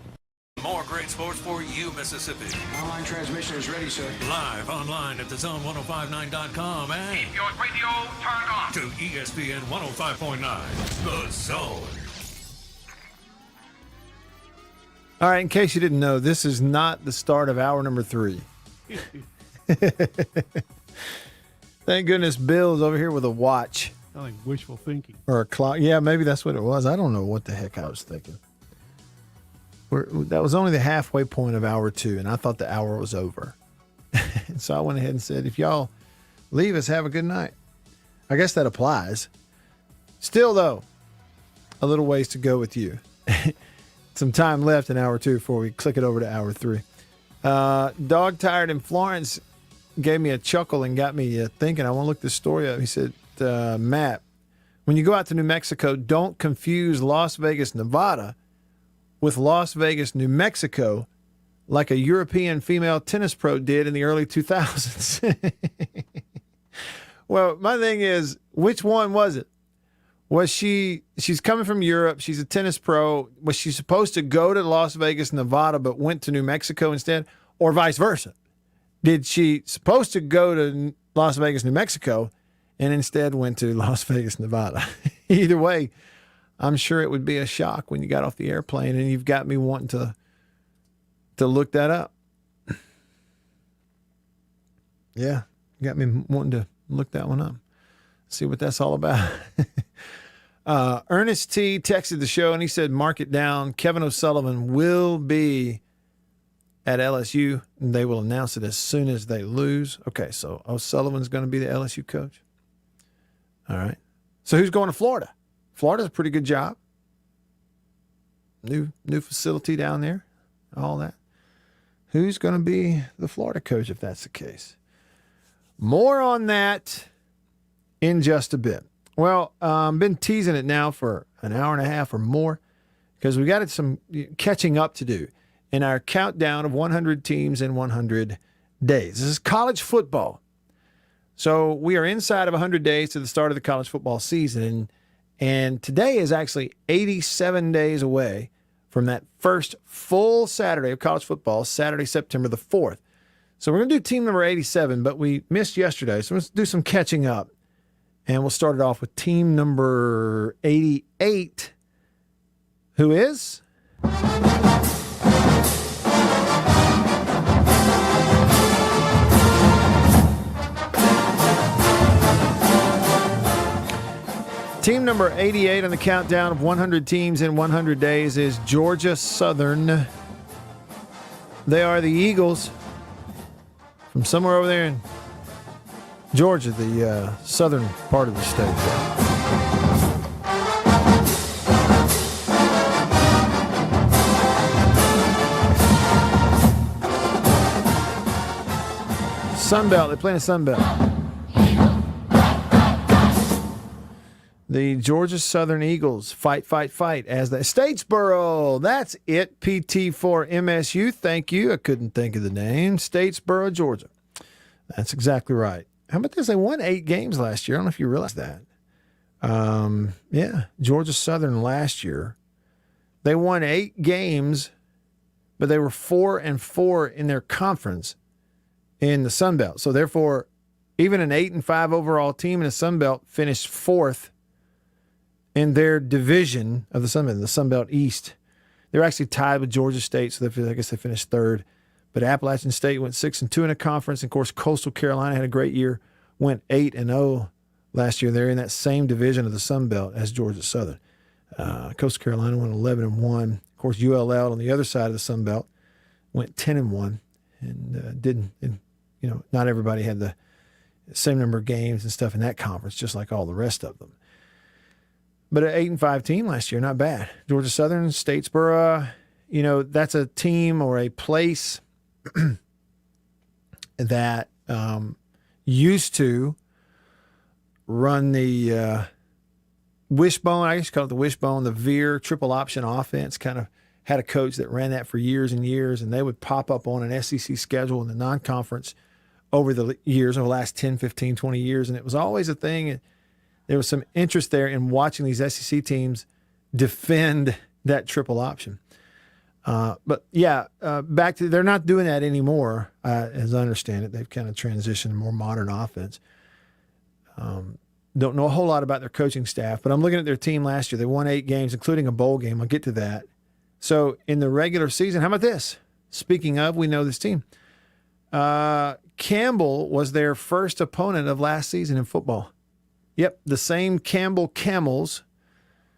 More great sports for you, Mississippi. Online transmission is ready, sir. Live online at thezone1059.com and Keep your radio turned on. to ESPN 105.9, The Zone. All right, in case you didn't know, this is not the start of hour number 3. Thank goodness Bill's over here with a watch. I think wishful thinking. Or a clock. Yeah, maybe that's what it was. I don't know what the heck I was thinking. That was only the halfway point of hour 2, and I thought the hour was over. So I went ahead and said, if y'all leave us, have a good night. I guess that applies. Still, though, a little ways to go with you. Some time left in hour 2 before we click it over to hour 3. Dog Tired in Florence gave me a chuckle and got me thinking. I want to look this story up. He said, Matt, when you go out to New Mexico, don't confuse Las Vegas, Nevada with Las Vegas, New Mexico, like a European female tennis pro did in the early 2000s. Well, my thing is, which one was it? Was she's coming from Europe, she's a tennis pro, was she supposed to go to Las Vegas, Nevada, but went to New Mexico instead, or vice versa? Did she supposed to go to Las Vegas, New Mexico, and instead went to Las Vegas, Nevada? Either way, I'm sure it would be a shock when you got off the airplane, and you've got me wanting to look that up. Yeah, you got me wanting to look that one up. See what that's all about. Ernest T texted the show, and he said, mark it down. Kevin O'Sullivan will be at LSU, and they will announce it as soon as they lose. Okay, so O'Sullivan's going to be the LSU coach. All right. So who's going to Florida? Florida's a pretty good job. New facility down there, all that. Who's going to be the Florida coach if that's the case? More on that in just a bit. Well, I've been teasing it now for an hour and a half or more because we got some catching up to do in our countdown of 100 teams in 100 days. This is college football. So we are inside of 100 days to the start of the college football season. And today is actually 87 days away from that first full Saturday of college football, Saturday, September the 4th. So we're going to do team number 87, but we missed yesterday. So let's do some catching up. And we'll start it off with team number 88, who is... Team number 88 on the countdown of 100 teams in 100 days is Georgia Southern. They are the Eagles from somewhere over there in Georgia, the southern part of the state. Sunbelt, they play in Sunbelt. The Georgia Southern Eagles fight as the Statesboro. That's it. PT4 MSU. Thank you. I couldn't think of the name. Statesboro, Georgia. That's exactly right. How about this? They won 8 games last year. I don't know if you realize that. Yeah, Georgia Southern last year. They won 8 games, but they were 4-4 in their conference in the Sun Belt. So therefore, even an 8-5 overall team in the Sun Belt finished 4th in their division of the Sun Belt, the Sun Belt East. They're actually tied with Georgia State, so I guess they finished 3rd. But Appalachian State went 6-2 in a conference. And of course, Coastal Carolina had a great year, went 8-0 last year. They're in that same division of the Sun Belt as Georgia Southern. Coastal Carolina went 11-1. Of course, ULL on the other side of the Sun Belt went 10-1, and didn't. And, not everybody had the same number of games and stuff in that conference, just like all the rest of them. But an 8-5 team last year, not bad. Georgia Southern, Statesboro, that's a team or a place that used to run the wishbone. I used to call it the wishbone, the veer triple option offense. Kind of had a coach that ran that for years and years, and they would pop up on an SEC schedule in the non-conference over the years, over the last 10, 15, 20 years. And it was always a thing. There was some interest there in watching these SEC teams defend that triple option. But back to, they're not doing that anymore, as I understand it. They've kind of transitioned to more modern offense. Don't know a whole lot about their coaching staff, but I'm looking at their team last year. They won 8 games, including a bowl game. I'll get to that. So in the regular season, how about this? Speaking of, we know this team. Campbell was their first opponent of last season in football. Yep, the same Campbell Camels,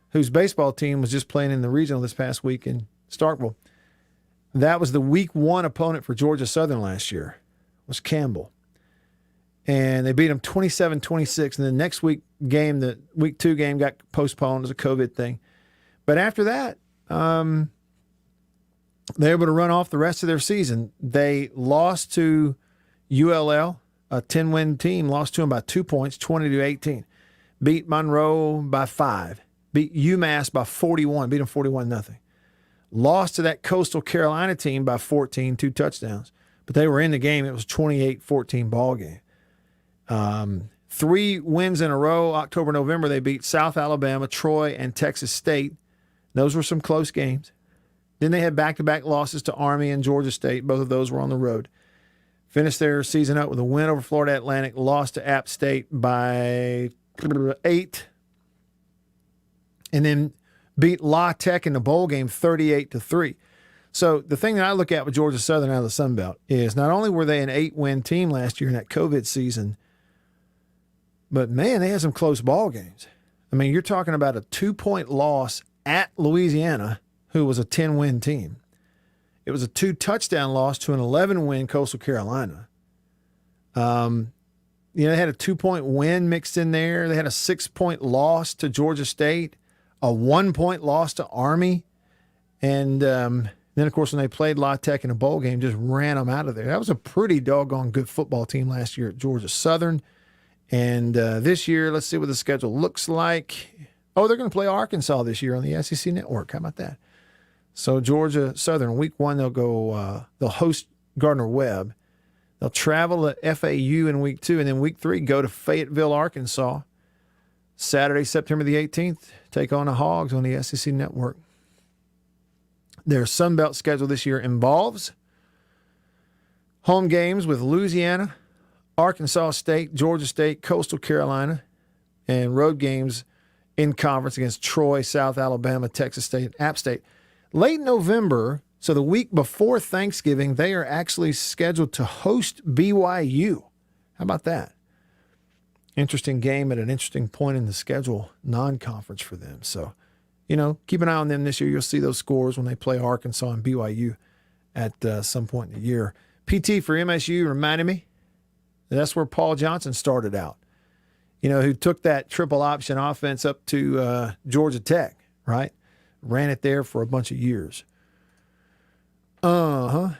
whose baseball team was just playing in the regional this past week in Starkville. That was the week 1 opponent for Georgia Southern last year, was Campbell. And they beat them 27-26. And the next week game, the week 2 game, got postponed as a COVID thing. But after that, they were able to run off the rest of their season. They lost to ULL, a 10-win team, lost to them by 2 points, 20-18. Beat Monroe by 5. Beat UMass by 41. Beat them 41-0. Lost to that Coastal Carolina team by 14, 2 touchdowns. But they were in the game. It was 28-14 ball game. 3 wins in a row. October, November, they beat South Alabama, Troy, and Texas State. Those were some close games. Then they had back-to-back losses to Army and Georgia State. Both of those were on the road. Finished their season up with a win over Florida Atlantic, lost to App State by 8, and then beat La Tech in the bowl game 38-3. So the thing that I look at with Georgia Southern out of the Sun Belt is not only were they an 8-win team last year in that COVID season, but, man, they had some close ball games. I mean, you're talking about a 2-point loss at Louisiana, who was a 10-win team. It was a 2-touchdown loss to an 11-win Coastal Carolina. They had a 2-point win mixed in there. They had a 6-point loss to Georgia State, a 1-point loss to Army, and then, of course, when they played La Tech in a bowl game, just ran them out of there. That was a pretty doggone good football team last year at Georgia Southern. And this year, let's see what the schedule looks like. Oh, they're going to play Arkansas this year on the SEC Network. How about that? So Georgia Southern, week 1, they'll host Gardner-Webb. They'll travel to FAU in week 2, and then week 3, go to Fayetteville, Arkansas. Saturday, September the 18th, take on the Hogs on the SEC Network. Their Sun Belt schedule this year involves home games with Louisiana, Arkansas State, Georgia State, Coastal Carolina, and road games in conference against Troy, South Alabama, Texas State, and App State. Late November, so the week before Thanksgiving, they are actually scheduled to host BYU. How about that? Interesting game at an interesting point in the schedule, non-conference for them. So, keep an eye on them this year. You'll see those scores when they play Arkansas and BYU at some point in the year. PT for MSU reminded me that's where Paul Johnson started out, who took that triple option offense up to Georgia Tech, right? Ran it there for a bunch of years. Statesboro.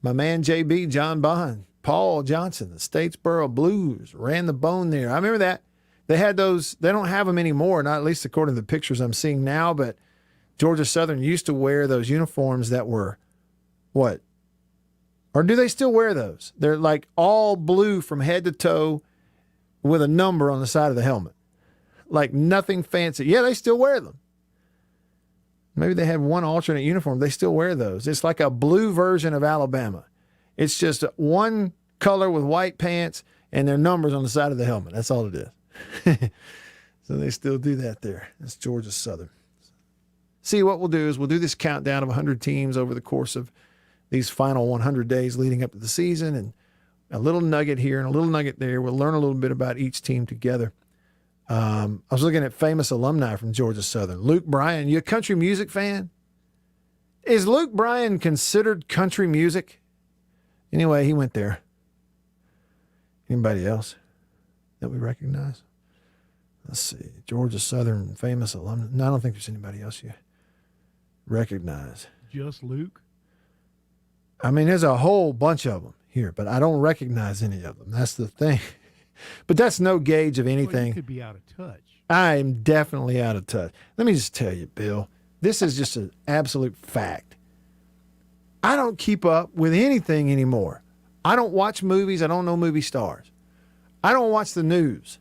My man JB, John Bond, Paul Johnson, the Statesboro Blues, ran the bone there. I remember that. They had those. They don't have them anymore, not at least according to the pictures I'm seeing now, but Georgia Southern used to wear those uniforms that were, what? Or do they still wear those? They're like all blue from head to toe with a number on the side of the helmet. Like nothing fancy. Yeah, they still wear them. Maybe they have one alternate uniform. They still wear those. It's like a blue version of Alabama. It's just one color with white pants and their numbers on the side of the helmet. That's all it is. So they still do that there. That's Georgia Southern. See, what we'll do is we'll do this countdown of 100 teams over the course of these final 100 days leading up to the season, and a little nugget here and a little nugget there. We'll learn a little bit about each team together. I was looking at famous alumni from Georgia Southern. Luke Bryan, you a country music fan? Is Luke Bryan considered country music? Anyway, he went there. Anybody else that we recognize? Let's see. Georgia Southern famous alumni. No, I don't think there's anybody else you recognize. Just Luke? I mean, there's a whole bunch of them here, but I don't recognize any of them. That's the thing. But that's no gauge of anything. Well, you could be out of touch. I am definitely out of touch. Let me just tell you, Bill, this is just an absolute fact. I don't keep up with anything anymore. I don't watch movies. I don't know movie stars. I don't watch the news.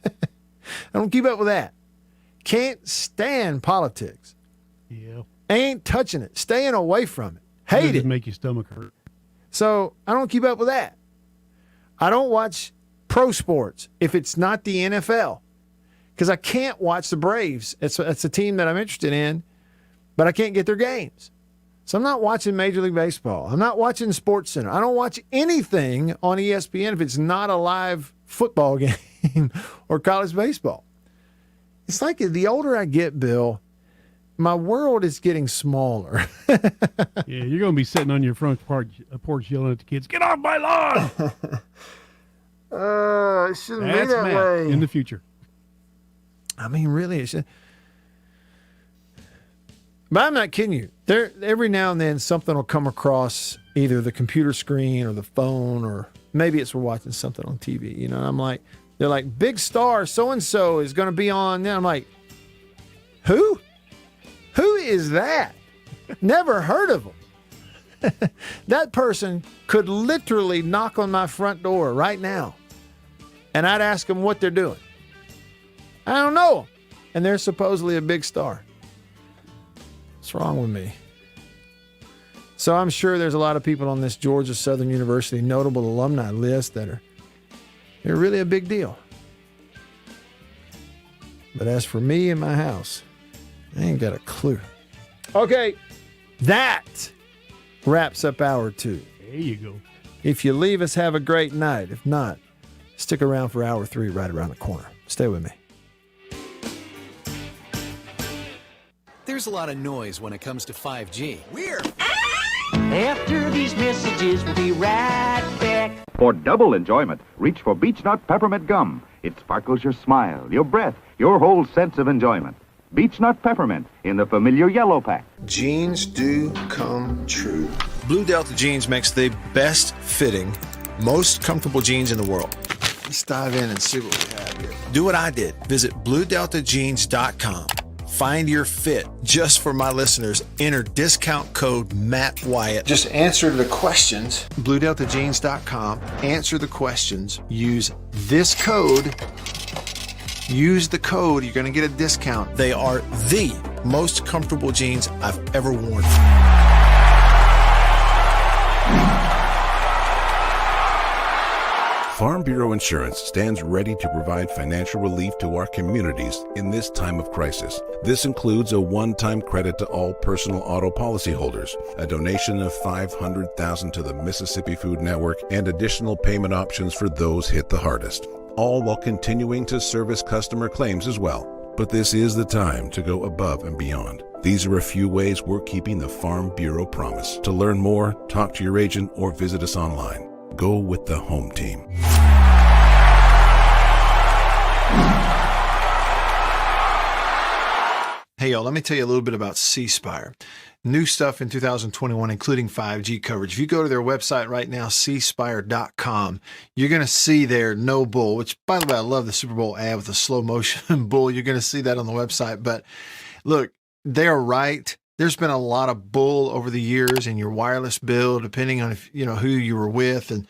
I don't keep up with that. Can't stand politics. Yeah. Ain't touching it. Staying away from it. Hate it. Make your stomach hurt. So I don't keep up with that. I don't watch pro sports if it's not the NFL because I can't watch the Braves. It's a team that I'm interested in, but I can't get their games. So I'm not watching Major League Baseball. I'm not watching SportsCenter. I don't watch anything on ESPN if it's not a live football game or college baseball. It's like the older I get, Bill, my world is getting smaller. Yeah, you're going to be sitting on your front porch yelling at the kids, "Get off my lawn!" It shouldn't be that Matt way. in the future. I mean, really, it should. But I'm not kidding you. Every now and then something will come across either the computer screen or the phone, or maybe it's we're watching something on TV. You know, and I'm like, they're like, big star so-and-so is going to be on. And I'm like, who? Who is that? Never heard of them. That person could literally knock on my front door right now, and I'd ask them what they're doing. I don't know them, and they're supposedly a big star. What's wrong with me? So I'm sure there's a lot of people on this Georgia Southern University notable alumni list they're really a big deal. But as for me and my house, I ain't got a clue. Okay, that wraps up hour 2. There you go. If you leave us, have a great night. If not, stick around for hour 3 right around the corner. Stay with me. There's a lot of noise when it comes to 5G. After these messages, we'll be right back. For double enjoyment, reach for Beech Nut Peppermint Gum. It sparkles your smile, your breath, your whole sense of enjoyment. Beech Nut Peppermint in the familiar yellow pack. Jeans do come true. Blue Delta Jeans makes the best fitting, most comfortable jeans in the world. Let's dive in and see what we have here. Do what I did. Visit BlueDeltaJeans.com. Find your fit. Just for my listeners, enter discount code Matt Wyatt. Just answer the questions. BlueDeltaJeans.com. Answer the questions. Use this code. Use the code. You're going to get a discount. They are the most comfortable jeans I've ever worn. Farm Bureau Insurance stands ready to provide financial relief to our communities in this time of crisis. This includes a one-time credit to all personal auto policyholders, a donation of $500,000 to the Mississippi Food Network, and additional payment options for those hit the hardest, all while continuing to service customer claims as well. But this is the time to go above and beyond. These are a few ways we're keeping the Farm Bureau promise. To learn more, talk to your agent or visit us online. Go with the home team. Hey, y'all, let me tell you a little bit about C Spire. New stuff in 2021, including 5G coverage. If you go to their website right now, cspire.com, you're going to see their no bull, which, by the way, I love the Super Bowl ad with the slow motion bull. You're going to see that on the website. But look, they're right. There's been a lot of bull over the years in your wireless bill, depending on if you know who you were with. And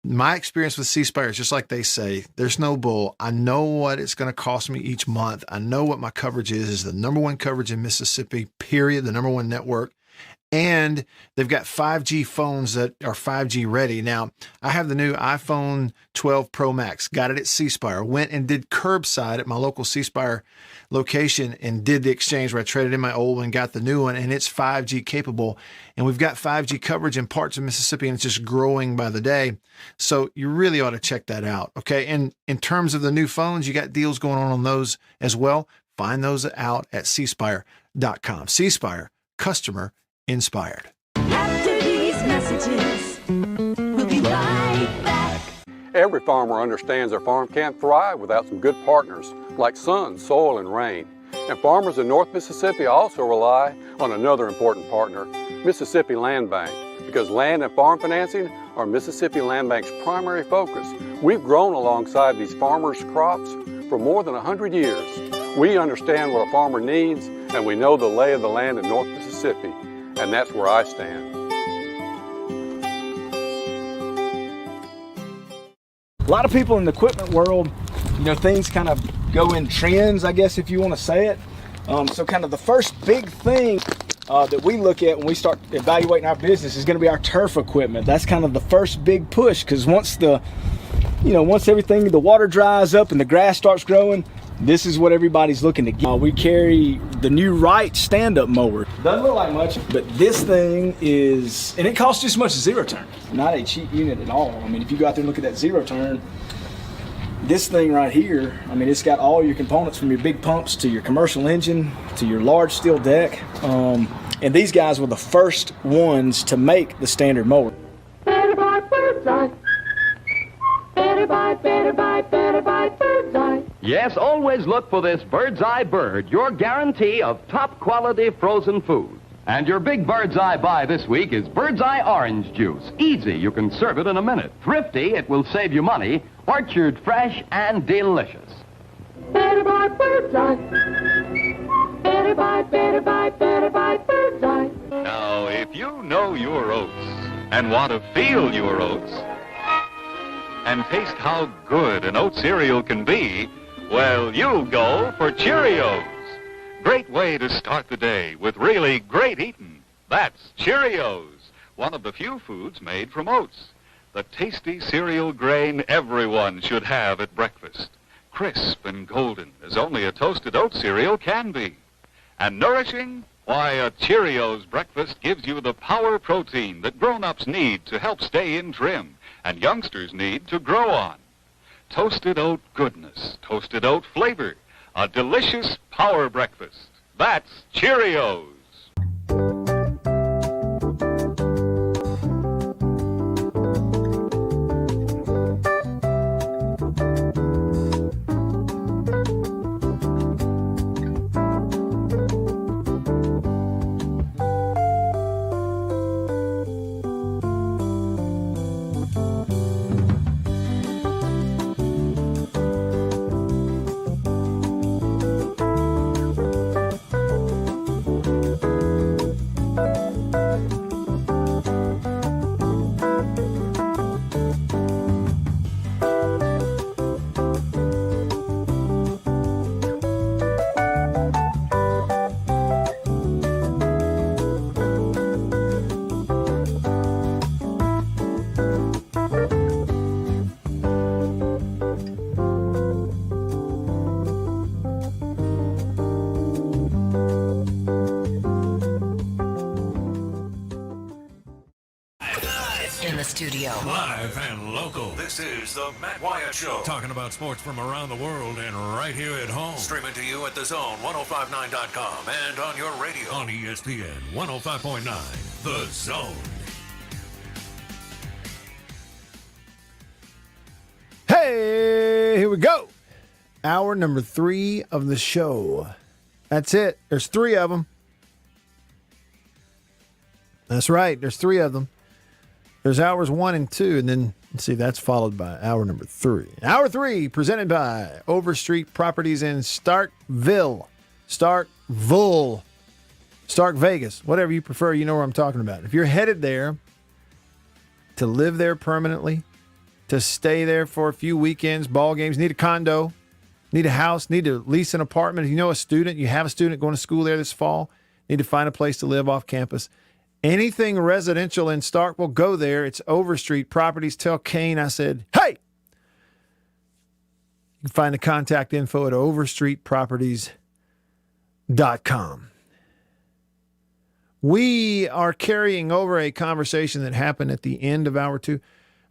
my experience with C Spire is just like they say, there's no bull. I know what it's going to cost me each month. I know what my coverage is the number one coverage in Mississippi, period, the number one network. And they've got 5G phones that are 5G ready. Now, I have the new iPhone 12 Pro Max. Got it at C Spire. Went and did curbside at my local C Spire location and did the exchange where I traded in my old one, got the new one, and it's 5G capable. And we've got 5G coverage in parts of Mississippi, and it's just growing by the day. So you really ought to check that out. Okay. And in terms of the new phones, you got deals going on those as well. Find those out at cspire.com. C Spire, customer inspired. After these messages, we'll be right back. Every farmer understands their farm can't thrive without some good partners like sun, soil, and rain. And farmers in North Mississippi also rely on another important partner, Mississippi Land Bank, because land and farm financing are Mississippi Land Bank's primary focus. We've grown alongside these farmers' crops for more than 100 years. We understand what a farmer needs, and we know the lay of the land in North Mississippi. And that's where I stand. A lot of people in the equipment world, things kind of go in trends, I guess, if you want to say it. So kind of the first big thing that we look at when we start evaluating our business is going to be our turf equipment. That's kind of the first big push, because once everything, the water dries up and the grass starts growing, this is what everybody's looking to get. We carry the new Wright stand-up mower. Doesn't look like much, but this thing is, and it costs just as much as zero turn. Not a cheap unit at all. I mean, if you go out there and look at that zero turn, this thing right here, I mean, it's got all your components from your big pumps to your commercial engine to your large steel deck. And these guys were the first ones to make the standard mower. Better buy Bird's Eye. Better buy Bird's Eye. Yes, always look for this Bird's Eye Bird, your guarantee of top quality frozen food. And your big Bird's Eye buy this week is Bird's Eye Orange Juice. Easy, you can serve it in a minute. Thrifty, it will save you money. Orchard fresh and delicious. Better buy Bird's Eye. Better buy Bird's Eye. Now, if you know your oats and want to feel your oats and taste how good an oat cereal can be, well, you'll go for Cheerios. Great way to start the day with really great eating. That's Cheerios, one of the few foods made from oats. The tasty cereal grain everyone should have at breakfast. Crisp and golden as only a toasted oat cereal can be. And nourishing? Why, a Cheerios breakfast gives you the power protein that grown-ups need to help stay in trim and youngsters need to grow on. Toasted oat goodness, toasted oat flavor, a delicious power breakfast. That's Cheerios. Studio. Live and local. This is the Matt Wyatt Show. Talking about sports from around the world and right here at home. Streaming to you at the Zone 1059.com and on your radio on ESPN 105.9. The Zone. Hey, here we go. Hour number 3 of the show. That's it. There's 3 of them. That's right. There's 3 of them. There's hours 1 and 2, and then, let's see, that's followed by hour number 3. Hour 3, presented by Overstreet Properties in Starkville, Stark Vegas, whatever you prefer, you know where I'm talking about. If you're headed there to live there permanently, to stay there for a few weekends, ball games, need a condo, need a house, need to lease an apartment. If you know a student, you have a student going to school there this fall, need to find a place to live off campus, Anything residential in Starkville, go there. It's Overstreet Properties. Tell Kane I said, hey! You can find the contact info at overstreetproperties.com. We are carrying over a conversation that happened at the end of hour 2.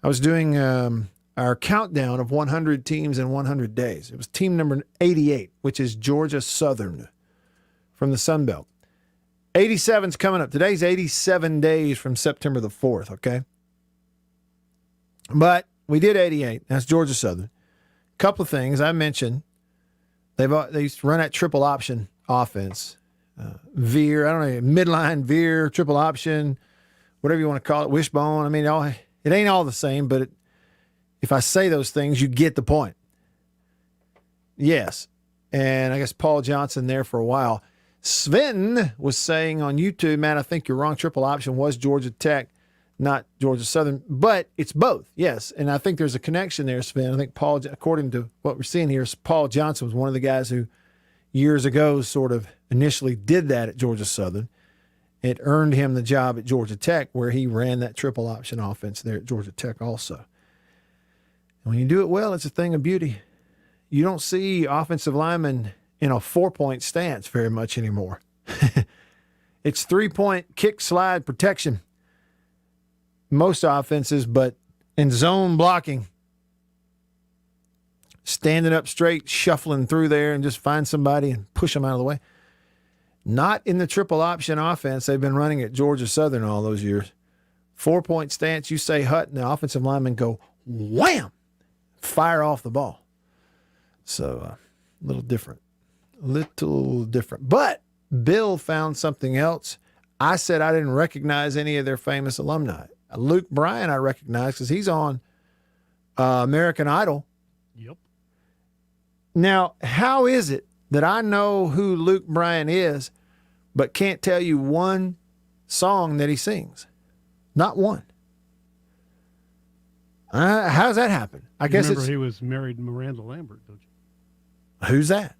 I was doing our countdown of 100 teams in 100 days. It was team number 88, which is Georgia Southern from the Sun Belt. 87's coming up. Today's 87 days from September the 4th, okay? But we did 88. That's Georgia Southern. Couple of things I mentioned. They used to run that triple option offense. Veer, I don't know, midline, veer, triple option, whatever you want to call it, wishbone. I mean, it ain't all the same, but if I say those things, you get the point. Yes. And I guess Paul Johnson there for a while. Sven was saying on YouTube, Matt, I think you're wrong. Triple option was Georgia Tech, not Georgia Southern, but it's both. Yes. And I think there's a connection there, Sven. I think Paul, according to what we're seeing here, Paul Johnson was one of the guys who years ago sort of initially did that at Georgia Southern. It earned him the job at Georgia Tech, where he ran that triple option offense there at Georgia Tech also. And when you do it well, it's a thing of beauty. You don't see offensive linemen in a 4-point stance very much anymore. It's 3-point kick, slide, protection. Most offenses, but in zone blocking, standing up straight, shuffling through there and just find somebody and push them out of the way. Not in the triple option offense they've been running at Georgia Southern all those years. 4-point stance, you say hut, and the offensive linemen go wham, fire off the ball. So a little different. But Bill found something else. I said I didn't recognize any of their famous alumni. Luke Bryan I recognize because he's on American Idol. Yep. Now, how is it that I know who Luke Bryan is, but can't tell you one song that he sings? Not one. How does that happen? I guess remember he was married to Miranda Lambert, don't you? Who's that?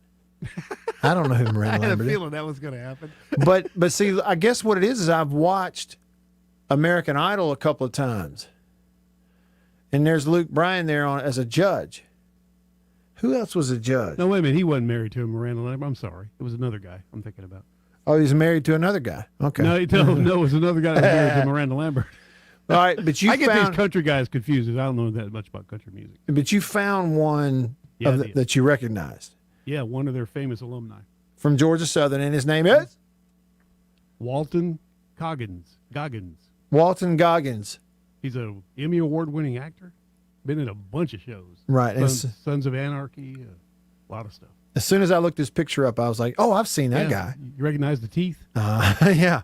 I don't know who Miranda I had Lambert a is. feeling that was going to happen. But see, I guess what it is I've watched American Idol a couple of times, and there's Luke Bryan there as a judge. Who else was a judge? No, wait a minute. He wasn't married to Miranda Lambert. I'm sorry. It was another guy I'm thinking about. Oh, he's married to another guy. Okay. No, it was another guy that was married to Miranda Lambert. All right, but I get these country guys confused because I don't know that much about country music. But you found one that you recognized. Yeah, one of their famous alumni. From Georgia Southern, and his name is? Walton Goggins. Walton Goggins. He's a Emmy Award-winning actor. Been in a bunch of shows. Right. Sons of Anarchy, a lot of stuff. As soon as I looked his picture up, I was like, oh, I've seen that guy. You recognize the teeth? Yeah,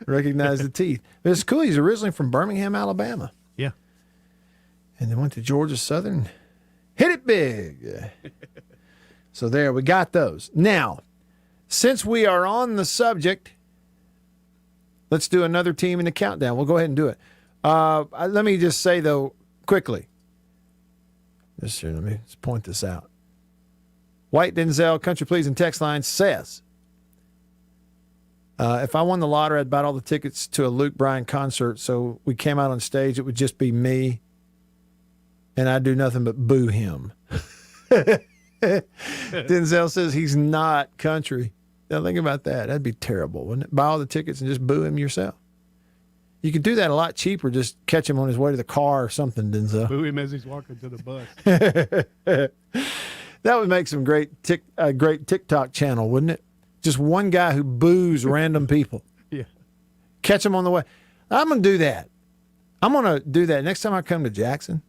recognize the teeth. But it's cool. He's originally from Birmingham, Alabama. Yeah. And then went to Georgia Southern. Hit it big. So there, we got those. Now, since we are on the subject, let's do another team in the countdown. We'll go ahead and do it. Let me just say, though, quickly. Let me just point this out. White Denzel, Country Pleasing text line says, if I won the lottery, I'd buy all the tickets to a Luke Bryan concert, so we came out on stage, it would just be me, and I'd do nothing but boo him. Denzel says he's not country. Now think about that. That'd be terrible, wouldn't it? Buy all the tickets and just boo him yourself. You could do that a lot cheaper. Just catch him on his way to the car or something, Denzel. Boo him as he's walking to the bus. That would make some great TikTok channel, wouldn't it? Just one guy who boos random people. Yeah. Catch him on the way. I'm going to do that. I'm going to do that. Next time I come to Jackson,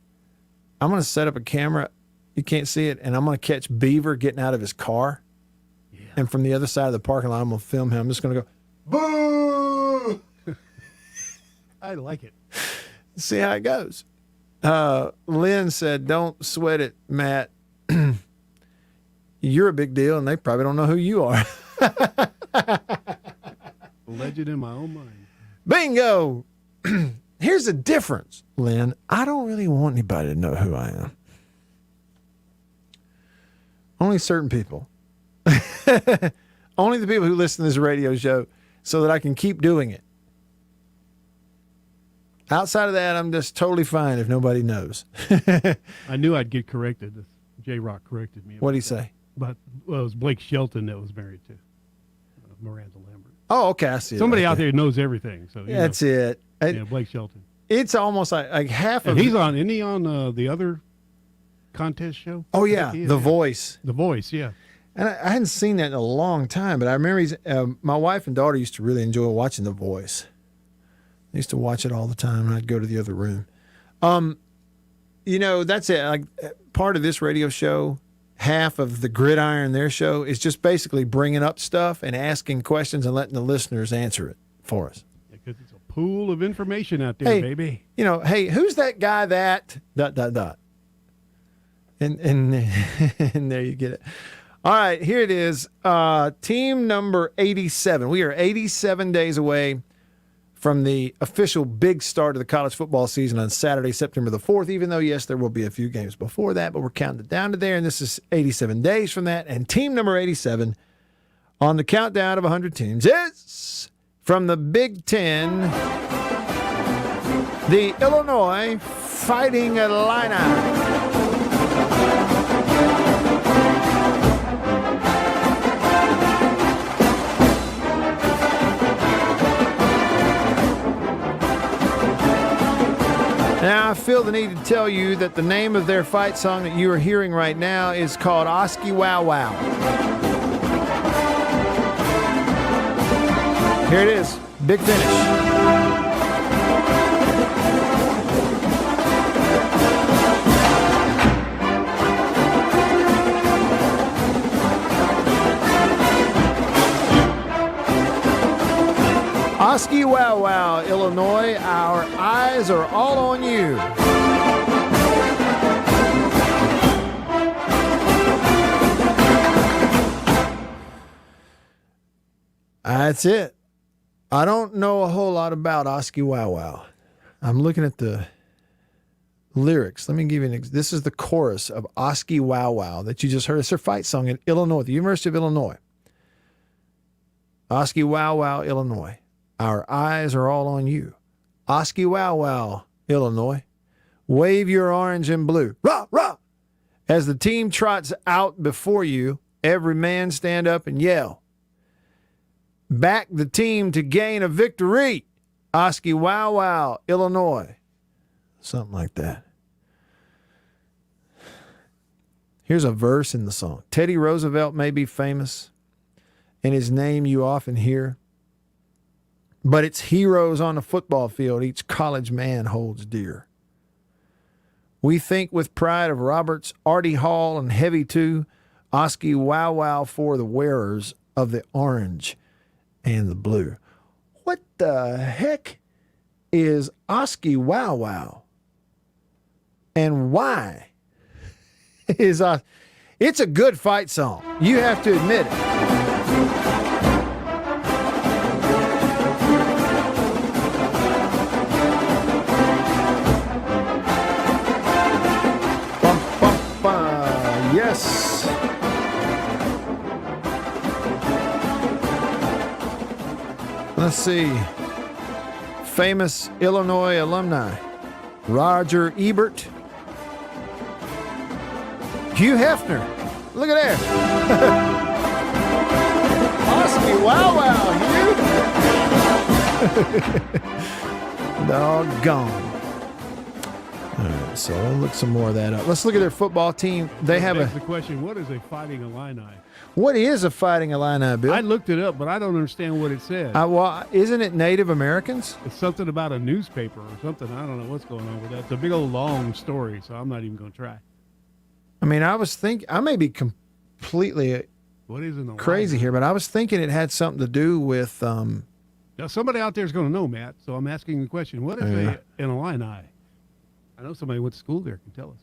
I'm going to set up a camera. You can't see it. And I'm going to catch Beaver getting out of his car. Yeah. And from the other side of the parking lot, I'm going to film him. I'm just going to go, boo! I like it. See how it goes. Lynn said, don't sweat it, Matt. You're a big deal, and they probably don't know who you are. Legend in my own mind. Bingo! Here's the difference, Lynn. I don't really want anybody to know who I am. Only certain people. Only the people who listen to this radio show so that I can keep doing it. Outside of that, I'm just totally fine if nobody knows. I knew I'd get corrected. J-Rock corrected me. What'd he say? But it was Blake Shelton that was married to Miranda Lambert. Oh, okay. I see it. Somebody right out there there knows everything. So That's it. Yeah, Blake Shelton. It's almost like half And of he's on. Isn't he on the other contest show? Oh, yeah. The Voice. The Voice, yeah. And I hadn't seen that in a long time, but I remember my wife and daughter used to really enjoy watching The Voice. They used to watch it all the time, and I'd go to the other room. That's it. Like part of this radio show, half of the Gridiron, their show, is just basically bringing up stuff and asking questions and letting the listeners answer it for us. Because it's a pool of information out there, baby. Hey, who's that guy that ... And and there you get it. All right, here it is. Team number 87. We are 87 days away from the official big start of the college football season on Saturday, September the 4th, even though, yes, there will be a few games before that, but we're counting it down to there, and this is 87 days from that. And team number 87 on the countdown of 100 teams is from the Big Ten, the Illinois Fighting Illini. Now, I feel the need to tell you that the name of their fight song that you are hearing right now is called Oski Wow Wow. Here it is, big finish. Oski Wow Wow, Illinois, our eyes are all on you. That's it. I don't know a whole lot about Oski Wow Wow. I'm looking at the lyrics. Let me give you this is the chorus of Oski Wow Wow that you just heard. It's their fight song in Illinois, the University of Illinois. Oski Wow Wow, Illinois. Our eyes are all on you. Oski Wow Wow, Illinois. Wave your orange and blue. Rah, rah! As the team trots out before you, every man stand up and yell. Back the team to gain a victory. Oski Wow Wow, Illinois. Something like that. Here's a verse in the song. Teddy Roosevelt may be famous, and his name you often hear. But it's heroes on the football field each college man holds dear. We think with pride of Roberts, Artie Hall, and Heavy too. Oski Wow Wow for the wearers of the orange and the blue. What the heck is Oski Wow Wow? And why is it's a good fight song. You have to admit it. Yes. Let's see. Famous Illinois alumni. Roger Ebert. Hugh Hefner. Look at that. Oski Wow Wow, Hugh. Doggone. All right, so we'll look some more of that up. Let's look at their football team. They have the question, what is a Fighting Illini? What is a Fighting Illini, Bill? I looked it up, but I don't understand what it says. Well, isn't it Native Americans? It's something about a newspaper or something. I don't know what's going on with that. It's a big old long story, so I'm not even going to try. I mean, I may be completely crazy here, but I was thinking it had something to do with... Now, somebody out there is going to know, Matt, so I'm asking the question, what is an Illini? I know somebody who went to school there can tell us.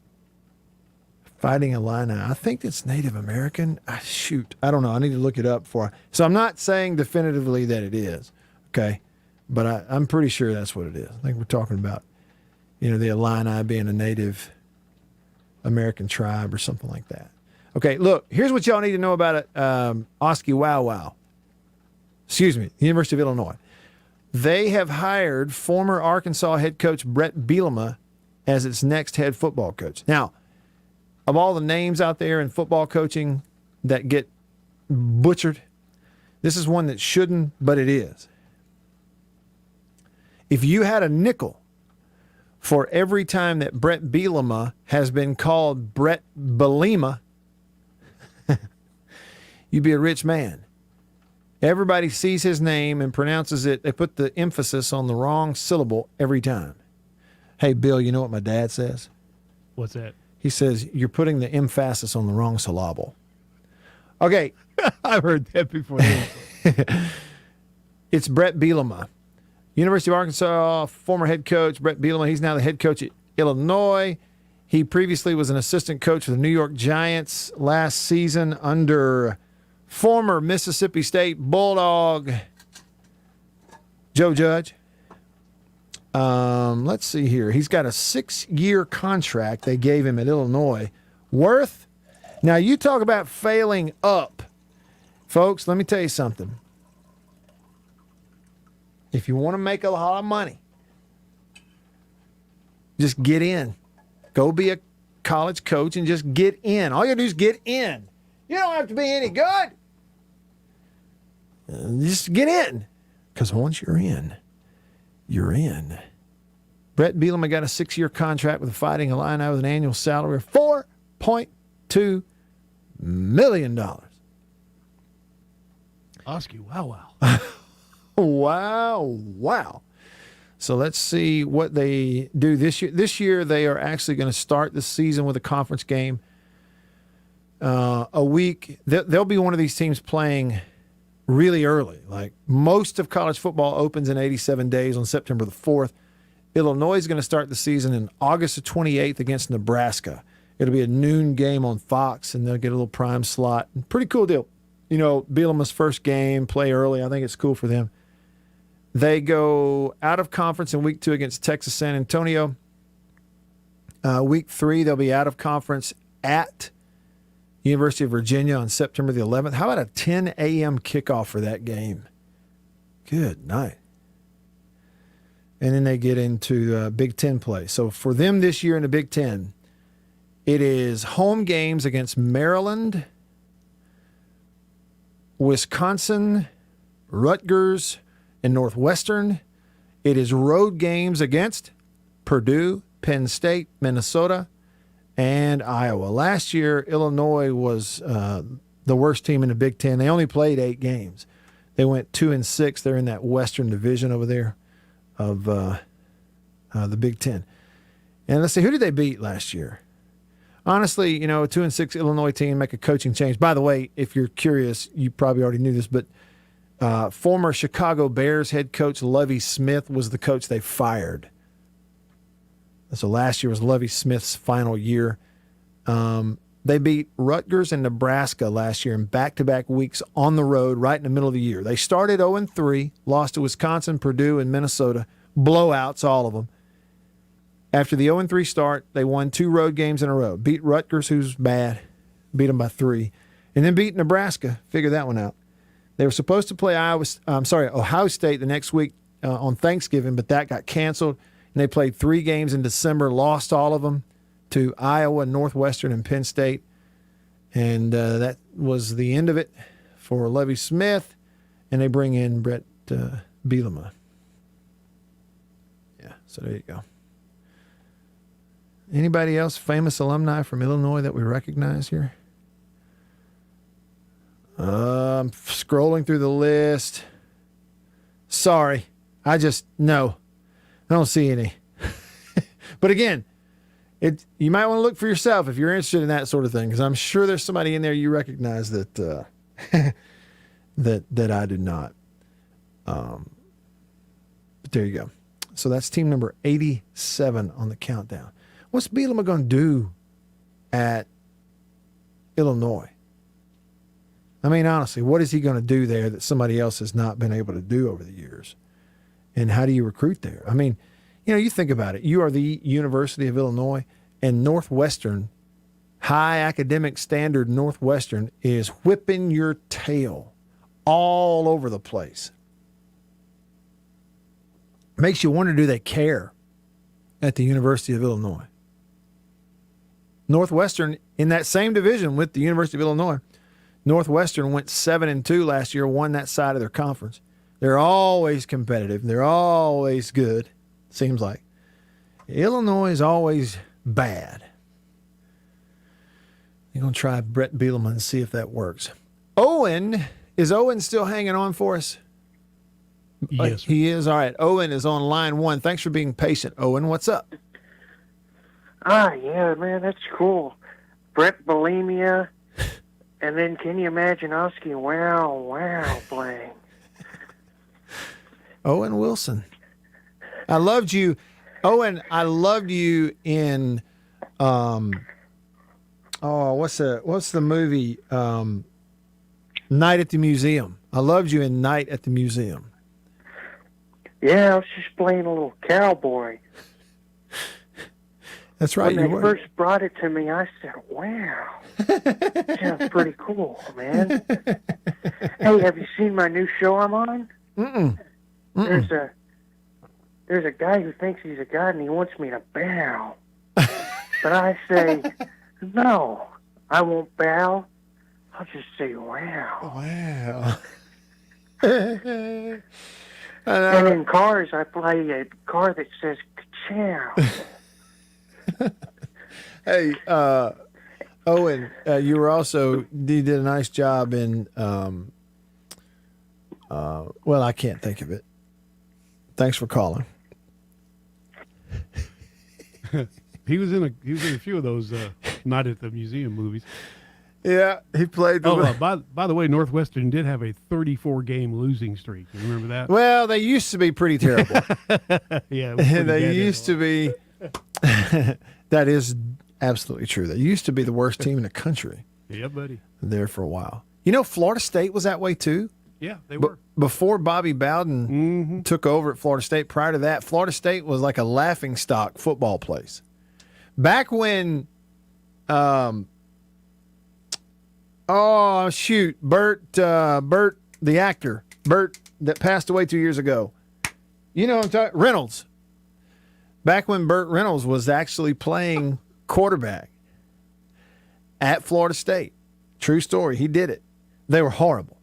Fighting Illini. I think it's Native American. Shoot. I don't know. I need to look it up for. So I'm not saying definitively that it is. Okay. But I'm pretty sure that's what it is. I think we're talking about, the Illini being a Native American tribe or something like that. Okay. Look, here's what y'all need to know about it. Oski Wow Wow. Excuse me. The University of Illinois. They have hired former Arkansas head coach Brett Bielema as its next head football coach. Now, of all the names out there in football coaching that get butchered, this is one that shouldn't, but it is. If you had a nickel for every time that Brett Bielema has been called Brett Bielema, you'd be a rich man. Everybody sees his name and pronounces it. They put the emphasis on the wrong syllable every time. Hey, Bill, you know what my dad says? What's that? He says, you're putting the emphasis on the wrong syllable. Okay. I've heard that before. It's Brett Bielema. University of Arkansas, former head coach Brett Bielema. He's now the head coach at Illinois. He previously was an assistant coach for the New York Giants last season under former Mississippi State Bulldog Joe Judge. Let's see here. He's got a 6-year contract they gave him at Illinois. Worth, now you talk about failing up. Folks, let me tell you something. If you want to make a lot of money, just get in. Go be a college coach and just get in. All you got to do is get in. You don't have to be any good. Just get in. Because once you're in, you're in. Brett Bielema got a 6-year contract with the Fighting Illini with an annual salary of $4.2 million. Oski, wow. Wow. So let's see what they do this year. This year, they are actually going to start the season with a conference game a week. They'll be one of these teams playing really early. Like most of college football opens in 87 days on September the 4th. Illinois is going to start the season in August the 28th against Nebraska. It'll be a noon game on Fox, and they'll get a little prime slot. Pretty cool deal. You know, Bielema's first game, play early. I think it's cool for them. They go out of conference in week 2 against Texas San Antonio. Week 3, they'll be out of conference at University of Virginia on September the 11th. How about a 10 a.m. kickoff for that game? Good night. And then they get into Big Ten play. So for them this year in the Big Ten, it is home games against Maryland, Wisconsin, Rutgers, and Northwestern. It is road games against Purdue, Penn State, Minnesota, and Iowa. Last year, Illinois was the worst team in the Big Ten. They only played 8 games. They went 2-6. They're in that Western Division over there of the Big Ten. And let's see, who did they beat last year? Honestly, you know, a 2-6 Illinois team make a coaching change. By the way, if you're curious, you probably already knew this, but former Chicago Bears head coach Lovie Smith was the coach they fired. So last year was Lovie Smith's final year. They beat Rutgers and Nebraska last year in back-to-back weeks on the road right in the middle of the year. They started 0-3, lost to Wisconsin, Purdue, and Minnesota. Blowouts, all of them. After the 0-3 start, they won 2 road games in a row. Beat Rutgers, who's bad, beat them by 3. And then beat Nebraska. Figure that one out. They were supposed to play Ohio State the next week on Thanksgiving, but that got canceled. And they played 3 games in December, lost all of them to Iowa, Northwestern, and Penn State. And that was the end of it for Lovie Smith. And they bring in Brett Bielema. Yeah, so there you go. Anybody else famous alumni from Illinois that we recognize here? I'm scrolling through the list. Sorry. I don't see any. But again, you might want to look for yourself if you're interested in that sort of thing, because I'm sure there's somebody in there you recognize that that I do not. But there you go. So that's team number 87 on the countdown. What's Bielema going to do at Illinois? I mean, honestly, what is he going to do there that somebody else has not been able to do over the years? And how do you recruit there? I mean, you know, you think about it. You are the University of Illinois, and Northwestern, high academic standard Northwestern, is whipping your tail all over the place. Makes you wonder, do they care at the University of Illinois? Northwestern, in that same division with the University of Illinois, Northwestern went 7-2 last year, won that side of their conference. They're always competitive. They're always good, seems like. Illinois is always bad. You're going to try Brett Bielema and see if that works. Is Owen still hanging on for us? Yes. He is. All right. Owen is on line 1. Thanks for being patient, Owen. What's up? Yeah, man, that's cool. Brett Bulimia, and then can you imagine Oski wow playing? Owen Wilson. I loved you. Owen, I loved you in what's the movie? Night at the Museum. I loved you in Night at the Museum. Yeah, I was just playing a little cowboy. That's right. When they first brought it to me, I said, wow, sounds pretty cool, man. Hey, have you seen my new show I'm on? Mm-mm. There's a guy who thinks he's a god and he wants me to bow. But I say, no, I won't bow. I'll just say, wow. Wow. And in cars, I play a car that says, ka-chow. Hey, Owen, you did a nice job in, I can't think of it. Thanks for calling. He was in a few of those Night at the Museum movies. Yeah, he played. By the way, Northwestern did have a 34-game losing streak. You remember that? Well, they used to be pretty terrible. Yeah, they used to be. That is absolutely true. They used to be the worst team in the country. Yeah, buddy. There for a while. You know, Florida State was that way too. Yeah, they were. Before Bobby Bowden took over at Florida State, prior to that, Florida State was like a laughingstock football place. Back when, Bert, the actor, Bert that passed away 2 years ago. You know what I'm talking, Reynolds. Back when Burt Reynolds was actually playing quarterback at Florida State. True story. He did it. They were horrible.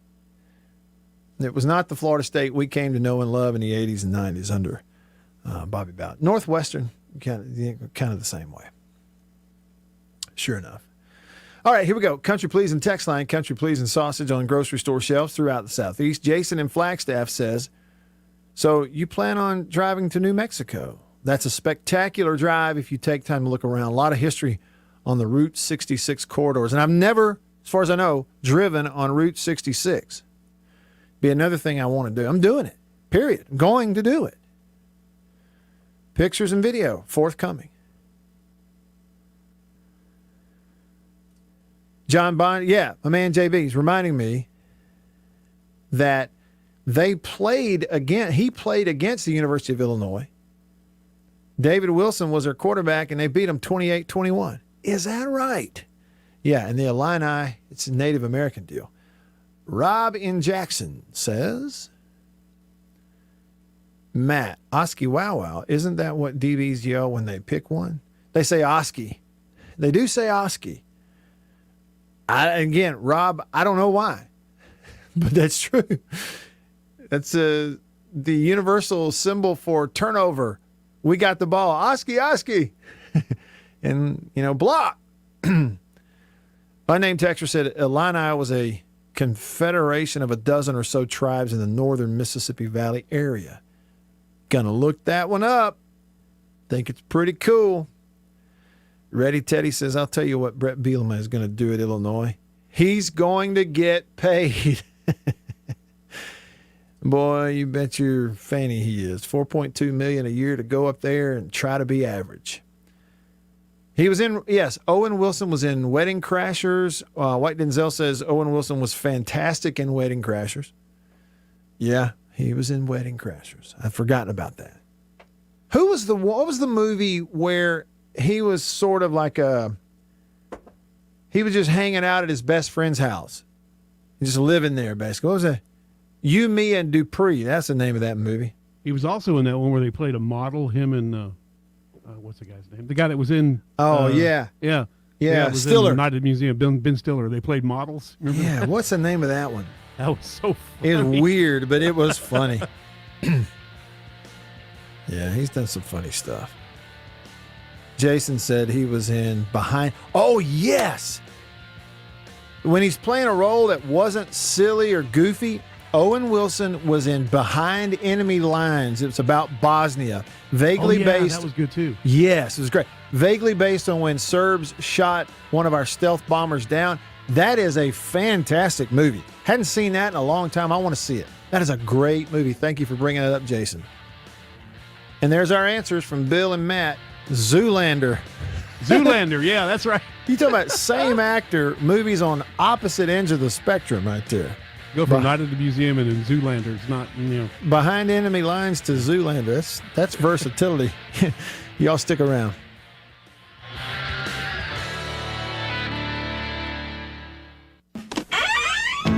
It was not the Florida State we came to know and love in the 80s and 90s under Bobby Bowden. Northwestern, kind of the same way. Sure enough. All right, here we go. Country Pleasing text line, Country Pleasing sausage on grocery store shelves throughout the Southeast. Jason in Flagstaff says, so you plan on driving to New Mexico? That's a spectacular drive if you take time to look around. A lot of history on the Route 66 corridors. And I've never, as far as I know, driven on Route 66. Be another thing I want to do. I'm doing it, period. I'm going to do it. Pictures and video forthcoming. John Bond, yeah, my man JB is reminding me that he played against the University of Illinois. David Wilson was their quarterback, and they beat him 28-21. Is that right? Yeah, and the Illini, it's a Native American deal. Rob in Jackson says, Matt, Oski Wow Wow, isn't that what DBs yell when they pick one? They say Oski. They do say Oski. Again, Rob, I don't know why, but that's true. That's the universal symbol for turnover. We got the ball. Oski, Oski. And, block. Unnamed texter said Illini was a confederation of a dozen or so tribes in the northern Mississippi Valley area. Gonna look that one up. Think it's pretty cool. Ready Teddy says, I'll tell you what Brett Bielema is going to do at Illinois. He's going to get paid. Boy, you bet your fanny he is. $4.2 million a year to go up there and try to be average. He was in, yes, Owen Wilson was in Wedding Crashers. White Denzel says Owen Wilson was fantastic in Wedding Crashers. Yeah, he was in Wedding Crashers. I've forgotten about that. What was the movie where he was sort of like he was just hanging out at his best friend's house. Just living there, basically. What was that? You, Me, and Dupree. That's the name of that movie. He was also in that one where they played a model, him and, what's the guy's name? The guy that was in. Yeah. Yeah. Yeah, it was Stiller. in the United Museum, Ben Stiller. They played models. Remember Yeah, that? what's the name of that one? That was so funny. It was weird, but it was funny. Yeah, he's done some funny stuff. Jason said he was in Behind. Oh, yes. When he's playing a role that wasn't silly or goofy, Owen Wilson was in Behind Enemy Lines. It was about Bosnia. Vaguely based. That was good too. Yes, it was great. Vaguely based on when Serbs shot one of our stealth bombers down. That is a fantastic movie. Hadn't seen that in a long time. I want to see it. That is a great movie. Thank you for bringing it up, Jason. And there's our answers from Bill and Matt. Zoolander. Zoolander, yeah, that's right. You talking about same actor, movies on opposite ends of the spectrum right there. Go from Night at the Museum and then Zoolander. It's not, Behind Enemy Lines to Zoolander. That's versatility. Y'all stick around.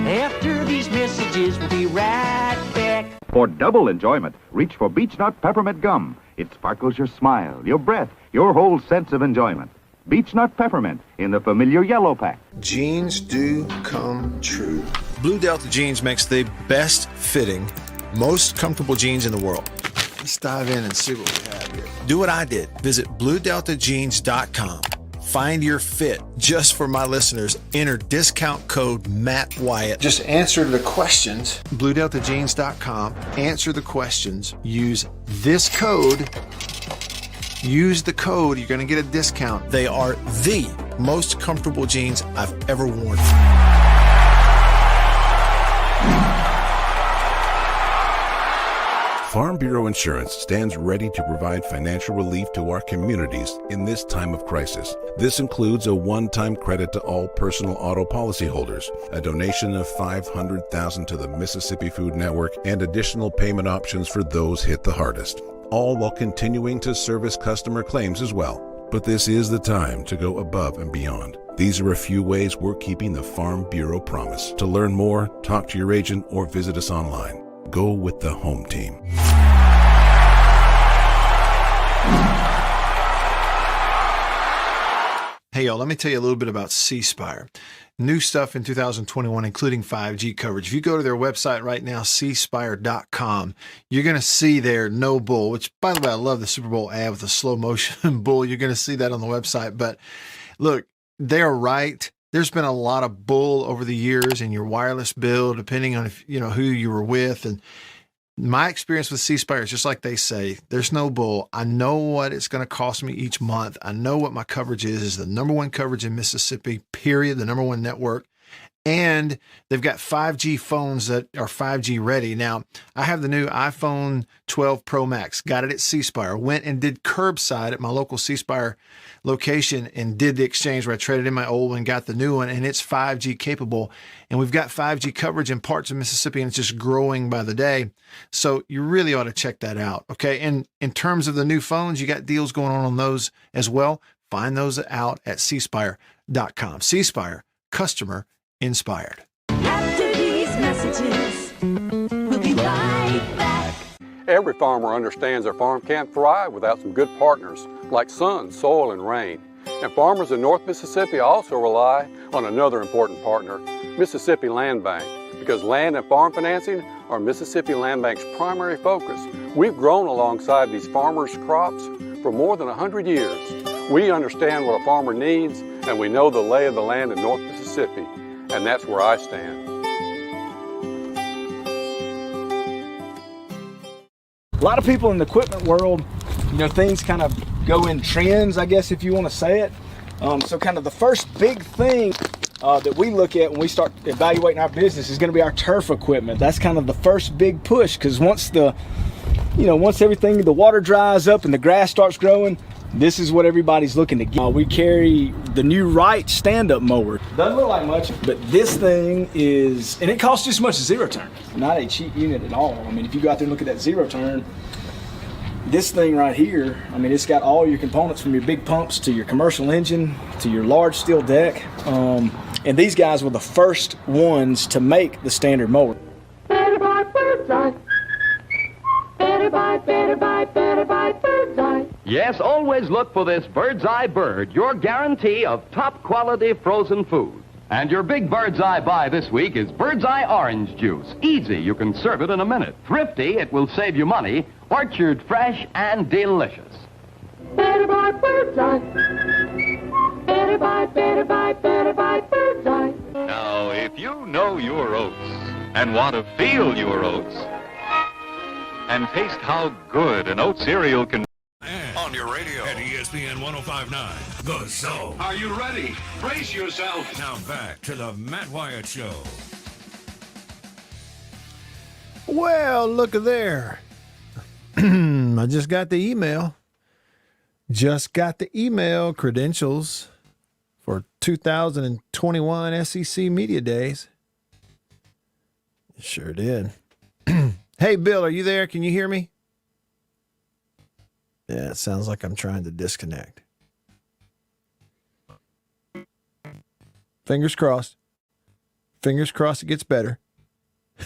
After these messages, we'll be right back. For double enjoyment, reach for Beech Nut Peppermint Gum. It sparkles your smile, your breath, your whole sense of enjoyment. Beech Nut Peppermint in the familiar yellow pack. Jeans do come true. Blue Delta Jeans makes the best fitting, most comfortable jeans in the world. Let's dive in and see what we have here. Do what I did. Visit BlueDeltaJeans.com. Find your fit. Just for my listeners, enter discount code Matt Wyatt. Just answer the questions. BlueDeltaJeans.com. Answer the questions. Use this code. Use the code. You're going to get a discount. They are the most comfortable jeans I've ever worn. Farm Bureau Insurance stands ready to provide financial relief to our communities in this time of crisis. This includes a one-time credit to all personal auto policyholders, a donation of $500,000 to the Mississippi Food Network, and additional payment options for those hit the hardest, all while continuing to service customer claims as well. But this is the time to go above and beyond. These are a few ways we're keeping the Farm Bureau promise. To learn more, talk to your agent or visit us online. Go with the home team. Hey, y'all, let me tell you a little bit about C Spire. New stuff in 2021, including 5G coverage. If you go to their website right now, cspire.com, you're going to see their no bull, which, by the way, I love the Super Bowl ad with the slow motion bull. You're going to see that on the website. But look, they're right. There's been a lot of bull over the years in your wireless bill, depending on if, who you were with. And my experience with C Spire is just like they say, there's no bull. I know what it's going to cost me each month. I know what my coverage is the number one coverage in Mississippi, period, the number one network. And they've got 5G phones that are 5G ready. Now, I have the new iPhone 12 Pro Max, got it at C Spire, went and did curbside at my local C Spire location and did the exchange where I traded in my old one, got the new one, and it's 5G capable. And we've got 5G coverage in parts of Mississippi, and it's just growing by the day. So you really ought to check that out, okay? And in terms of the new phones, you got deals going on those as well. Find those out at cspire.com. C Spire, customer inspired. After these messages, we'll be right back. Every farmer understands their farm can't thrive without some good partners like sun, soil, and rain. And farmers in North Mississippi also rely on another important partner, Mississippi Land Bank, because land and farm financing are Mississippi Land Bank's primary focus. We've grown alongside these farmers' crops for more than 100 years. We understand what a farmer needs, and we know the lay of the land in North Mississippi, and that's where I stand. A lot of people in the equipment world, things kind of go in trends, I guess, if you want to say it. So kind of the first big thing that we look at when we start evaluating our business is going to be our turf equipment. That's kind of the first big push, because once everything, the water dries up and the grass starts growing, this is what everybody's looking to get. We carry the new Wright stand-up mower. Doesn't look like much, but this thing is, and it costs just as much as zero turn. Not a cheap unit at all. I mean, if you go out there and look at that zero turn, this thing right here, I mean, it's got all your components from your big pumps to your commercial engine to your large steel deck. And these guys were the first ones to make the standard mower. Better buy Birdseye. Better Bird's Eye. Yes, always look for this Bird's Eye Bird, your guarantee of top quality frozen food. And your big Bird's Eye buy this week is Bird's Eye Orange Juice. Easy, you can serve it in a minute. Thrifty, it will save you money. Orchard fresh and delicious. Better buy Bird's Eye. Better buy Bird's Eye. Now, if you know your oats and want to feel your oats and taste how good an oat cereal can And on your radio at ESPN 1059, The Zone. Are you ready? Brace yourself. Now back to the Matt Wyatt Show. Well, look at there. I just got the email. Credentials for 2021 SEC Media Days. Sure did. Hey, Bill, are you there? Can you hear me? Yeah, it sounds like I'm trying to disconnect. Fingers crossed. Fingers crossed it gets better. I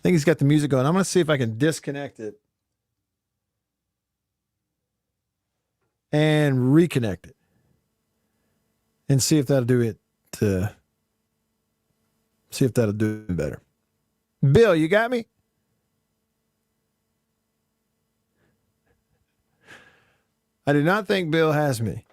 think he's got the music going. I'm going to see if I can disconnect it and reconnect it and see if that'll do it. See if that'll do it better. Bill, you got me? I do not think Bill has me.